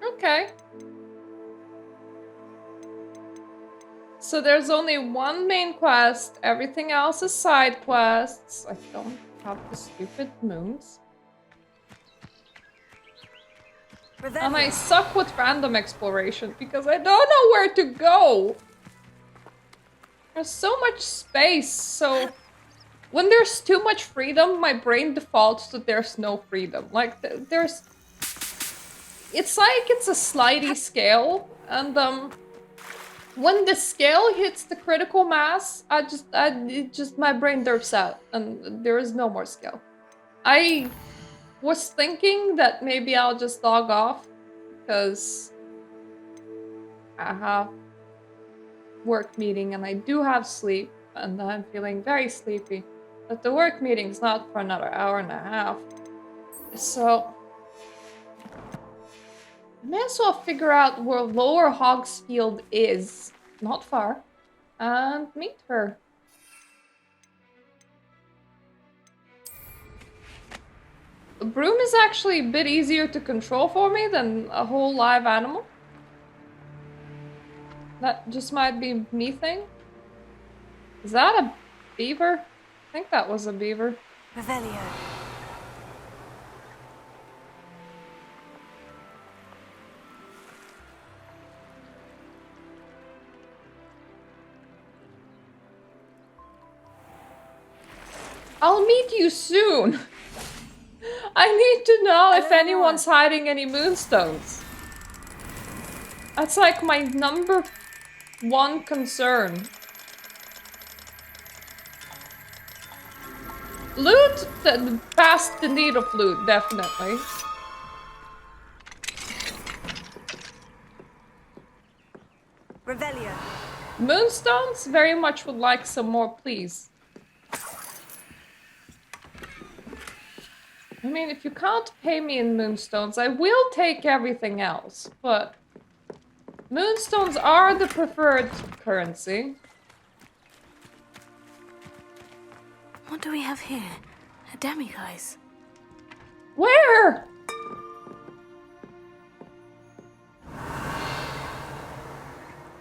Okay. So there's only one main quest. Everything else is side quests. I don't have the stupid moons. And I suck with random exploration because I don't know where to go. There's so much space, so when there's too much freedom, my brain defaults to there's no freedom. Like there's, it's like it's a slidey scale, and when the scale hits the critical mass, my brain derps out, and there is no more scale. I was thinking that maybe I'll just log off because I have work meeting and I do have sleep and I'm feeling very sleepy. But the work meeting's not for another hour and a half. So I may as well figure out where Lower Hogsfield is, not far, and meet her. A broom is actually a bit easier to control for me than a whole live animal. That just might be me thing. Is that a beaver? I think that was a beaver. Revelio. I'll meet you soon. I need to know if anyone's hiding any moonstones. That's like my number one concern. Loot? Past the need of loot, definitely. Revelio. Moonstones? Very much would like some more, please. I mean, if you can't pay me in moonstones, I will take everything else, but moonstones are the preferred currency. What do we have here? A demiguise. Where?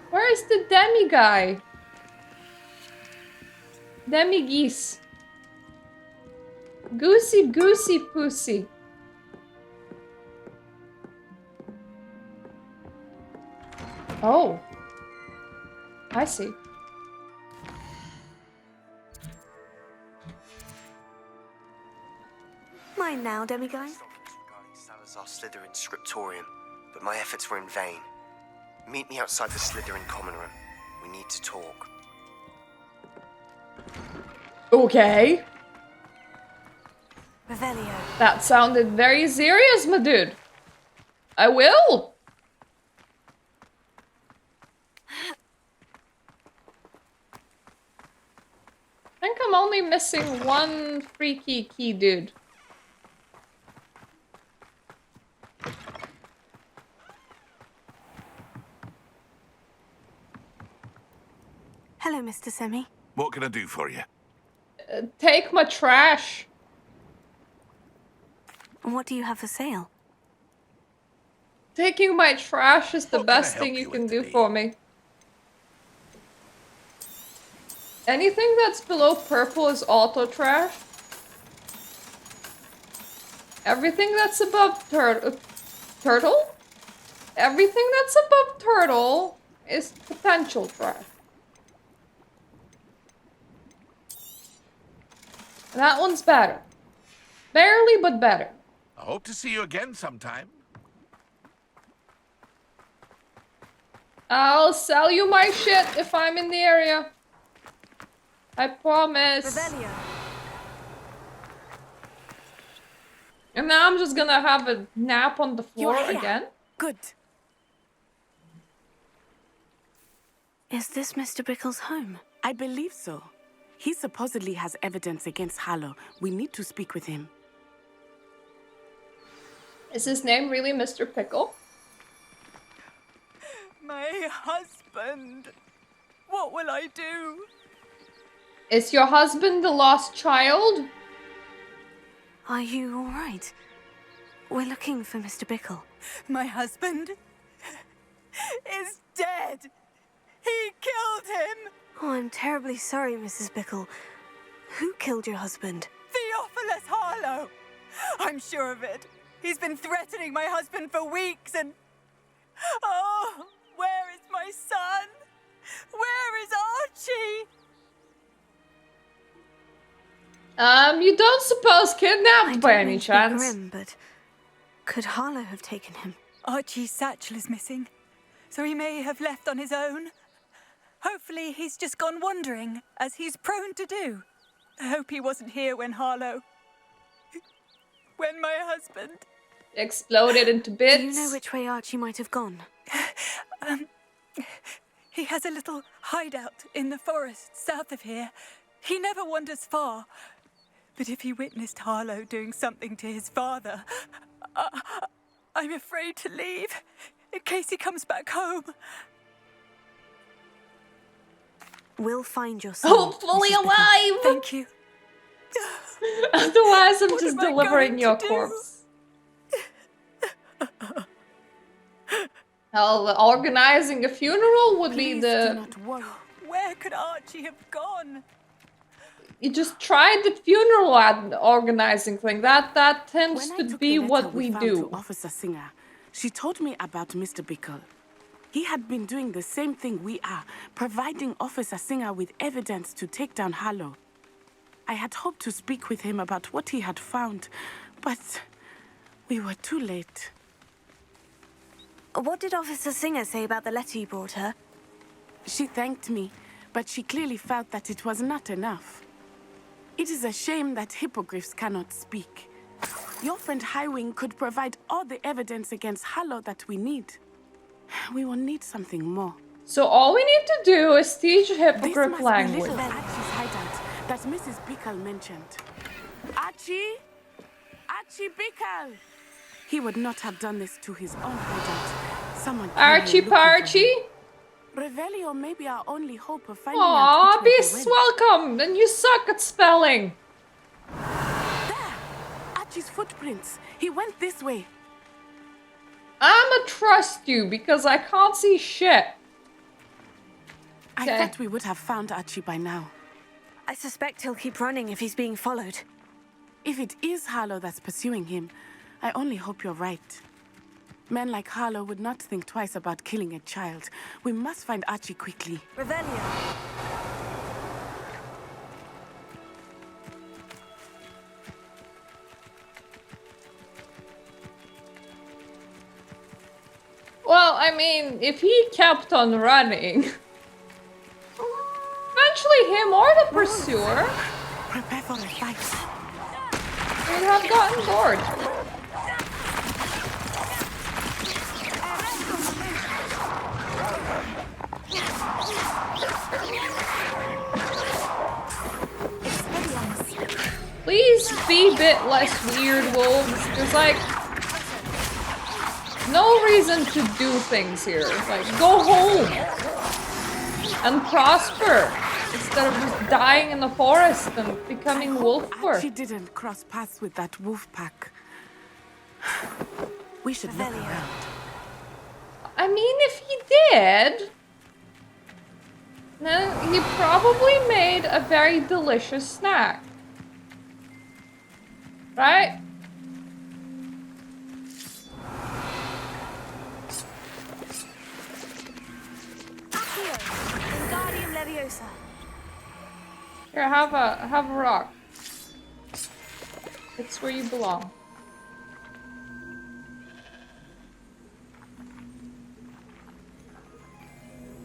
Where is the demiguy? Demigeese. Goosey goosey poosey. Oh. I see. fine now, demiguise? Regarding Salazar Slytherin scriptorium, but my efforts were in vain. Meet me outside the Slytherin common room. We need to talk. Okay. Revelio. That sounded very serious, my dude. I will. I think I'm only missing one freaky key dude. Hello, Mr. Semi. What can I do for you? Take my trash. And what do you have for sale? Taking my trash is the best thing you can do for me. Anything that's below purple is auto trash. Everything that's above turtle? Everything that's above turtle is potential trash. And that one's better. Barely, but better. I hope to see you again sometime. I'll sell you my shit if I'm in the area. I promise. Revelio. And now I'm just gonna have a nap on the floor again. Good. Is this Mr. Bickle's home? I believe so. He supposedly has evidence against Harlow. We need to speak with him. Is his name really Mr. Pickle? My husband. What will I do? Is your husband the lost child? Are you all right? We're looking for Mr. Bickle. My husband is dead. He killed him. Oh, I'm terribly sorry, Mrs. Bickle. Who killed your husband? Theophilus Harlow. I'm sure of it. He's been threatening my husband for weeks and... Oh, where is my son? Where is Archie? You don't suppose kidnapped by any chance? Grim, but could Harlow have taken him? Archie's satchel is missing, so he may have left on his own. Hopefully he's just gone wandering, as he's prone to do. I hope he wasn't here when Harlow... when my husband... exploded into bits. Do you know which way Archie might have gone? He has a little hideout in the forest south of here. He never wanders far. But if he witnessed Harlow doing something to his father, I'm afraid to leave, in case he comes back home. We'll find your son. Hopefully alive! Thank you. Otherwise, I'm just delivering your corpse. Well, organizing a funeral would be the... Where could Archie have gone? You just tried the funeral organizing thing. That tends to be what we do. Officer Singer, she told me about Mr. Bickle. He had been doing the same thing we are, providing Officer Singer with evidence to take down Harlow. I had hoped to speak with him about what he had found, but we were too late. What did Officer Singer say about the letter you brought her? She thanked me, but she clearly felt that it was not enough. It is a shame that hippogriffs cannot speak. Your friend Highwing could provide all the evidence against Harlow that we need. We will need something more. So all we need to do is teach hippogriff this language. This must be little Archie's hideout that Mrs. Bickle mentioned. Archie? Archie Bickle! He would not have done this to his own hideout. Someone Archie Parchie? Revelio may be our only hope of finding out out which way Beasts, they went. welcome! And you suck at spelling. There! Archie's footprints. He went this way. I'ma trust you because I can't see shit. I thought we would have found Archie by now. I suspect he'll keep running if he's being followed. If it is Harlow that's pursuing him, I only hope you're right. Men like Harlow would not think twice about killing a child. We must find Archie quickly. Revelio. I mean, if he kept on running, eventually him or the pursuer Prepare for a fight. would have gotten bored. Please be a bit less weird, wolves. There's like no reason to do things here. Like, go home and prosper instead of just dying in the forest and becoming wolf fur. She didn't cross paths with that wolf pack. We should look around. I mean, if he did, then he probably made a very delicious snack. Right? Wingardium Leviosa. Here, have a rock. It's where you belong.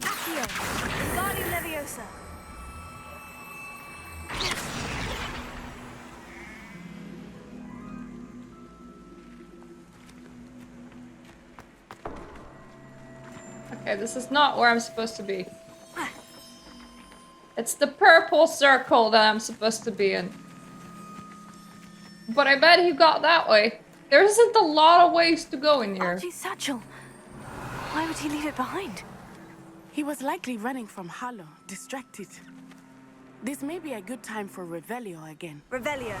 Accio. Wingardium Leviosa. Okay, this is not where I'm supposed to be. It's the purple circle that I'm supposed to be in. But I bet he got that way. There isn't a lot of ways to go in here. Archie's satchel. Why would he leave it behind? He was likely running from Harlow, distracted. This may be a good time for Revelio again. Revelio.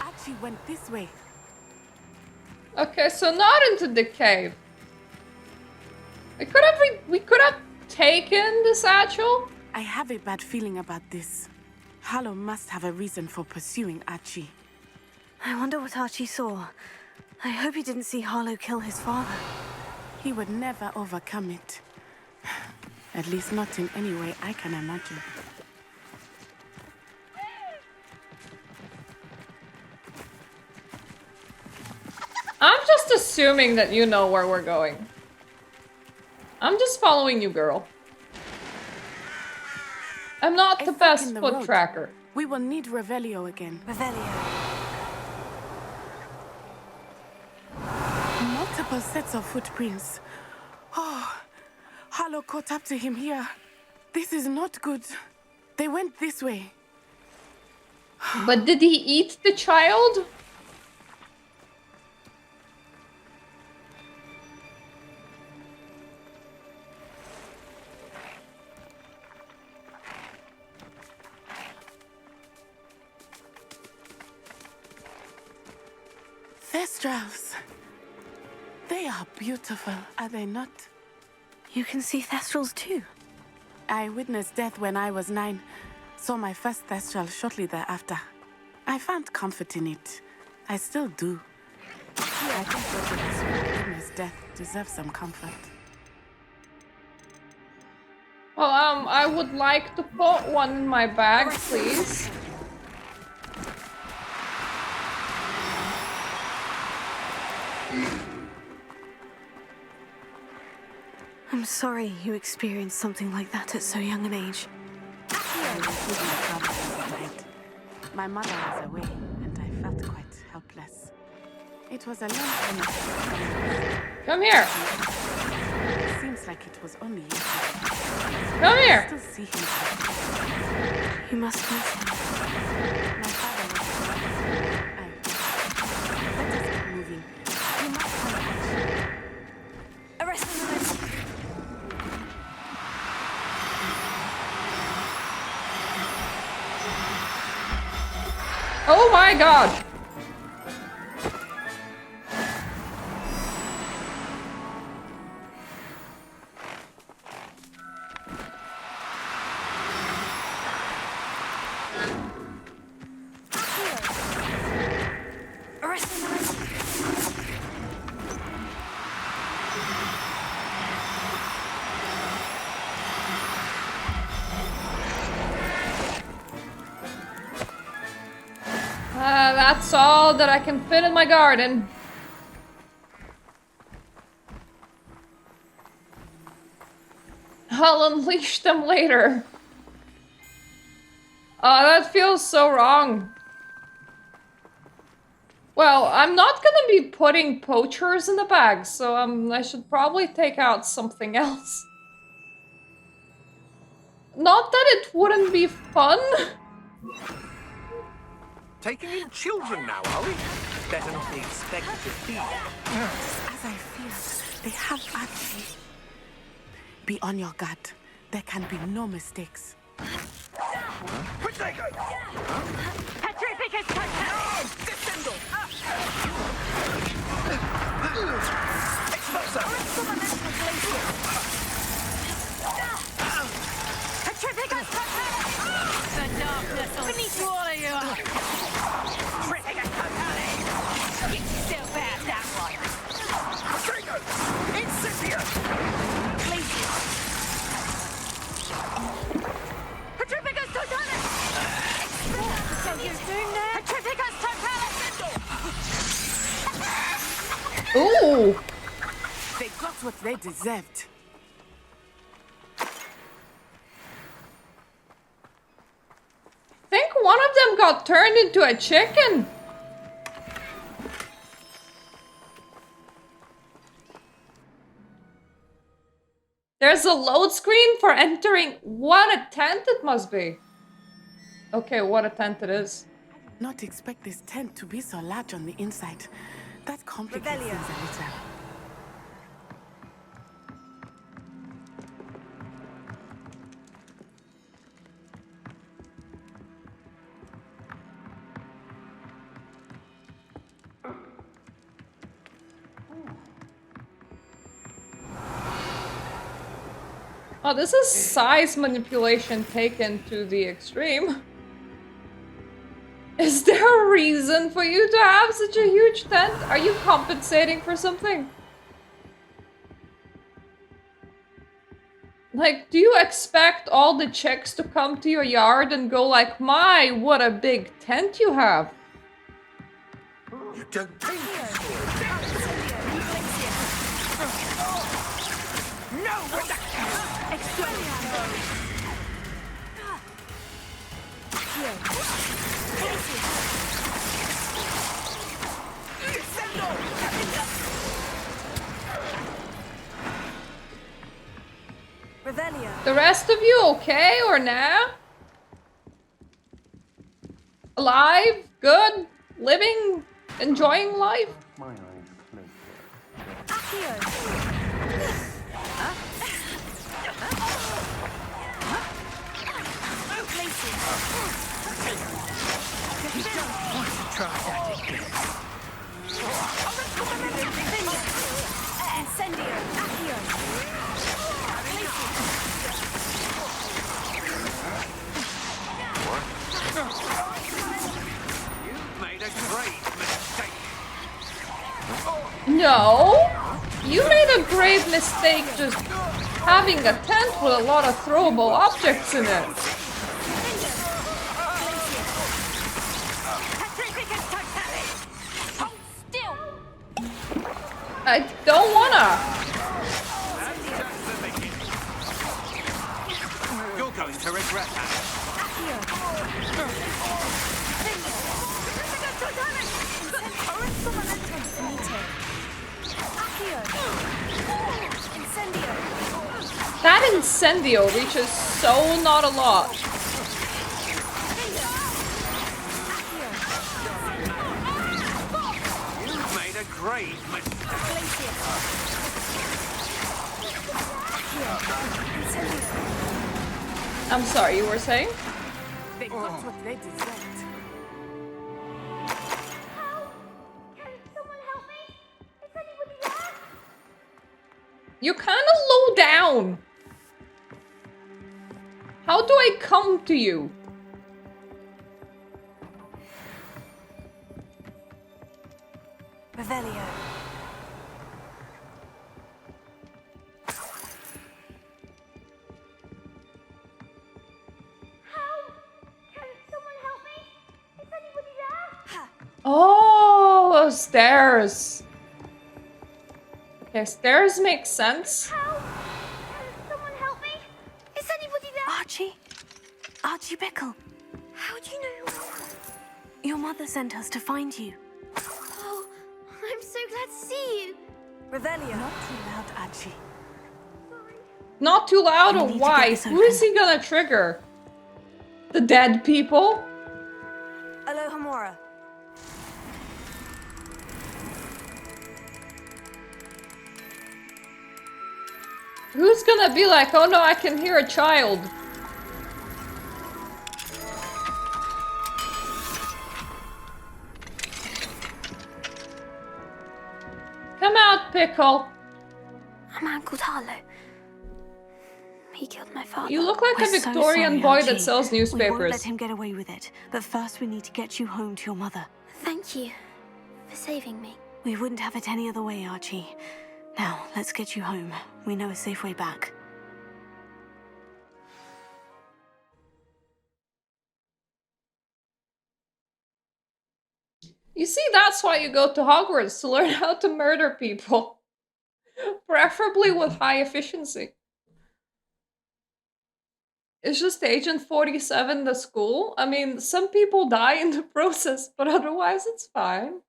Archie went this way. Okay, so not into the cave. We could have taken the satchel. I have a bad feeling about this. Harlow must have a reason for pursuing Archie. I wonder what Archie saw. I hope he didn't see Harlow kill his father. He would never overcome it. At least not in any way I can imagine. I'm just assuming that you know where we're going. I'm just following you, girl. I'm not the best foot tracker. We will need Revelio again. Revelio. Multiple sets of footprints. Oh, Harlow caught up to him here. This is not good. They went this way. But did he eat the child? Thestrals. They are beautiful, are they not? You can see Thestrals too. I witnessed death when I was 9. Saw my first Thestral shortly thereafter. I found comfort in it. I still do. I think those of us who witnessed death deserve some comfort. Well, I would like to put one in my bag, please. I'm sorry you experienced something like that at so young an age. My mother was away, and I felt quite helpless. It was a long time. Come here. It seems like it was only yesterday. Come here. I still see him. You must miss him. My father was. Let us keep moving. You must come. Arrest him. Oh my god! That's all that I can fit in my garden. I'll unleash them later. That feels so wrong. Well, I'm not gonna be putting poachers in the bag, so I should probably take out something else. Not that it wouldn't be fun. Taking in children now, are we? Better not be expected to feed. As I feared, they have actually. Be on your guard. There can be no mistakes. Potato! Petrificus No! Descendo! Expulsor! Petrificus The darkness will swallow you up! Petrificus Totale! You still bear that one! Potato! Incendio! Petrificus Totale! So you're doing that? Petrificus Totale! Ooh! They got what they deserved. I think one of them got turned into a chicken. There's a load screen for entering. What a tent it must be. Okay, what a tent it is. Not expect this tent to be so large on the inside. That complicates things a little. Oh, this is size manipulation taken to the extreme. Is there a reason for you to have such a huge tent? Are you compensating for something? Like, do you expect all the chicks to come to your yard and go like, my, what a big tent you have? You don't think no reduction! The rest of you okay or nah? Alive? Good? Living? Enjoying life? My eyes closed. You don't want to try that again. Incendio! Accio! You've made a great mistake. No! You made a grave mistake just having a tent with a lot of throwable objects in it. I don't wanna. You're going to regret that. That incendio reaches so not a lot. You've made a grave I'm sorry, you were saying? They got what they deserved. You're kind of low down. How do I come to you? Revelio. Oh, stairs. Okay, stairs make sense. Someone help me! Is anybody there? Archie Bickle. How do you know? Your mother sent us to find you. Oh, I'm so glad to see you. Revelio. Not too loud, Archie. Not too loud, or need to get why? this Who is he gonna trigger? The dead people? Alohomora. Who's gonna be like, oh no, I can hear a child? Come out, Pickle. A man called Harlow. He killed my father. You look like We're a so Victorian sorry, boy Archie. that sells We won't let newspapers. him get away with it. But first we need to get you home to your mother. Thank you for saving me. We wouldn't have it any other way, Archie. Now, let's get you home. We know a safe way back. You see, that's why you go to Hogwarts, to learn how to murder people. Preferably with high efficiency. Is just Agent 47 the school? I mean, some people die in the process, but otherwise it's fine.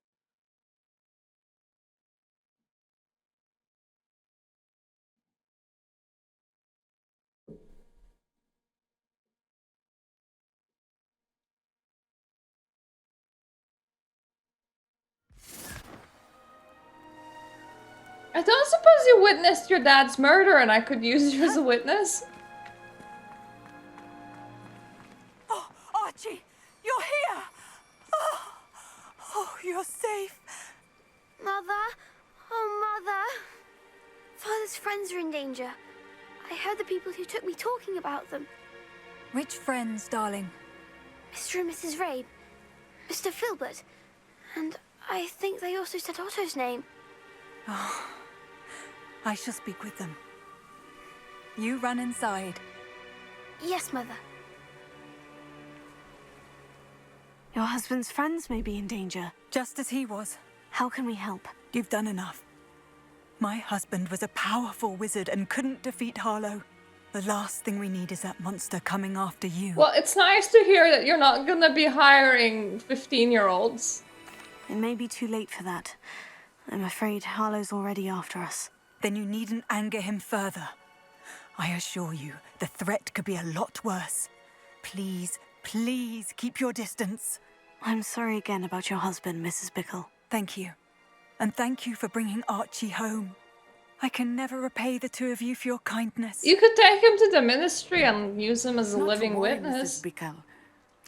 I don't suppose you witnessed your dad's murder and I could use you as a witness? Oh, Archie, you're here! Oh, you're safe. Mother? Oh, Mother. Father's friends are in danger. I heard the people who took me talking about them. Which friends, darling? Mr. and Mrs. Rabe, Mr. Filbert, and I think they also said Otto's name. Oh, I shall speak with them. You run inside. Yes, Mother. Your husband's friends may be in danger. Just as he was. How can we help? You've done enough. My husband was a powerful wizard and couldn't defeat Harlow. The last thing we need is that monster coming after you. Well, it's nice to hear that you're not gonna be hiring 15-year-olds. It may be too late for that. I'm afraid Harlow's already after us. Then you needn't anger him further. I assure you, the threat could be a lot worse. Please, please keep your distance. I'm sorry again about your husband, Mrs. Bickle. Thank you. And thank you for bringing Archie home. I can never repay the two of you for your kindness. You could take him to the ministry and use him as a Not living to worry, witness. Mrs. Bickle.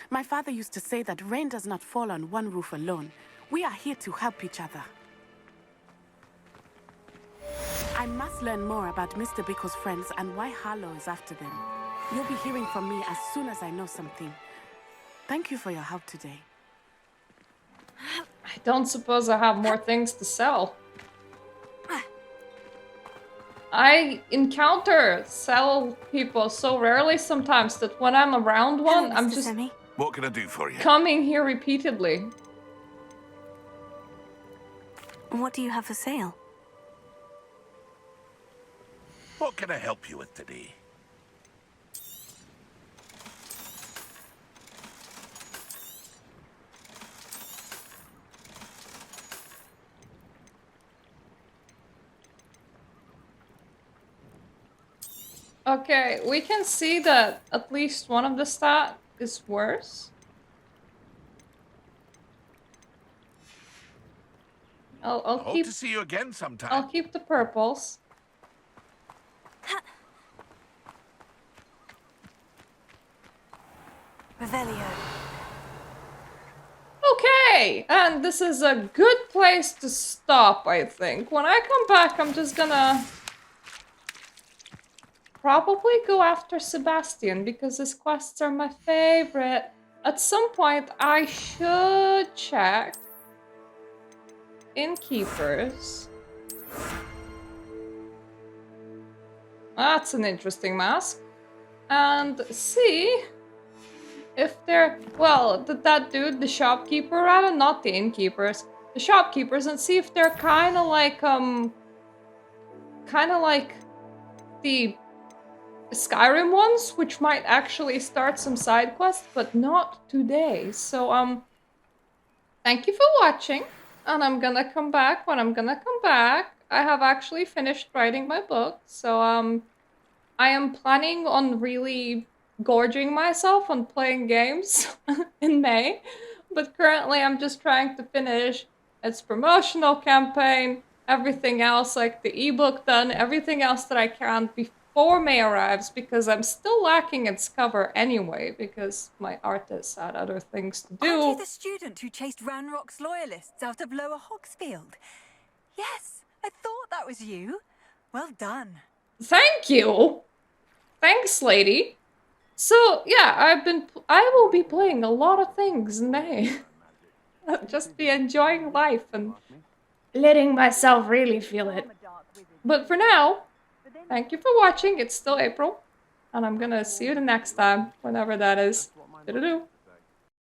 My father used to say that rain does not fall on one roof alone. We are here to help each other. I must learn more about Mr. Bickle's friends and why Harlow is after them. You'll be hearing from me as soon as I know something. Thank you for your help today. I don't suppose I have more things to sell. I encounter sell people so rarely sometimes that when I'm around one, I'm just What can I do for you? coming here repeatedly. What do you have for sale? What can I help you with today? Okay, we can see that at least one of the stat is worse. I'll Hope keep to see you again sometime. I'll keep the purples. Revelio. Okay, and this is a good place to stop, I think. When I come back, I'm just gonna probably go after Sebastian because his quests are my favorite. At some point, I should check Innkeepers. That's an interesting mask. And see if they're, well, that dude, the shopkeeper, rather, not the innkeepers, the shopkeepers, and see if they're kind of like the Skyrim ones, which might actually start some side quests, but not today. So, thank you for watching, and I'm gonna come back when I'm gonna come back. I have actually finished writing my book, so, I am planning on really gorging myself on playing games in May, but currently I'm just trying to finish its promotional campaign, everything else, like the ebook done, everything else that I can before May arrives, because I'm still lacking its cover anyway, because my artists had other things to do. Aren't you the student who chased Ranrock's loyalists out of Lower Hogsfield? Yes, I thought that was you. Well done. Thank you! Thanks, lady. So, yeah, I will be playing a lot of things in May. Just be enjoying life and letting myself really feel it. But for now, thank you for watching. It's still April. And I'm gonna see you the next time, whenever that is. Doo-doo-doo.